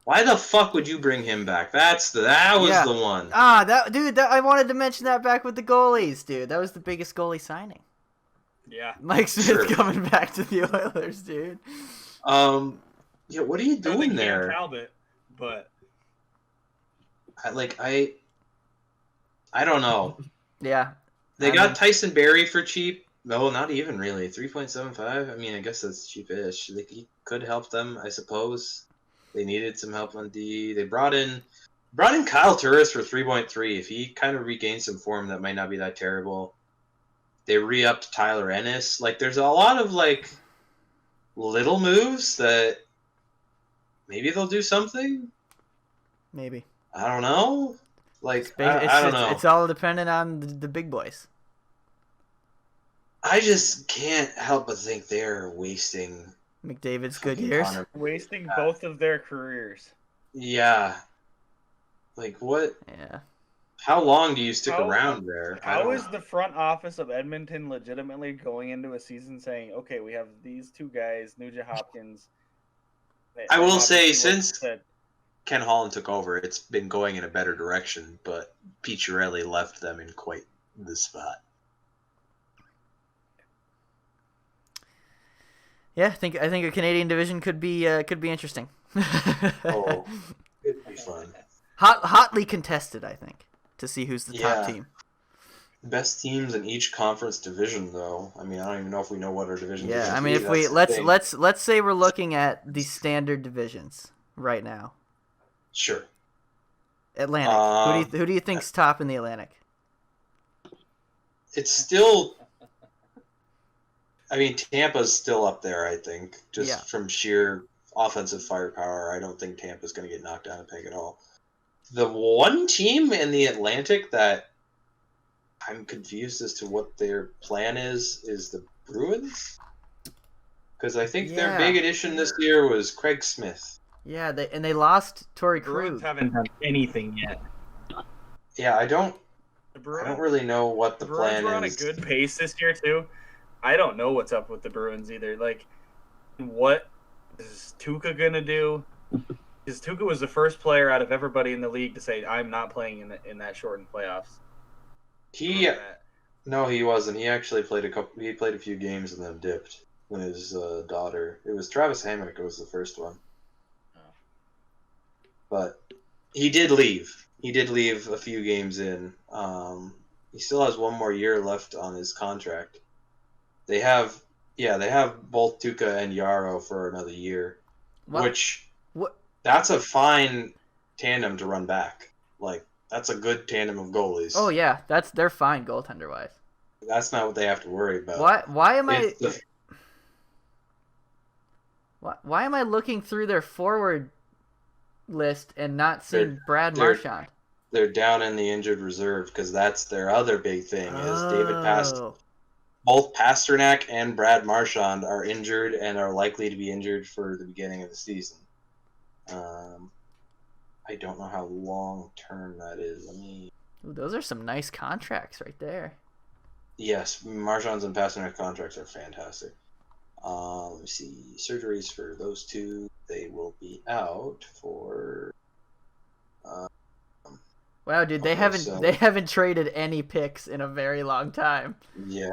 Why the fuck would you bring him back? That was Yeah. the one. I wanted to mention that back with the goalies, dude. That was the biggest goalie signing. Yeah. Mike Smith Sure. coming back to the Oilers, dude. Yeah, what are you doing there? Talbot, but I don't know. Yeah. They I got mean- Tyson Barrie for cheap. No, not even really. 3.75. I mean, I guess that's cheapish. He could help them, I suppose. They needed some help on D. They brought in Kyle Turris for 3.3. If he kind of regains some form, that might not be that terrible. They re-upped Tyler Ennis. Like, there's a lot of like little moves that maybe they'll do something. Maybe. I don't know. Like, I don't know. It's all dependent on the big boys. I just can't help but think they're wasting McDavid's good fucking years. Connor. wasting both of their careers. Yeah. Like, what? Yeah. How long do you stick How- around there? I How don't is know. the front office of Edmonton legitimately going into a season saying, okay, we have these 2 guys, Nugent Hopkins. I will and say, obviously what you since said, Ken Holland took over, it's been going in a better direction, but Picciarelli left them in quite the spot. Yeah, I think a Canadian division could be interesting. Oh, it'd be fun. Hotly contested, I think, to see who's the Yeah. top team. best teams in each conference division, though. I mean, I don't even know if we know what our divisions are Yeah, going I to mean, be. if we That's the thing. let's say we're looking at the standard divisions right now. Sure. Atlantic. Who do you think's top in the Atlantic? It's still. I mean, Tampa's still up there. I think just from sheer offensive firepower. I don't think Tampa's going to get knocked down a peg at all. The one team in the Atlantic that I'm confused as to what their plan is the Bruins. Because I think their big addition this year was Craig Smith. Yeah, they lost Torrey Bruins Krug. haven't done anything yet. Yeah, I don't really know what the Bruins plan were on a is. good pace this year too. I don't know what's up with the Bruins either. Like, what is Tuukka gonna do? Because Tuukka was the first player out of everybody in the league to say, "I'm not playing in that shortened playoffs." No, he wasn't. He actually played He played a few games and then dipped when his daughter. It was Travis Hamonic. Was the first one, but he did leave. He did leave a few games in. He still has one more year left on his contract. They have both Tuukka and Yarrow for another year, that's a fine tandem to run back. Like, that's a good tandem of goalies. Oh yeah, they're fine goaltender wise. That's not what they have to worry about. Why am I looking through their forward list and not seeing Brad Marchand? They're down in the injured reserve because that's their other big thing is David Pastrnak. Both Pastrnak and Brad Marchand are injured and are likely to be injured for the beginning of the season. I don't know how long term that is. Ooh, those are some nice contracts right there. Yes, Marchand's and Pastrnak contracts are fantastic. Let me see. Surgeries for those two. They will be out for. Wow, dude, they haven't traded any picks in a very long time. Yeah.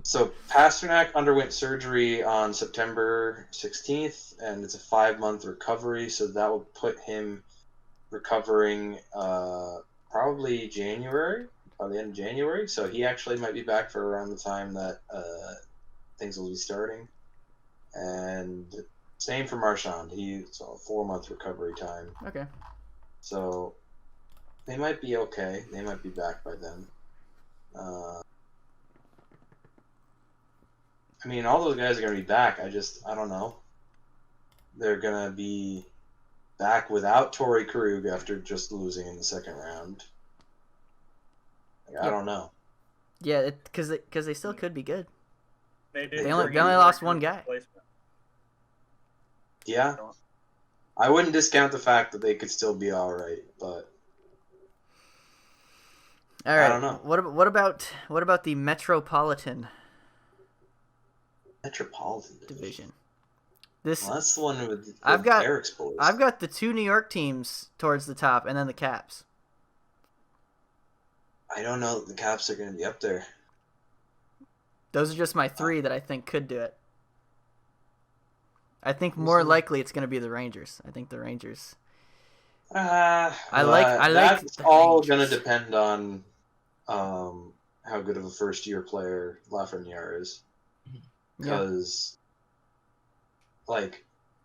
So Pastrnak underwent surgery on September 16th, and it's a 5-month recovery. So that will put him recovering probably January, by the end of January. So he actually might be back for around the time that things will be starting. And same for Marchand. It's a 4-month recovery time. Okay. So they might be okay. They might be back by then. I mean, all those guys are going to be back. I don't know. They're going to be back without Torrey Krug after just losing in the second round. I don't know. Yeah, because they still could be good. They only lost one guy. Yeah. I wouldn't discount the fact that they could still be all right, but all right. I don't know. What about the Metropolitan division? That's the one with I've got Eric's boys. I've got the two New York teams towards the top, and then the Caps. I don't know that the Caps are going to be up there. Those are just my three that I think could do it. I think more likely it's going to be the Rangers. I think the Rangers. That's all going to depend on how good of a first-year player Lafreniere is. Because,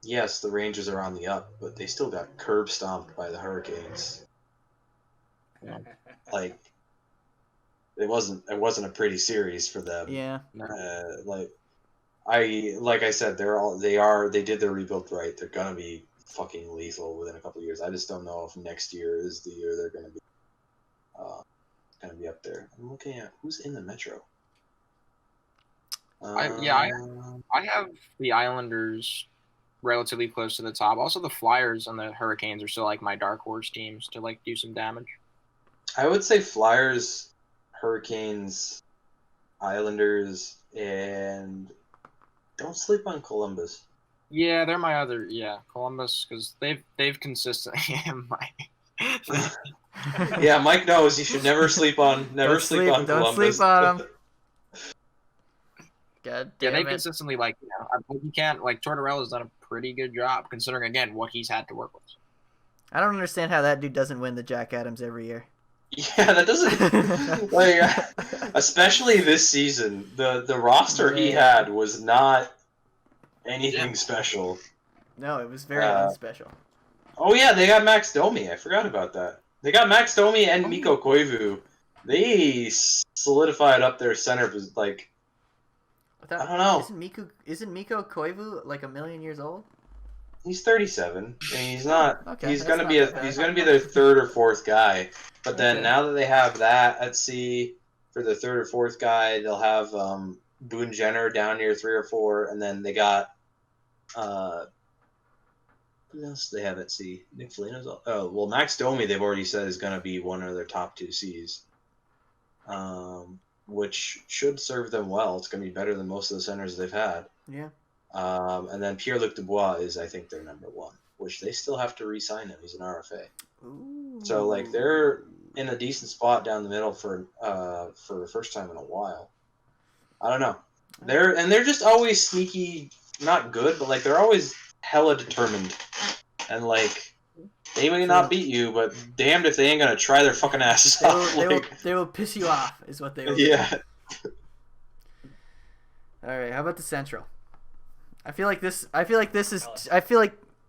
yes, the Rangers are on the up, but they still got curb stomped by the Hurricanes. Yeah. It wasn't a pretty series for them. Yeah. Like I said, they did their rebuild right. They're gonna be fucking lethal within a couple of years. I just don't know if next year is the year they're gonna be up there. I'm looking at who's in the Metro. I have the Islanders relatively close to the top. Also, the Flyers and the Hurricanes are still my dark horse teams to do some damage. I would say Flyers, Hurricanes, Islanders, and don't sleep on Columbus. Yeah, they're my other. Yeah, Columbus, because they've consistently. Yeah, Mike knows you should never sleep on Columbus. Don't sleep on them. God damn they it. consistently you can't Tortorella's done a pretty good job considering again what he's had to work with. I don't understand how that dude doesn't win the Jack Adams every year. Yeah, that doesn't like, especially this season. The roster he Yeah. had was not anything special. No, it was very unspecial. Oh yeah, they got Max Domi. I forgot about that. They got Max Domi and Mikko Koivu. They solidified up their center. Like, I don't know. Isn't Mikko Koivu like 1,000,000 years old? He's 37. And he's not. Okay, he's that's gonna not be that bad. he's gonna be their third or fourth guy. But then Okay. now that they have that, let's see, for the third or fourth guy, they'll have Boone Jenner down near 3 or 4, and then they got who else do they have at C? Nick Foligno's. Oh well, Max Domi they've already said is gonna be one of their top 2 Cs. Which should serve them well. It's gonna be better than most of the centers they've had. Yeah. And then Pierre-Luc Dubois is, I think, their number 1, which they still have to re-sign him. He's an RFA. Ooh. So, like, they're in a decent spot down the middle for the first time in a while. I don't know. They're just always sneaky, not good, but, like, they're always hella determined. And, like, they may not beat you, but damned if they ain't gonna try their fucking asses off. They will piss you off, is what they will. Yeah. All right, how about the Central? I feel like this is.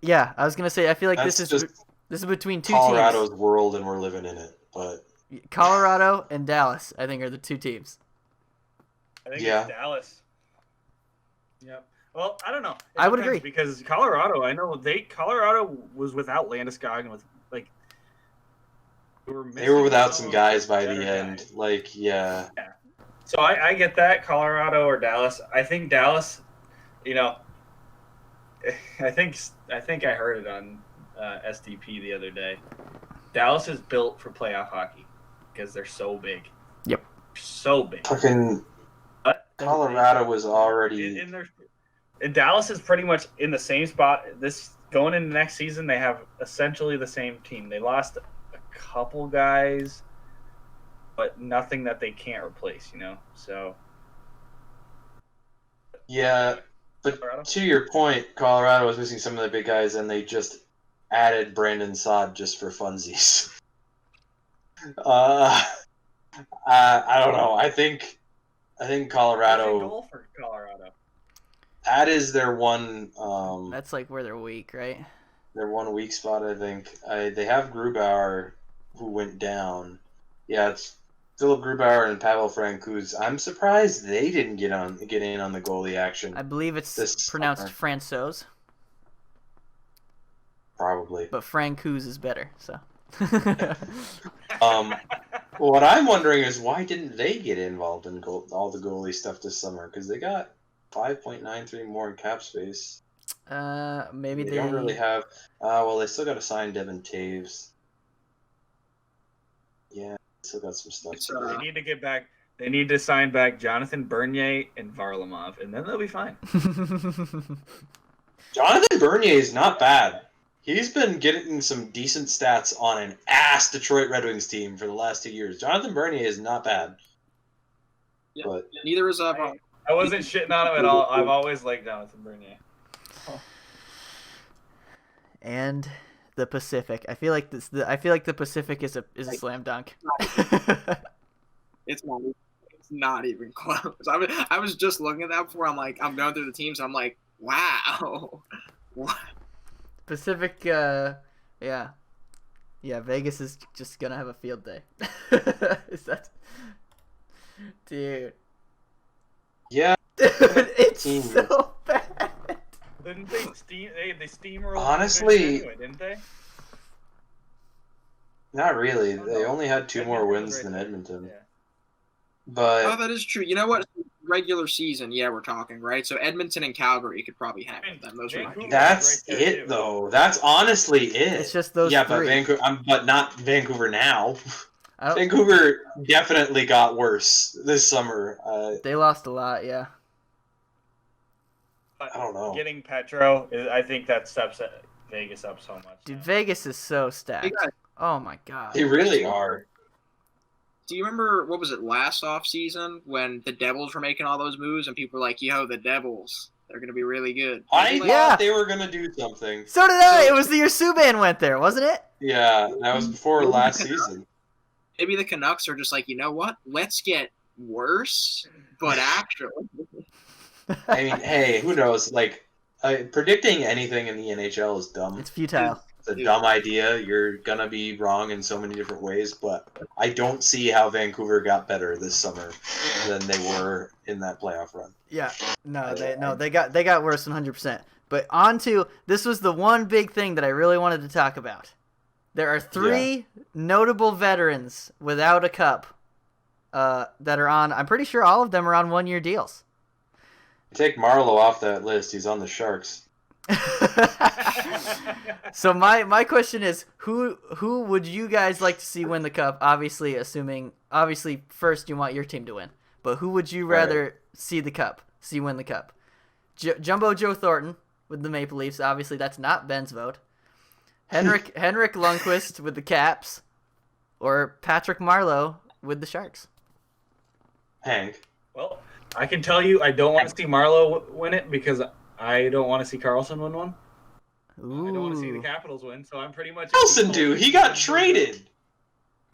Yeah, I was gonna say. I feel like That's this just is between two Colorado's teams. world, and we're living in it. But Colorado and Dallas, I think, are the 2 teams. I think Yeah. it's Dallas. Yep. Well, I don't know. I would agree. Because Colorado, I know Colorado was without Landeskog and with like they were without some guys by the end. Guys. Like, yeah. So I get that, Colorado or Dallas. I think Dallas, you know, I think I heard it on SDP the other day. Dallas is built for playoff hockey because they're so big. Yep. So big. Fucking Colorado was already. And Dallas is pretty much in the same spot. This going into next season, they have essentially the same team. They lost a couple guys, but nothing that they can't replace. You know, so. Yeah, but Colorado? to your point, Colorado was missing some of the big guys, and they just added Brandon Saad just for funsies. I don't know. I think Colorado. Goal for Colorado. That is their one. That's like where they're weak, right? Their one weak spot, I think. They have Grubauer, who went down. Yeah, it's Philip Grubauer and Pavel Francouz. I'm surprised they didn't get in on the goalie action. I believe it's this pronounced summer. Francouz, Probably. but Francouz is better. So. What I'm wondering is why didn't they get involved in all the goalie stuff this summer? Because they got 5.93 more in cap space. Maybe They don't really have. Well, they still got to sign Devin Taves. Yeah, still got some stuff. They need to get back. They need to sign back Jonathan Bernier and Varlamov, and then they'll be fine. Jonathan Bernier is not bad. He's been getting some decent stats on an ass Detroit Red Wings team for the last 2 years. Jonathan Bernier is not bad. Yeah. But Neither is I wasn't shitting on him at all. I've always liked Jonathan Bernier. And the Pacific. I feel like the Pacific is a slam dunk. It's not even close. I was just looking at that before. I'm going through the teams. I'm like, wow. What? Pacific, yeah. Vegas is just gonna have a field day. Is that, dude? yeah, It's team. so bad. Didn't they steamrolled? Honestly- anyway, didn't they? Not really. I don't They know. only had 2 more Edmonton was wins right than there. Edmonton. Yeah. But Oh, that is true. You know what? Regular season, yeah, we're talking, right? So Edmonton and Calgary could probably hang with them. Those are my Vancouver. teams. that's Right there, it, too. though. That's honestly it. It's just those yeah, three. but Vancouver. But not Vancouver now. I don't, Vancouver definitely got worse this summer. they lost a lot, yeah. But I don't know. Getting Petro, I think that steps Vegas up so much. Dude, Vegas is so Hey, stacked. guys, Oh my god. They really are. do you remember, what was it, last offseason when the Devils were making all those moves and people were like, yo, the Devils, they're going to be really good? I Yeah. thought they were gonna do something. So did I. It was the year Subban went there, wasn't it? Yeah, that was before last season. maybe the Canucks are just like, you know what? Let's get worse, but actually. I mean, hey, who knows? Like, predicting anything in the NHL is dumb. It's futile. It's a dumb idea. You're gonna be wrong in so many different ways, but I don't see how Vancouver got better this summer than they were in that playoff run. Yeah, they got worse 100%. But on to this was the one big thing that I really wanted to talk about. There are 3 notable veterans without a cup that are on. I'm pretty sure all of them are on 1-year deals. Take Marlowe off that list. He's on the Sharks. So my question is, who would you guys like to see win the cup? Obviously first you want your team to win, but who would you rather see win the cup? Jumbo Joe Thornton with the Maple Leafs. Obviously that's not Ben's vote. Henrik Lundqvist with the Caps, or Patrick Marleau with the Sharks. Hank. Well, I can tell you I don't want to see Marlowe win it because I don't want to see Carlson win one. Ooh. I don't want to see the Capitals win, so I'm pretty much... Carlson, dude, he got traded.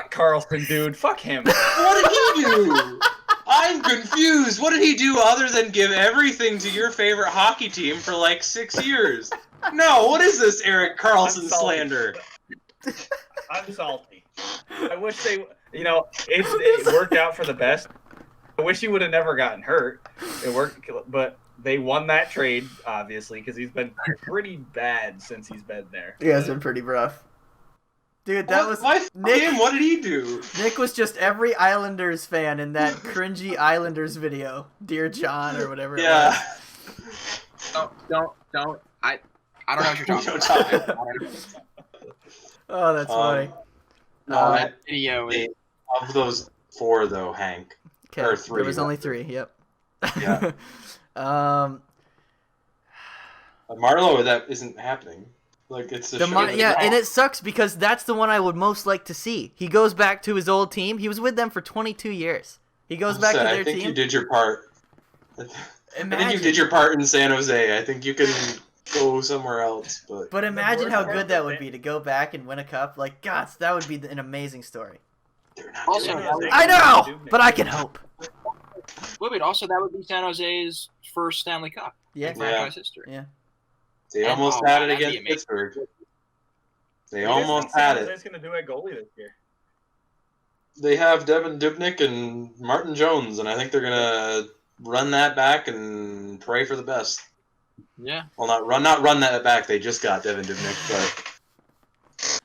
Carlson, dude, fuck him. What did he do? I'm confused. What did he do other than give everything to your favorite hockey team for like 6 years? No, what is this Erik Karlsson slander? I'm salty. I wish they, it worked out for the best. I wish he would have never gotten hurt. It worked, but they won that trade, obviously, because he's been pretty bad since he's been there. Yeah, it's been pretty rough. Dude, that was Nick. What did he do? Nick was just every Islanders fan in that cringy Islanders video, Dear John or whatever. Yeah. Don't. I don't know what you're talking about. Oh, that's funny. No, that video is... Of those 4, though, Hank. Okay, Or 3. there was only 3. Yep. Yeah. But Marlowe, that isn't happening. Like, it's and it sucks because that's the one I would most like to see. He goes back to his old team. He was with them for 22 years. He goes back to their team. I think you did your part. Imagine. I think you did your part in San Jose. I think you can go somewhere else. But imagine how good that would be to go back and win a cup. Like, gosh, that would be an amazing story. Also, I know, but I can hope. Wait, also that would be San Jose's first Stanley Cup in franchise history. Yeah. They almost had it against Pittsburgh. They almost had it. Who's going to do a goalie this year? They have Devin Dubnyk and Martin Jones, and I think they're going to run that back and pray for the best. Yeah. Well, not run that back. They just got Devin Dubnyk, but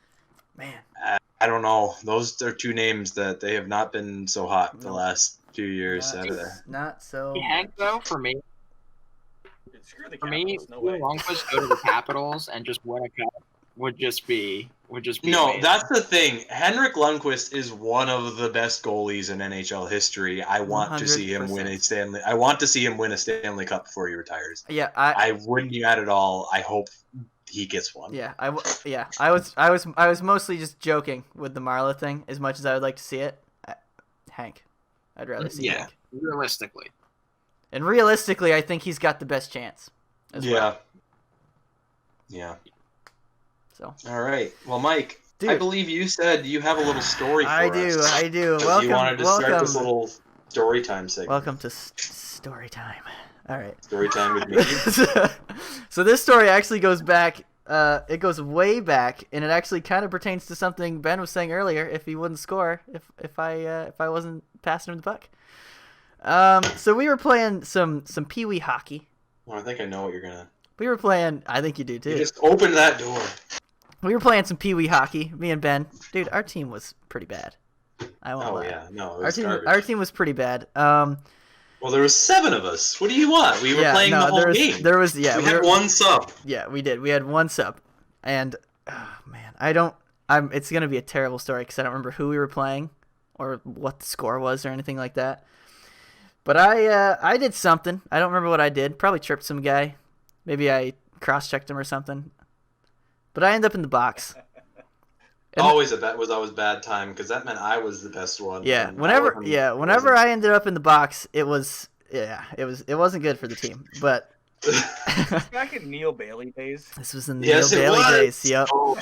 man, I don't know. Those are 2 names that they have not been so hot the last few years out of there. Not so. Hank, though, for me, Lundqvist go to the Capitals and just win a cup would just be No, amazing. that's the thing. Henrik Lundqvist is one of the best goalies in NHL history. I want to see him win a Stanley. I want to see him win a Stanley Cup before he retires. Yeah, I wouldn't be mad at all. I hope he gets one. Yeah, I was mostly just joking with the Marla thing. As much as I would like to see it, Hank, I'd rather see Hank. Realistically. And realistically, I think he's got the best chance. Well. Yeah. So. All right. Well, Mike, Dude. I believe you said you have a little story for us. I do. Welcome. You wanted to start this little story time segment. Welcome to story time. All right. Story time with me. So this story actually goes back. It goes way back, and it actually kind of pertains to something Ben was saying earlier. If he wouldn't score, if I wasn't passing him the puck. So we were playing some pee-wee hockey. Well, I think I know what you're gonna. We were playing. I think you do too. You just opened that door. We were playing some pee-wee hockey. Me and Ben. Dude, our team was pretty bad. I won't lie. Yeah, no, it was our team was pretty bad. Well, there was 7 of us. What do you want? We were playing the whole game. There was we had 1 sub. Yeah, we did. We had 1 sub, and oh man, it's gonna be a terrible story because I don't remember who we were playing or what the score was or anything like that. But I did something. I don't remember what I did. Probably tripped some guy. Maybe I cross-checked him or something. But I ended up in the box. Always bad time because that meant I was the best one. Yeah. Whenever I ended up in the box, it wasn't good for the team. But back in Neil Bailey days. This was in the Neil Bailey days. Yep. Oh,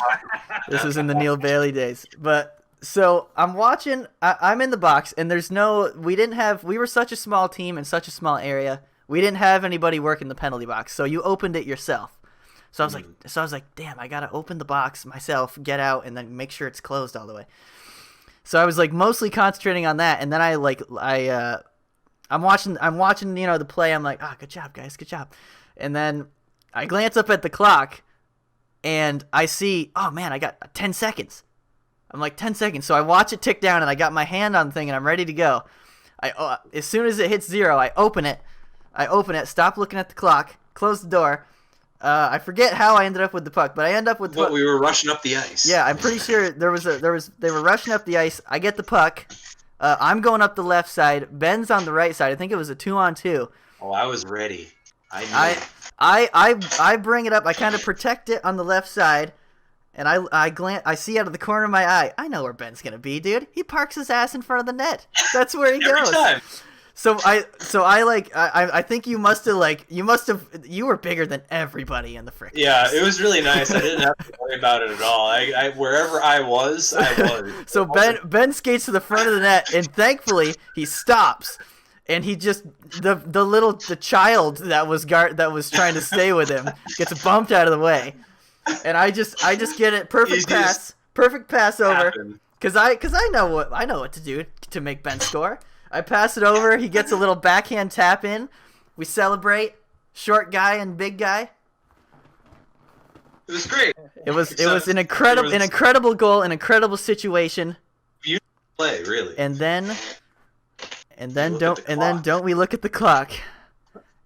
this was in the Neil Bailey days. But So I'm watching. I'm in the box, and there's no. We were such a small team in such a small area. We didn't have anybody working the penalty box. So you opened it yourself. So I was like, damn, I gotta open the box myself, get out, and then make sure it's closed all the way. So I was like mostly concentrating on that, and then I'm watching the play. I'm like, good job, guys, good job. And then I glance up at the clock, and I see, oh man, I got 10 seconds. I'm like 10 seconds. So I watch it tick down, and I got my hand on the thing, and I'm ready to go. As soon as it hits 0, I open it. Stop looking at the clock. Close the door. I forget how I ended up with the puck, but I end up with. But we were rushing up the ice. Yeah, I'm pretty sure they were rushing up the ice. I get the puck. I'm going up the left side. Ben's on the right side. I think it was a 2-on-2. Oh, I was ready. I bring it up. I kind of protect it on the left side, and I see out of the corner of my eye. I know where Ben's gonna be, dude. He parks his ass in front of the net. That's where he goes. Time. So I think you were bigger than everybody in the frickin'. Yeah, it was really nice. I didn't have to worry about it at all. I wherever I was. So Ben skates to the front of the net, and thankfully he stops, and he just the child that was trying to stay with him gets bumped out of the way, and I just get it perfect pass over because I know what to do to make Ben score. I pass it over. He gets a little backhand tap in. We celebrate. Short guy and big guy. It was great. It was an incredible goal, an incredible situation. Beautiful play, really. And then don't we look at the clock?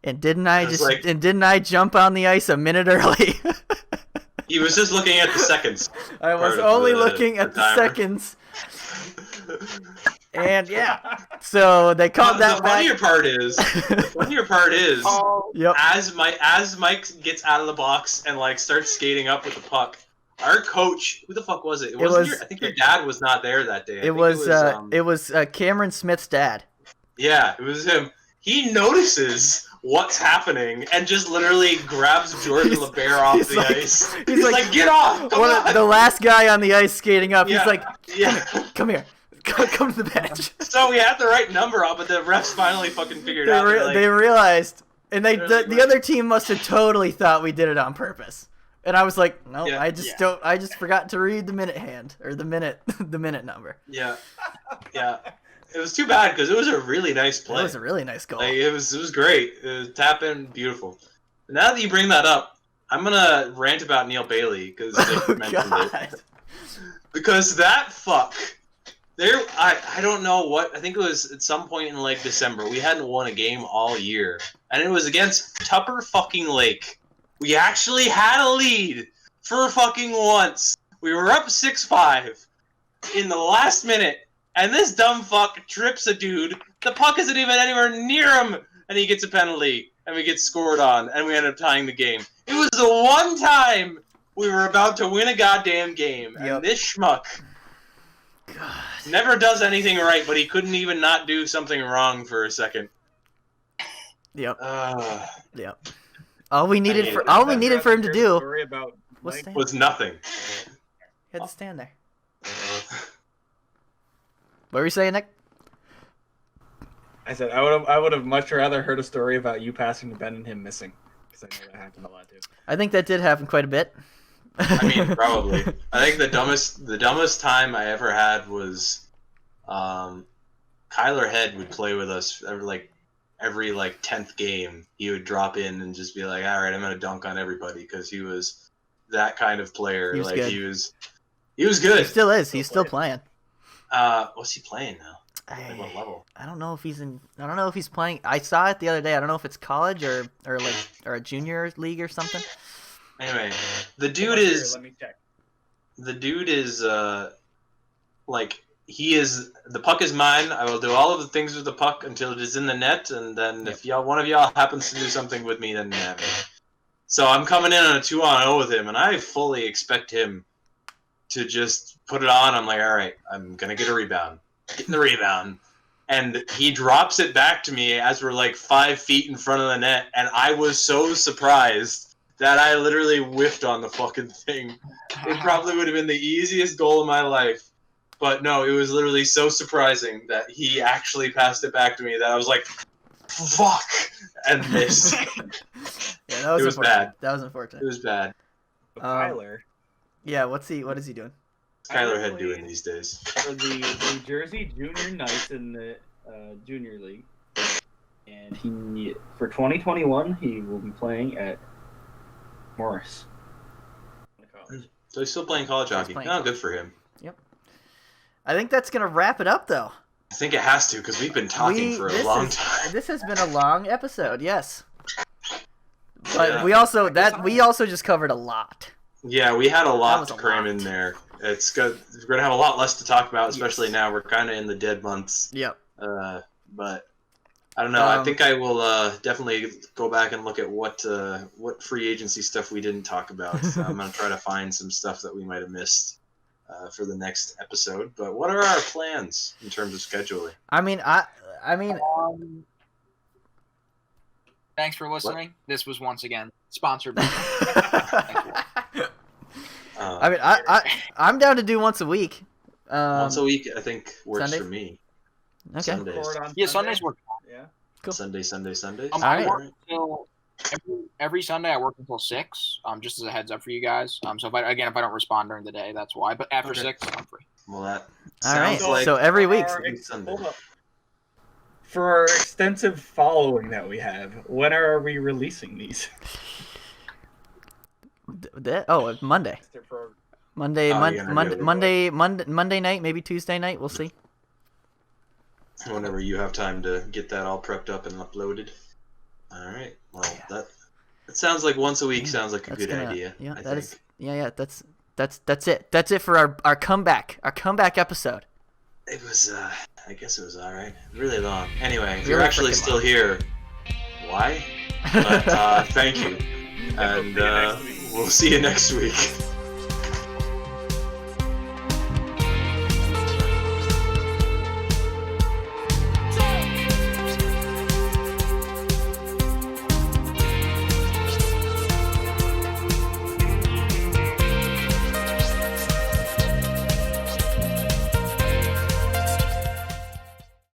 And didn't I jump on the ice a minute early? He was just looking at the seconds. I was only looking at the seconds. And yeah, so they called that. The funnier part is, yep. as Mike gets out of the box and like starts skating up with the puck, our coach, who the fuck was it? I think your dad was not there that day. It was Cameron Smith's dad. Yeah, it was him. He notices what's happening and just literally grabs Jordan LeBaire off the ice. He's like, get off! Come on! The last guy on the ice skating up. Yeah. He's like, come here. Come to the bench. So we had the right number on, but the refs finally fucking figured out. They realized, and the other team must have totally thought we did it on purpose. And I was like, no, yeah, I just forgot to read the minute hand or the minute number. Yeah, yeah. It was too bad because it was a really nice play. It was a really nice goal. Like, it was great. It was tap in, beautiful. Now that you bring that up, I'm gonna rant about Neil Bailey because they mentioned it. Because that fuck. I don't know what, I think it was at some point in like December. We hadn't won a game all year, and it was against Tupper fucking Lake. We actually had a lead for fucking once. We were up 6-5 in the last minute, and this dumb fuck trips a dude. The puck isn't even anywhere near him, and he gets a penalty, and we get scored on, and we end up tying the game. It was the one time we were about to win a goddamn game, and this schmuck God. Never does anything right, but he couldn't even not do something wrong for a second. Yep. Yep. All we needed for him to do was nothing. He had to stand there. What were you saying, Nick? I said I would have much rather heard a story about you passing to Ben and him missing, because I know that happened a lot too. I think that did happen quite a bit. I mean, probably. I think the dumbest time I ever had was, Kyler Head would play with us every 10th game. He would drop in and just be like, "All right, I'm gonna dunk on everybody," because he was that kind of player. He was good. He was good. He still is. He's still playing. What's he playing now? Like what level? I don't know if he's playing. I saw it the other day. I don't know if it's college or a junior league or something. Anyway, the dude is. Let me check. The dude is he is. The puck is mine. I will do all of the things with the puck until it is in the net, and then if one of y'all happens to do something with me, then have it. So I'm coming in on a 2-on-0 with him, and I fully expect him to just put it on. I'm like, all right, I'm gonna get a rebound. Getting the rebound. And he drops it back to me as we're like 5 feet in front of the net, and I was so surprised that I literally whiffed on the fucking thing. It probably would have been the easiest goal of my life. But no, it was literally so surprising that he actually passed it back to me that I was like, fuck, and missed. Yeah, that was, It was unfortunate. bad. That was unfortunate. It was bad. Tyler. Yeah, what is he doing? What's Kyler Head doing these days? For the New Jersey Junior Knights in the Junior League. And he, for 2021, he will be playing at Morris. So he's still playing college hockey. Oh, good for him. Yep. I think that's going to wrap it up, though. I think it has to, because we've been talking for a long time. This has been a long episode, yes. But we also just covered a lot. Yeah, we had a lot to cram in there. It's good. We're going to have a lot less to talk about, especially now. We're kind of in the dead months. Yep. But I don't know. I think I will definitely go back and look at what free agency stuff we didn't talk about. I'm going to try to find some stuff that we might have missed for the next episode. But what are our plans in terms of scheduling? I mean, thanks for listening. What? This was once again sponsored by. I'm down to do once a week. Once a week, I think works Sunday? for me. Okay. Sundays. Yeah, Sundays work. Yeah. Cool. Sundays. I work until every Sunday. I work until 6. Just as a heads up for you guys. So if I don't respond during the day, that's why. But after 6, I'm free. Well, that all right. sounds like so every week. For our extensive following that we have, when are we releasing these? Monday. Monday night, maybe Tuesday night. We'll see. Whenever you have time to get that all prepped up and uploaded. All right. Well, that sounds like once a week sounds like a good idea. Yeah, I that think. is. That's it. That's it for our comeback episode. It was. I guess it was all right. Really long. Anyway, if Really you're actually still here, why? But thank you, and we'll see you next week.